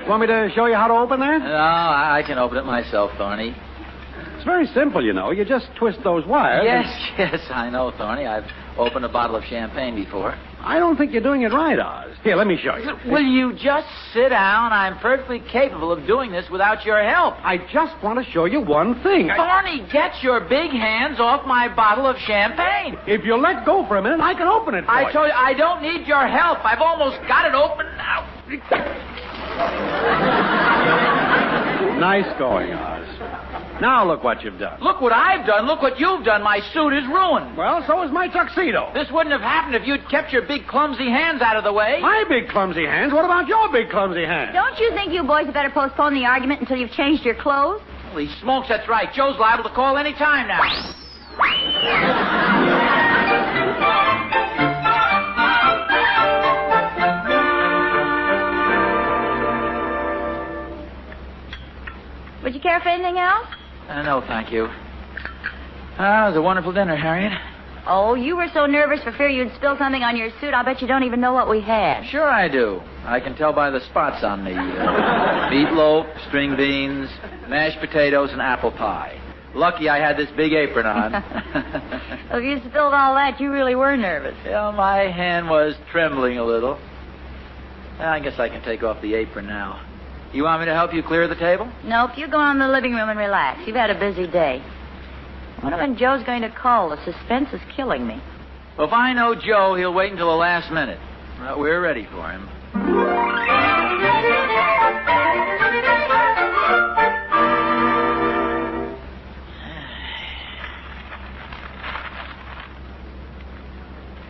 Want me to show you how to open that? No, I can open it myself, Thorny. It's very simple, you know. You just twist those wires. Yes, I know, Thorny. I've opened a bottle of champagne before. I don't think you're doing it right, Oz. Here, let me show you. Will you just sit down? I'm perfectly capable of doing this without your help. I just want to show you one thing. Thorny, get your big hands off my bottle of champagne. If you let go for a minute, I can open it for you. I told you, I don't need your help. I've almost got it open now. Nice going, Oz. Now look what you've done. Look what I've done. Look what you've done. My suit is ruined. Well, so is my tuxedo. This wouldn't have happened if you'd kept your big, clumsy hands out of the way. My big, clumsy hands? What about your big, clumsy hands? Don't you think you boys had better postpone the argument until you've changed your clothes? Holy smokes, that's right. Joe's liable to call any time now. Would you care for anything else? No, thank you. It was a wonderful dinner, Harriet. Oh, you were so nervous for fear you'd spill something on your suit, I'll bet you don't even know what we had. Sure I do. I can tell by the spots on me. Meatloaf, string beans, mashed potatoes, and apple pie. Lucky I had this big apron on. Well, if you spilled all that, you really were nervous. Yeah, my hand was trembling a little. I guess I can take off the apron now. You want me to help you clear the table? Nope, you go in the living room and relax. You've had a busy day. I wonder when Joe's going to call. The suspense is killing me. Well, if I know Joe, he'll wait until the last minute. Well, we're ready for him.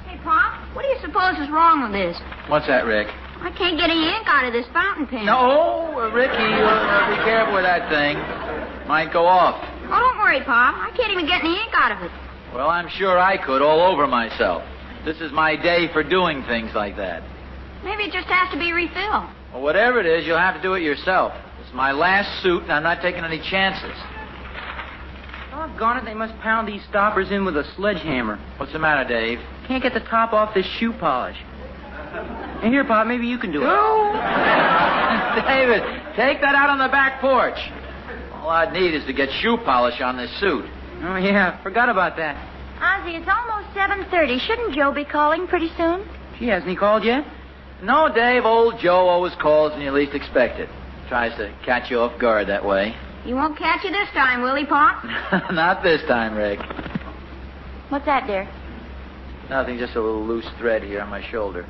Hey, Pop, what do you suppose is wrong with this? What's that, Rick? I can't get any ink out of this fountain pen. No, Ricky, be careful with that thing. Might go off. Oh, don't worry, Pop. I can't even get any ink out of it. Well, I'm sure I could all over myself. This is my day for doing things like that. Maybe it just has to be refilled. Well, whatever it is, you'll have to do it yourself. It's my last suit, and I'm not taking any chances. Doggone it, they must pound these stoppers in with a sledgehammer. What's the matter, Dave? Can't get the top off this shoe polish. And here, Pop, maybe you can do it. David, take that out on the back porch. All I'd need is to get shoe polish on this suit. Oh, yeah, forgot about that. Ozzie, it's almost 7:30. Shouldn't Joe be calling pretty soon? Gee, hasn't he called yet? No, Dave, old Joe always calls when you least expect it. Tries to catch you off guard that way. He won't catch you this time, will he, Pop? Not this time, Rick. What's that, dear? Nothing, just a little loose thread here on my shoulder.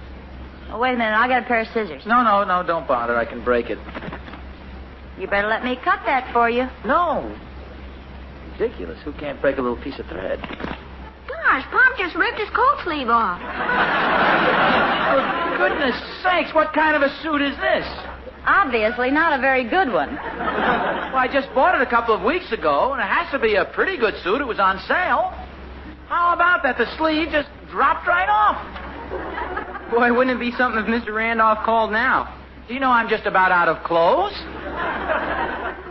Oh, wait a minute. I got a pair of scissors. No, don't bother. I can break it. You better let me cut that for you. No. Ridiculous. Who can't break a little piece of thread? Gosh, Pop just ripped his coat sleeve off. For goodness sakes, what kind of a suit is this? Obviously not a very good one. Well, I just bought it a couple of weeks ago, and it has to be a pretty good suit. It was on sale. How about that? The sleeve just dropped right off. Boy, wouldn't it be something if Mr. Randolph called now? Do you know I'm just about out of clothes?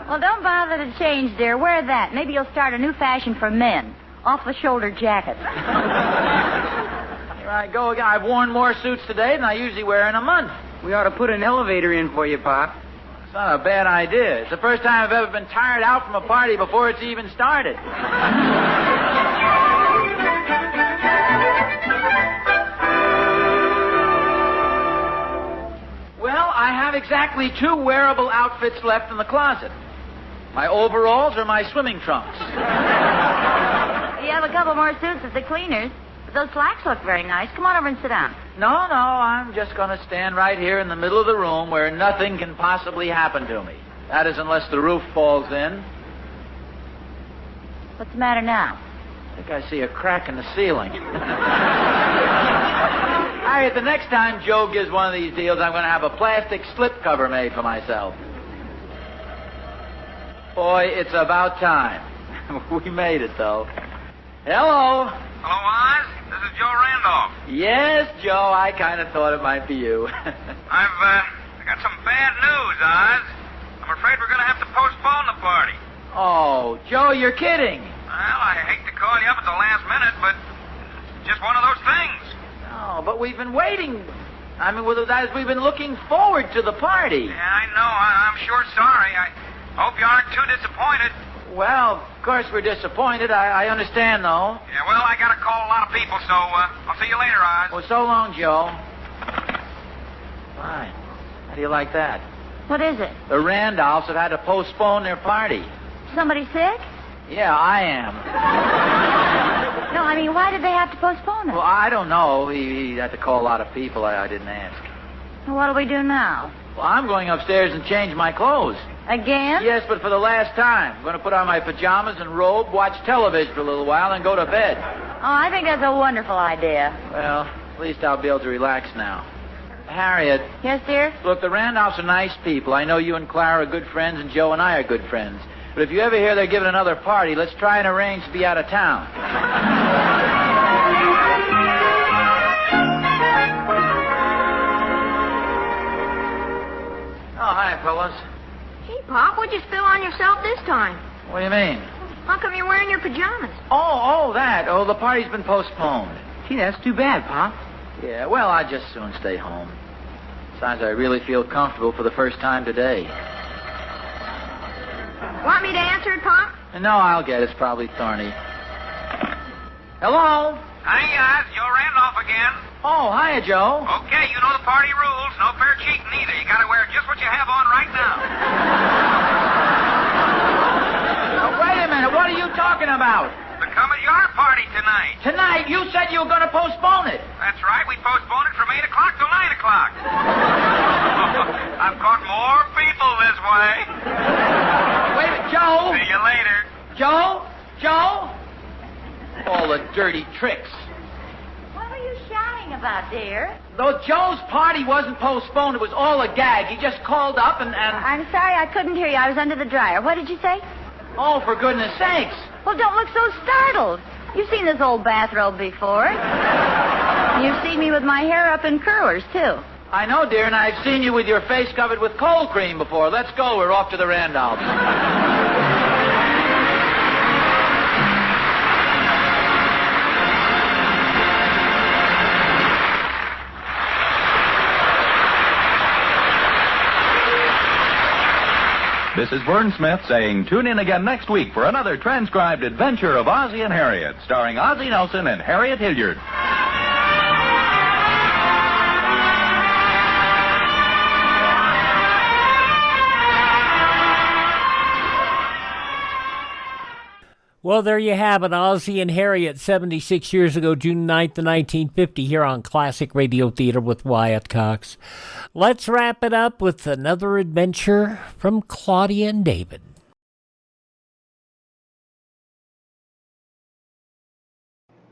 Well, don't bother to change, dear. Wear that. Maybe you'll start a new fashion for men. Off-the-shoulder jackets. Here I go again. I've worn more suits today than I usually wear in a month. We ought to put an elevator in for you, Pop. It's not a bad idea. It's the first time I've ever been tired out from a party before it's even started. Well, I have exactly 2 wearable outfits left in the closet. My overalls or my swimming trunks. You have a couple more suits at the cleaners. But those slacks look very nice. Come on over and sit down. No, I'm just going to stand right here in the middle of the room where nothing can possibly happen to me. That is, unless the roof falls in. What's the matter now? I think I see a crack in the ceiling. Harriet, the next time Joe gives one of these deals, I'm going to have a plastic slip cover made for myself. Boy, it's about time. We made it, though. Hello. Hello, Oz. This is Joe Randolph. Yes, Joe. I kind of thought it might be you. I got some bad news, Oz. I'm afraid we're going to have to postpone the party. Oh, Joe, you're kidding. Well, I hate to call you up at the last minute, but it's just one of those things. No, but we've been waiting. I mean, we've been looking forward to the party. Yeah, I know. I'm sure sorry. I hope you aren't too disappointed. Well, of course we're disappointed. I understand, though. Yeah, well, I gotta call a lot of people, so I'll see you later, Oz. Well, so long, Joe. Fine. How do you like that? What is it? The Randolphs have had to postpone their party. Somebody sick? Yeah, I am. No, I mean, why did they have to postpone it? Well, I don't know. He had to call a lot of people. I didn't ask. Well, what do we do now? Well, I'm going upstairs and change my clothes. Again? Yes, but for the last time. I'm going to put on my pajamas and robe, watch television for a little while, and go to bed. Oh, I think that's a wonderful idea. Well, at least I'll be able to relax now. Harriet. Yes, dear? Look, the Randolphs are nice people. I know you and Clara are good friends, and Joe and I are good friends. But if you ever hear they're giving another party, let's try and arrange to be out of town. Oh, hi, fellas. Hey, Pop, what'd you spill on yourself this time? What do you mean? How come you're wearing your pajamas? Oh, that. Oh, the party's been postponed. Gee, that's too bad, Pop. Yeah, well, I'd just soon stay home. Besides, I really feel comfortable for the first time today. Want me to answer it, Pop? No, I'll get it. It's probably Thorny. Hello? Hi, Oz. Joe Randolph again. Oh, hiya, Joe. Okay, you know the party rules. No fair cheating either. You gotta wear just what you have on right now. Wait a minute. What are you talking about? The come-at-your party tonight. Tonight? You said you were going to postpone it. That's right. We postponed it from 8 o'clock till 9 o'clock. I've caught more people this way. Wait a minute, Joe. See you later. Joe? All the dirty tricks. What were you shouting about, dear? Though Joe's party wasn't postponed, it was all a gag. He just called up and... I'm sorry, I couldn't hear you. I was under the dryer. What did you say? Oh, for goodness sakes. Well, don't look so startled. You've seen this old bathrobe before. You've seen me with my hair up in curlers, too. I know, dear, and I've seen you with your face covered with cold cream before. Let's go. We're off to the Randolphs. This is Vern Smith saying tune in again next week for another transcribed adventure of Ozzie and Harriet, starring Ozzie Nelson and Harriet Hilliard. Well, there you have it, Ozzie and Harriet, 76 years ago, June 9th, 1950, here on Classic Radio Theater with Wyatt Cox. Let's wrap it up with another adventure from Claudia and David.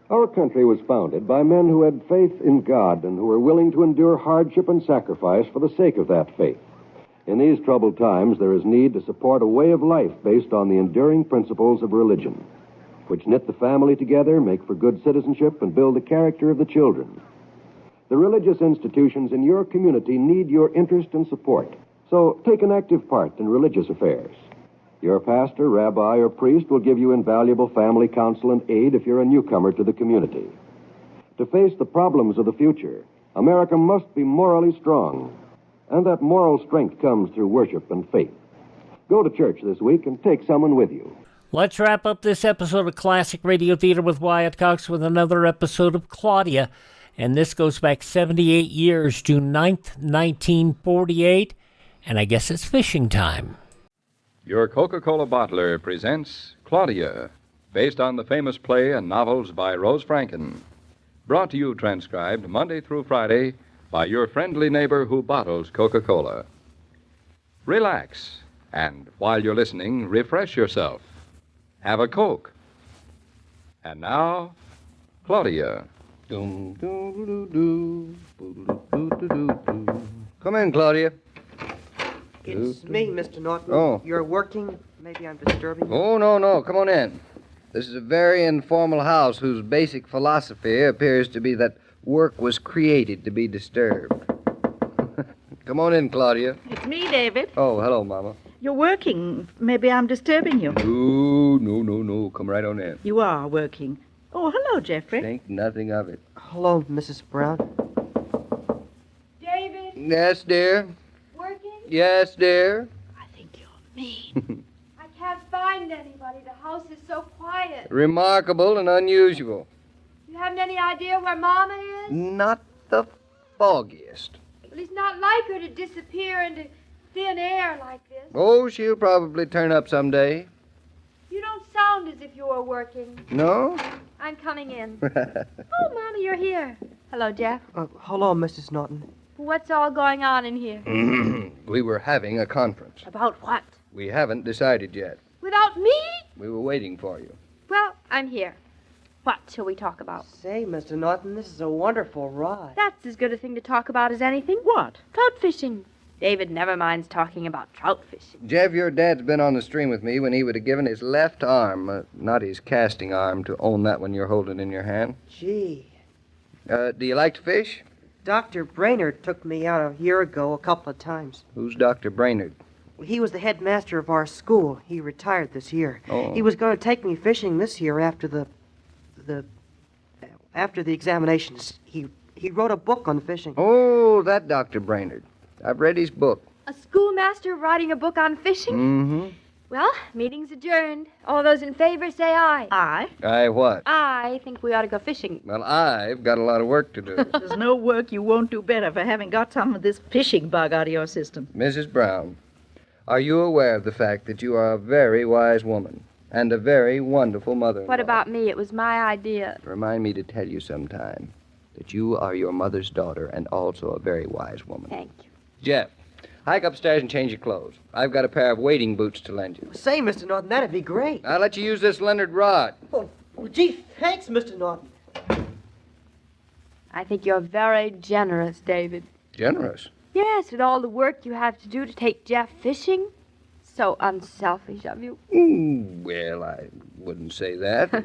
Our country was founded by men who had faith in God and who were willing to endure hardship and sacrifice for the sake of that faith. In these troubled times, there is need to support a way of life based on the enduring principles of religion, which knit the family together, make for good citizenship, and build the character of the children. The religious institutions in your community need your interest and support, so take an active part in religious affairs. Your pastor, rabbi, or priest will give you invaluable family counsel and aid if you're a newcomer to the community. To face the problems of the future, America must be morally strong. And that moral strength comes through worship and faith. Go to church this week and take someone with you. Let's wrap up this episode of Classic Radio Theater with Wyatt Cox with another episode of Claudia. And this goes back 78 years, June 9th, 1948. And I guess it's fishing time. Your Coca-Cola bottler presents Claudia, based on the famous play and novels by Rose Franken. Brought to you transcribed Monday through Friday by your friendly neighbor who bottles Coca-Cola. Relax, and while you're listening, refresh yourself. Have a Coke. And now, Claudia. Come in, Claudia. It's me, Mr. Norton. Oh. You're working? Maybe I'm disturbing you? Oh, no. Come on in. This is a very informal house whose basic philosophy appears to be that work was created to be disturbed. Come on in, Claudia. It's me, David. Oh, hello, Mama. You're working. Maybe I'm disturbing you. No. Come right on in. You are working. Oh, hello, Jeffrey. Think nothing of it. Hello, Mrs. Brown. David? Yes, dear? Working? Yes, dear? I think you're mean. I can't find anybody. The house is so quiet. Remarkable and unusual. You haven't any idea where Mama is? Not the foggiest. Well, it's not like her to disappear into thin air like this. Oh, she'll probably turn up someday. You don't sound as if you were working. No? I'm coming in. Oh, Mama, you're here. Hello, Jeff. Hello, Mrs. Norton. What's all going on in here? We were having a conference. About what? We haven't decided yet. Without me? We were waiting for you. Well, I'm here. What shall we talk about? Say, Mr. Norton, this is a wonderful ride. That's as good a thing to talk about as anything. What? Trout fishing. David never minds talking about trout fishing. Jeff, your dad's been on the stream with me when he would have given his left arm, not his casting arm, to own that one you're holding in your hand. Gee. Do you like to fish? Dr. Brainerd took me out a year ago a couple of times. Who's Dr. Brainerd? He was the headmaster of our school. He retired this year. Oh. He was going to take me fishing this year after the examinations. He wrote a book on fishing. Oh, that Dr. Brainerd. I've read his book. A schoolmaster writing a book on fishing? Mm-hmm. Well, meeting's adjourned. All those in favor say aye. Aye. Aye what? I think we ought to go fishing. Well, I've got a lot of work to do. There's no work you won't do better for having got some of this fishing bug out of your system. Mrs. Brown, are you aware of the fact that you are a very wise woman and a very wonderful mother-in-law? What about me? It was my idea. Remind me to tell you sometime that you are your mother's daughter and also a very wise woman. Thank you. Jeff, hike upstairs and change your clothes. I've got a pair of wading boots to lend you. Say, Mr. Norton, that'd be great. I'll let you use this Leonard rod. Oh, gee, thanks, Mr. Norton. I think you're very generous, David. Generous? Yes, with all the work you have to do to take Jeff fishing. So unselfish of you. Well, I wouldn't say that.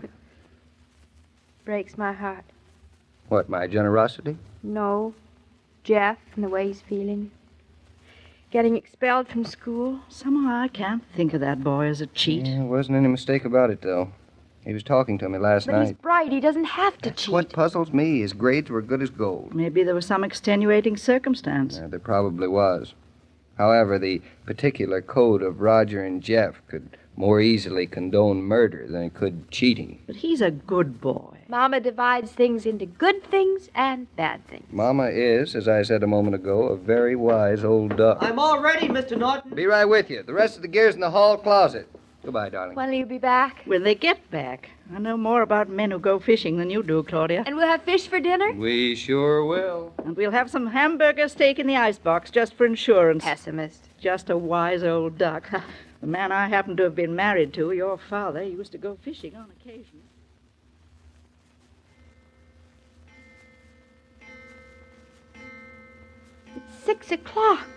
Breaks my heart. What, my generosity? No. Jeff and the way he's feeling. Getting expelled from school. Somehow I can't think of that boy as a cheat. Yeah, wasn't any mistake about it, though. He was talking to me last But night. he's bright. He doesn't have to cheat. What puzzles me, his grades were good as gold. Maybe there was some extenuating circumstance. There probably was. However, the particular code of Roger and Jeff could more easily condone murder than it could cheating. But he's a good boy. Mama divides things into good things and bad things. Mama is, as I said a moment ago, a very wise old duck. I'm all ready, Mr. Norton. Be right with you. The rest of the gear's in the hall closet. Goodbye, darling. When will you be back? When they get back. I know more about men who go fishing than you do, Claudia. And we'll have fish for dinner? We sure will. And we'll have some hamburger steak in the icebox just for insurance. Pessimist. Just a wise old duck. The man I happen to have been married to, your father, used to go fishing on occasion. It's 6 o'clock.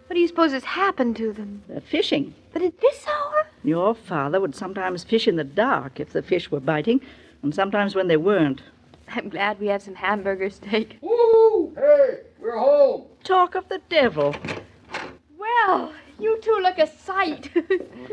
What do you suppose has happened to them? They're fishing. But at this hour? Your father would sometimes fish in the dark if the fish were biting, and sometimes when they weren't. I'm glad we have some hamburger steak. Woo! Hey, we're home. Talk of the devil. Well, you two look a sight.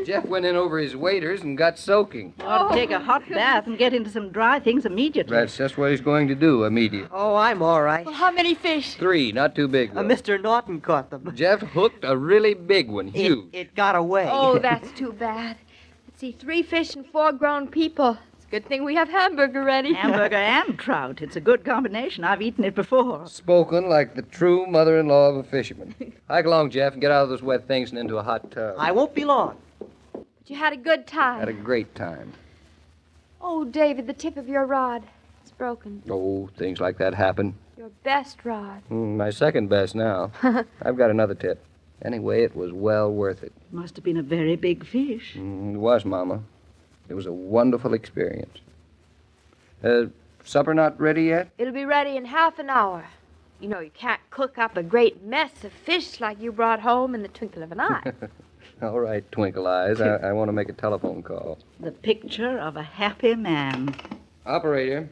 Jeff went in over his waders and got soaking. You ought to take a hot bath and get into some dry things immediately. That's just what he's going to do immediately. Oh, I'm all right. Well, how many fish? 3, not too big, though. Mr. Norton caught them. Jeff hooked a really big one, huge. It got away. Oh, that's too bad. Let's see, 3 fish and 4 grown people. It's a good thing we have hamburger ready. Hamburger and trout. It's a good combination. I've eaten it before. Spoken like the true mother-in-law of a fisherman. Hike along, Jeff, and get out of those wet things and into a hot tub. I won't be long. But you had a good time. Had a great time. Oh, David, the tip of your rod. It's broken. Oh, things like that happen. Your best rod. My second best now. I've got another tip. Anyway, it was well worth it. Must have been a very big fish. It was, Mama. It was a wonderful experience. Supper not ready yet? It'll be ready in half an hour. You know, you can't cook up a great mess of fish like you brought home in the twinkle of an eye. All right, Twinkle Eyes. I want to make a telephone call. The picture of a happy man. Operator.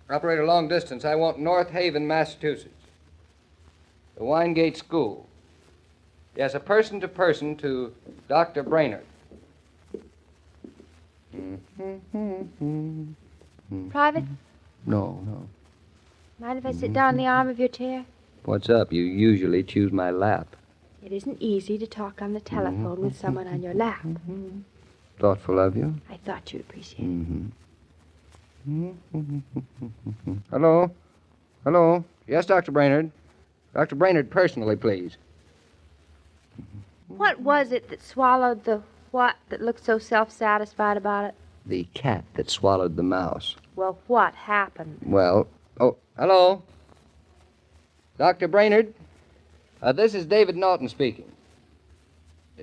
Operator, long distance. I want North Haven, Massachusetts. The Winegate School. Yes, a person-to-person to Dr. Brainerd. Private? No. Mind if I sit down on the arm of your chair? What's up? You usually choose my lap. It isn't easy to talk on the telephone with someone on your lap. Thoughtful of you. I thought you'd appreciate it. Hello? Hello? Yes, Dr. Brainerd. Dr. Brainerd, personally, please. What was it that swallowed the what that looked so self-satisfied about it? The cat that swallowed the mouse. Well, what happened? Well, oh, hello? Dr. Brainerd, this is David Naughton speaking.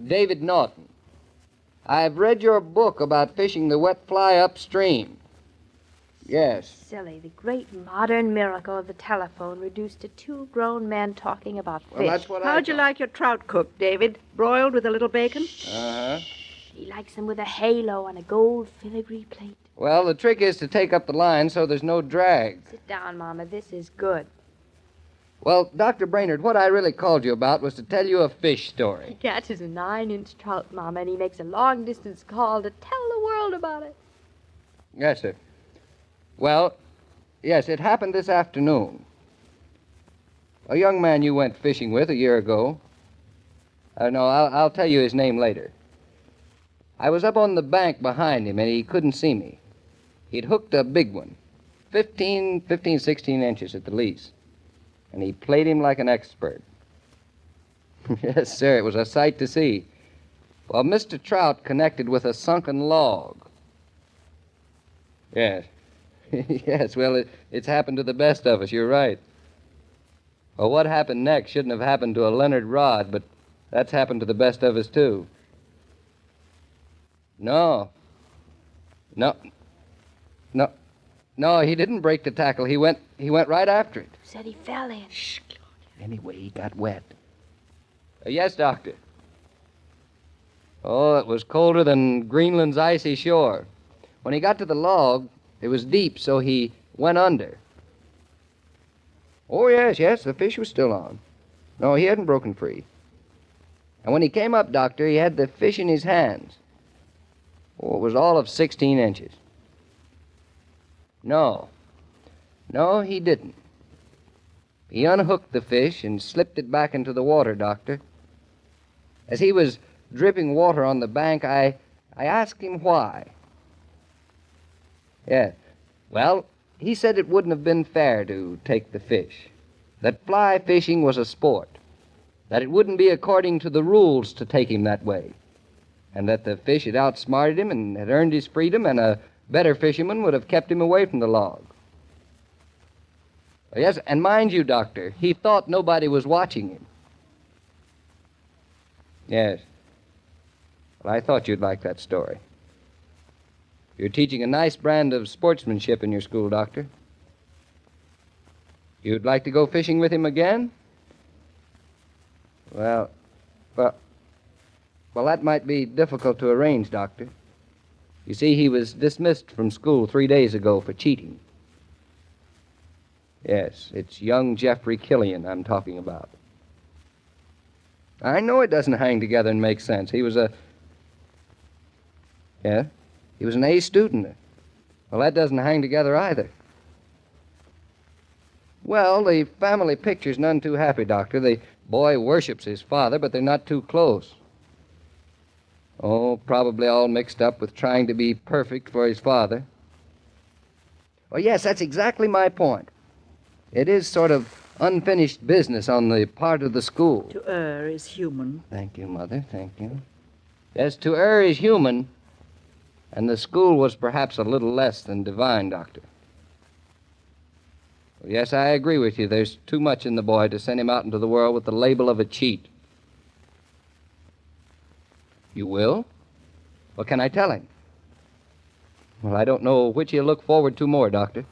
David Naughton. I've read your book about fishing the wet fly upstream. Yes. Silly, the great modern miracle of the telephone reduced to two grown men talking about fish. Well, that's what How'd you like your trout cooked, David? Broiled with a little bacon? Uh-huh. He likes them with a halo on a gold filigree plate. Well, the trick is to take up the line so there's no drag. Sit down, Mama. This is good. Well, Dr. Brainerd, what I really called you about was to tell you a fish story. He catches a 9-inch trout, Mama, and he makes a long-distance call to tell the world about it. Yes, sir. Well, yes, it happened this afternoon. A young man you went fishing with a year ago. No, I'll tell you his name later. I was up on the bank behind him, and he couldn't see me. He'd hooked a big one, 16 inches at the least, and he played him like an expert. Yes, sir, it was a sight to see. Well, Mr. Trout connected with a sunken log. Yes. Yes, well, it's happened to the best of us, you're right. Well, what happened next shouldn't have happened to a Leonard Rod, but that's happened to the best of us, too. No, he didn't break the tackle. He went right after it. Said he fell in. Shh, Claudia. Anyway, he got wet. Yes, Doctor. Oh, it was colder than Greenland's icy shore. When he got to the log, it was deep, so he went under. Oh, yes, the fish was still on. No, he hadn't broken free. And when he came up, Doctor, he had the fish in his hands. Oh, it was all of 16 inches. No, he didn't. He unhooked the fish and slipped it back into the water, Doctor. As he was dripping water on the bank, I asked him why. Yeah, well, he said it wouldn't have been fair to take the fish, that fly fishing was a sport, that it wouldn't be according to the rules to take him that way, and that the fish had outsmarted him and had earned his freedom, and a better fisherman would have kept him away from the log. Yes, and mind you, Doctor, he thought nobody was watching him. Yes. Well, I thought you'd like that story. You're teaching a nice brand of sportsmanship in your school, Doctor. You'd like to go fishing with him again? Well, that might be difficult to arrange, Doctor. You see, he was dismissed from school 3 days ago for cheating. Yes, it's young Jeffrey Killian I'm talking about. I know it doesn't hang together and make sense. He was an A student. Well, that doesn't hang together either. Well, the family picture's none too happy, Doctor. The boy worships his father, but they're not too close. Oh, probably all mixed up with trying to be perfect for his father. Oh, yes, that's exactly my point. It is sort of unfinished business on the part of the school. To err is human. Thank you, Mother, thank you. Yes, to err is human, and the school was perhaps a little less than divine, Doctor. Well, yes, I agree with you. There's too much in the boy to send him out into the world with the label of a cheat. You will? What can I tell him? Well, I don't know which he'll look forward to more, Doctor.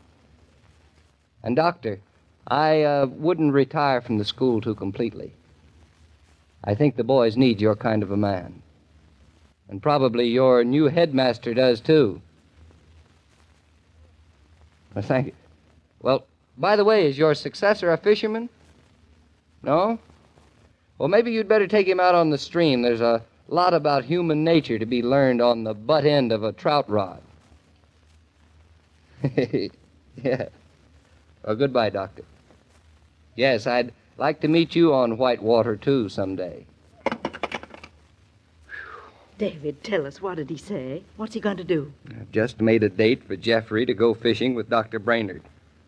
And, Doctor, I wouldn't retire from the school too completely. I think the boys need your kind of a man. And probably your new headmaster does, too. Well, thank you. Well, by the way, is your successor a fisherman? No? Well, maybe you'd better take him out on the stream. There's a lot about human nature to be learned on the butt end of a trout rod. Yeah. Well, goodbye, Doctor. Yes, I'd like to meet you on white water, too, someday. David, tell us, what did he say? What's he going to do? I've just made a date for Jeffrey to go fishing with Dr. Brainerd.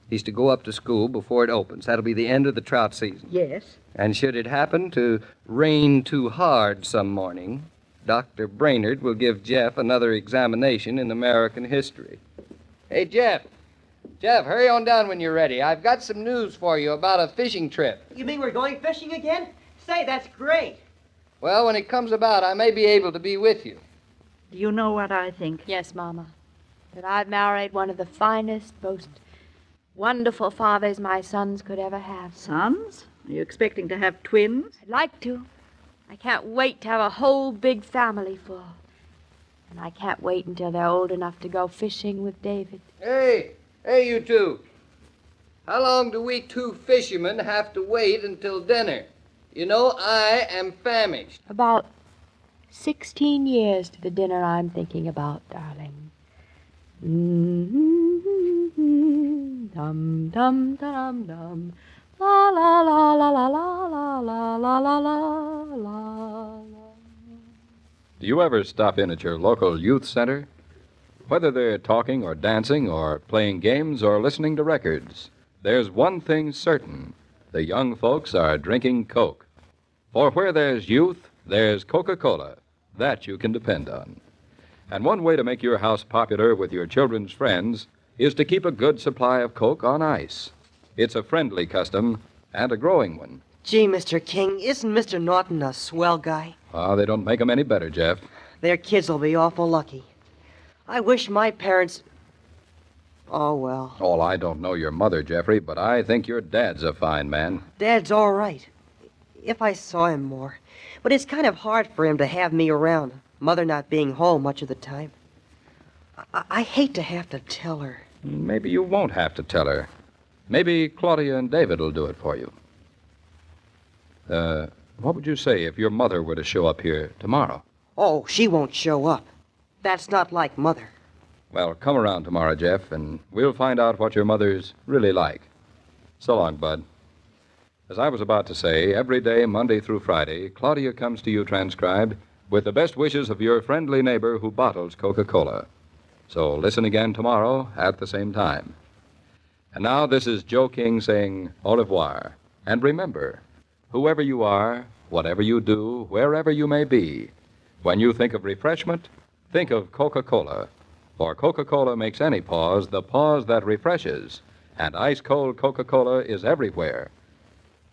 He's to go up to school before it opens. That'll be the end of the trout season. Yes. And should it happen to rain too hard some morning, Dr. Brainerd will give Jeff another examination in American history. Hey, Jeff. Jeff, hurry on down when you're ready. I've got some news for you about a fishing trip. You mean we're going fishing again? Say, that's great. Well, when it comes about, I may be able to be with you. Do you know what I think? Yes, Mama. That I've married one of the finest, most wonderful fathers my sons could ever have. Sons? Are you expecting to have twins? I'd like to. I can't wait to have a whole big family full. And I can't wait until they're old enough to go fishing with David. Hey, you two. How long do we two fishermen have to wait until dinner? You know, I am famished. About 16 years to the dinner I'm thinking about, darling. Dum dum dum dum. La la la la la la la la la la la la. Do you ever stop in at your local youth center? Whether they're talking or dancing or playing games or listening to records, there's one thing certain. The young folks are drinking Coke. For where there's youth, there's Coca-Cola. That you can depend on. And one way to make your house popular with your children's friends is to keep a good supply of Coke on ice. It's a friendly custom and a growing one. Gee, Mr. King, isn't Mr. Norton a swell guy? They don't make 'em any better, Jeff. Their kids will be awful lucky. I wish my parents... Oh, well. Oh, I don't know your mother, Jeffrey, but I think your dad's a fine man. Dad's all right, if I saw him more. But it's kind of hard for him to have me around, Mother not being home much of the time. I hate to have to tell her. Maybe you won't have to tell her. Maybe Claudia and David will do it for you. What would you say if your mother were to show up here tomorrow? Oh, she won't show up. That's not like Mother. Well, come around tomorrow, Jeff, and we'll find out what your mother's really like. So long, Bud. As I was about to say, every day, Monday through Friday, Claudia comes to you transcribed with the best wishes of your friendly neighbor who bottles Coca-Cola. So listen again tomorrow at the same time. And now this is Joe King saying au revoir. And remember, whoever you are, whatever you do, wherever you may be, when you think of refreshment, think of Coca-Cola. For Coca-Cola makes any pause the pause that refreshes. And ice-cold Coca-Cola is everywhere.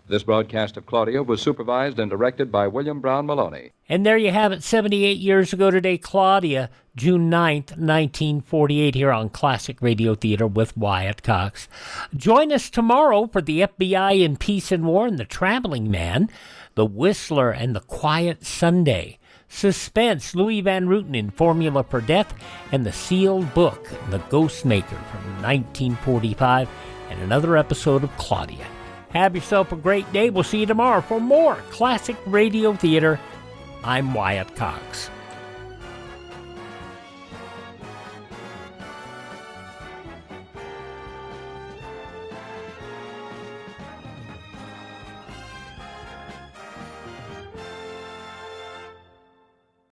This broadcast of Claudia was supervised and directed by William Brown Maloney. And there you have it, 78 years ago today, Claudia, June 9th, 1948, here on Classic Radio Theater with Wyatt Cox. Join us tomorrow for the FBI in Peace and War and the Traveling Man, The Whistler and the Quiet Sunday, Suspense, Louis Van Rooten in Formula for Death, and The Sealed Book, The Ghostmaker from 1945, and another episode of Claudia. Have yourself a great day. We'll see you tomorrow for more Classic Radio Theater. I'm Wyatt Cox.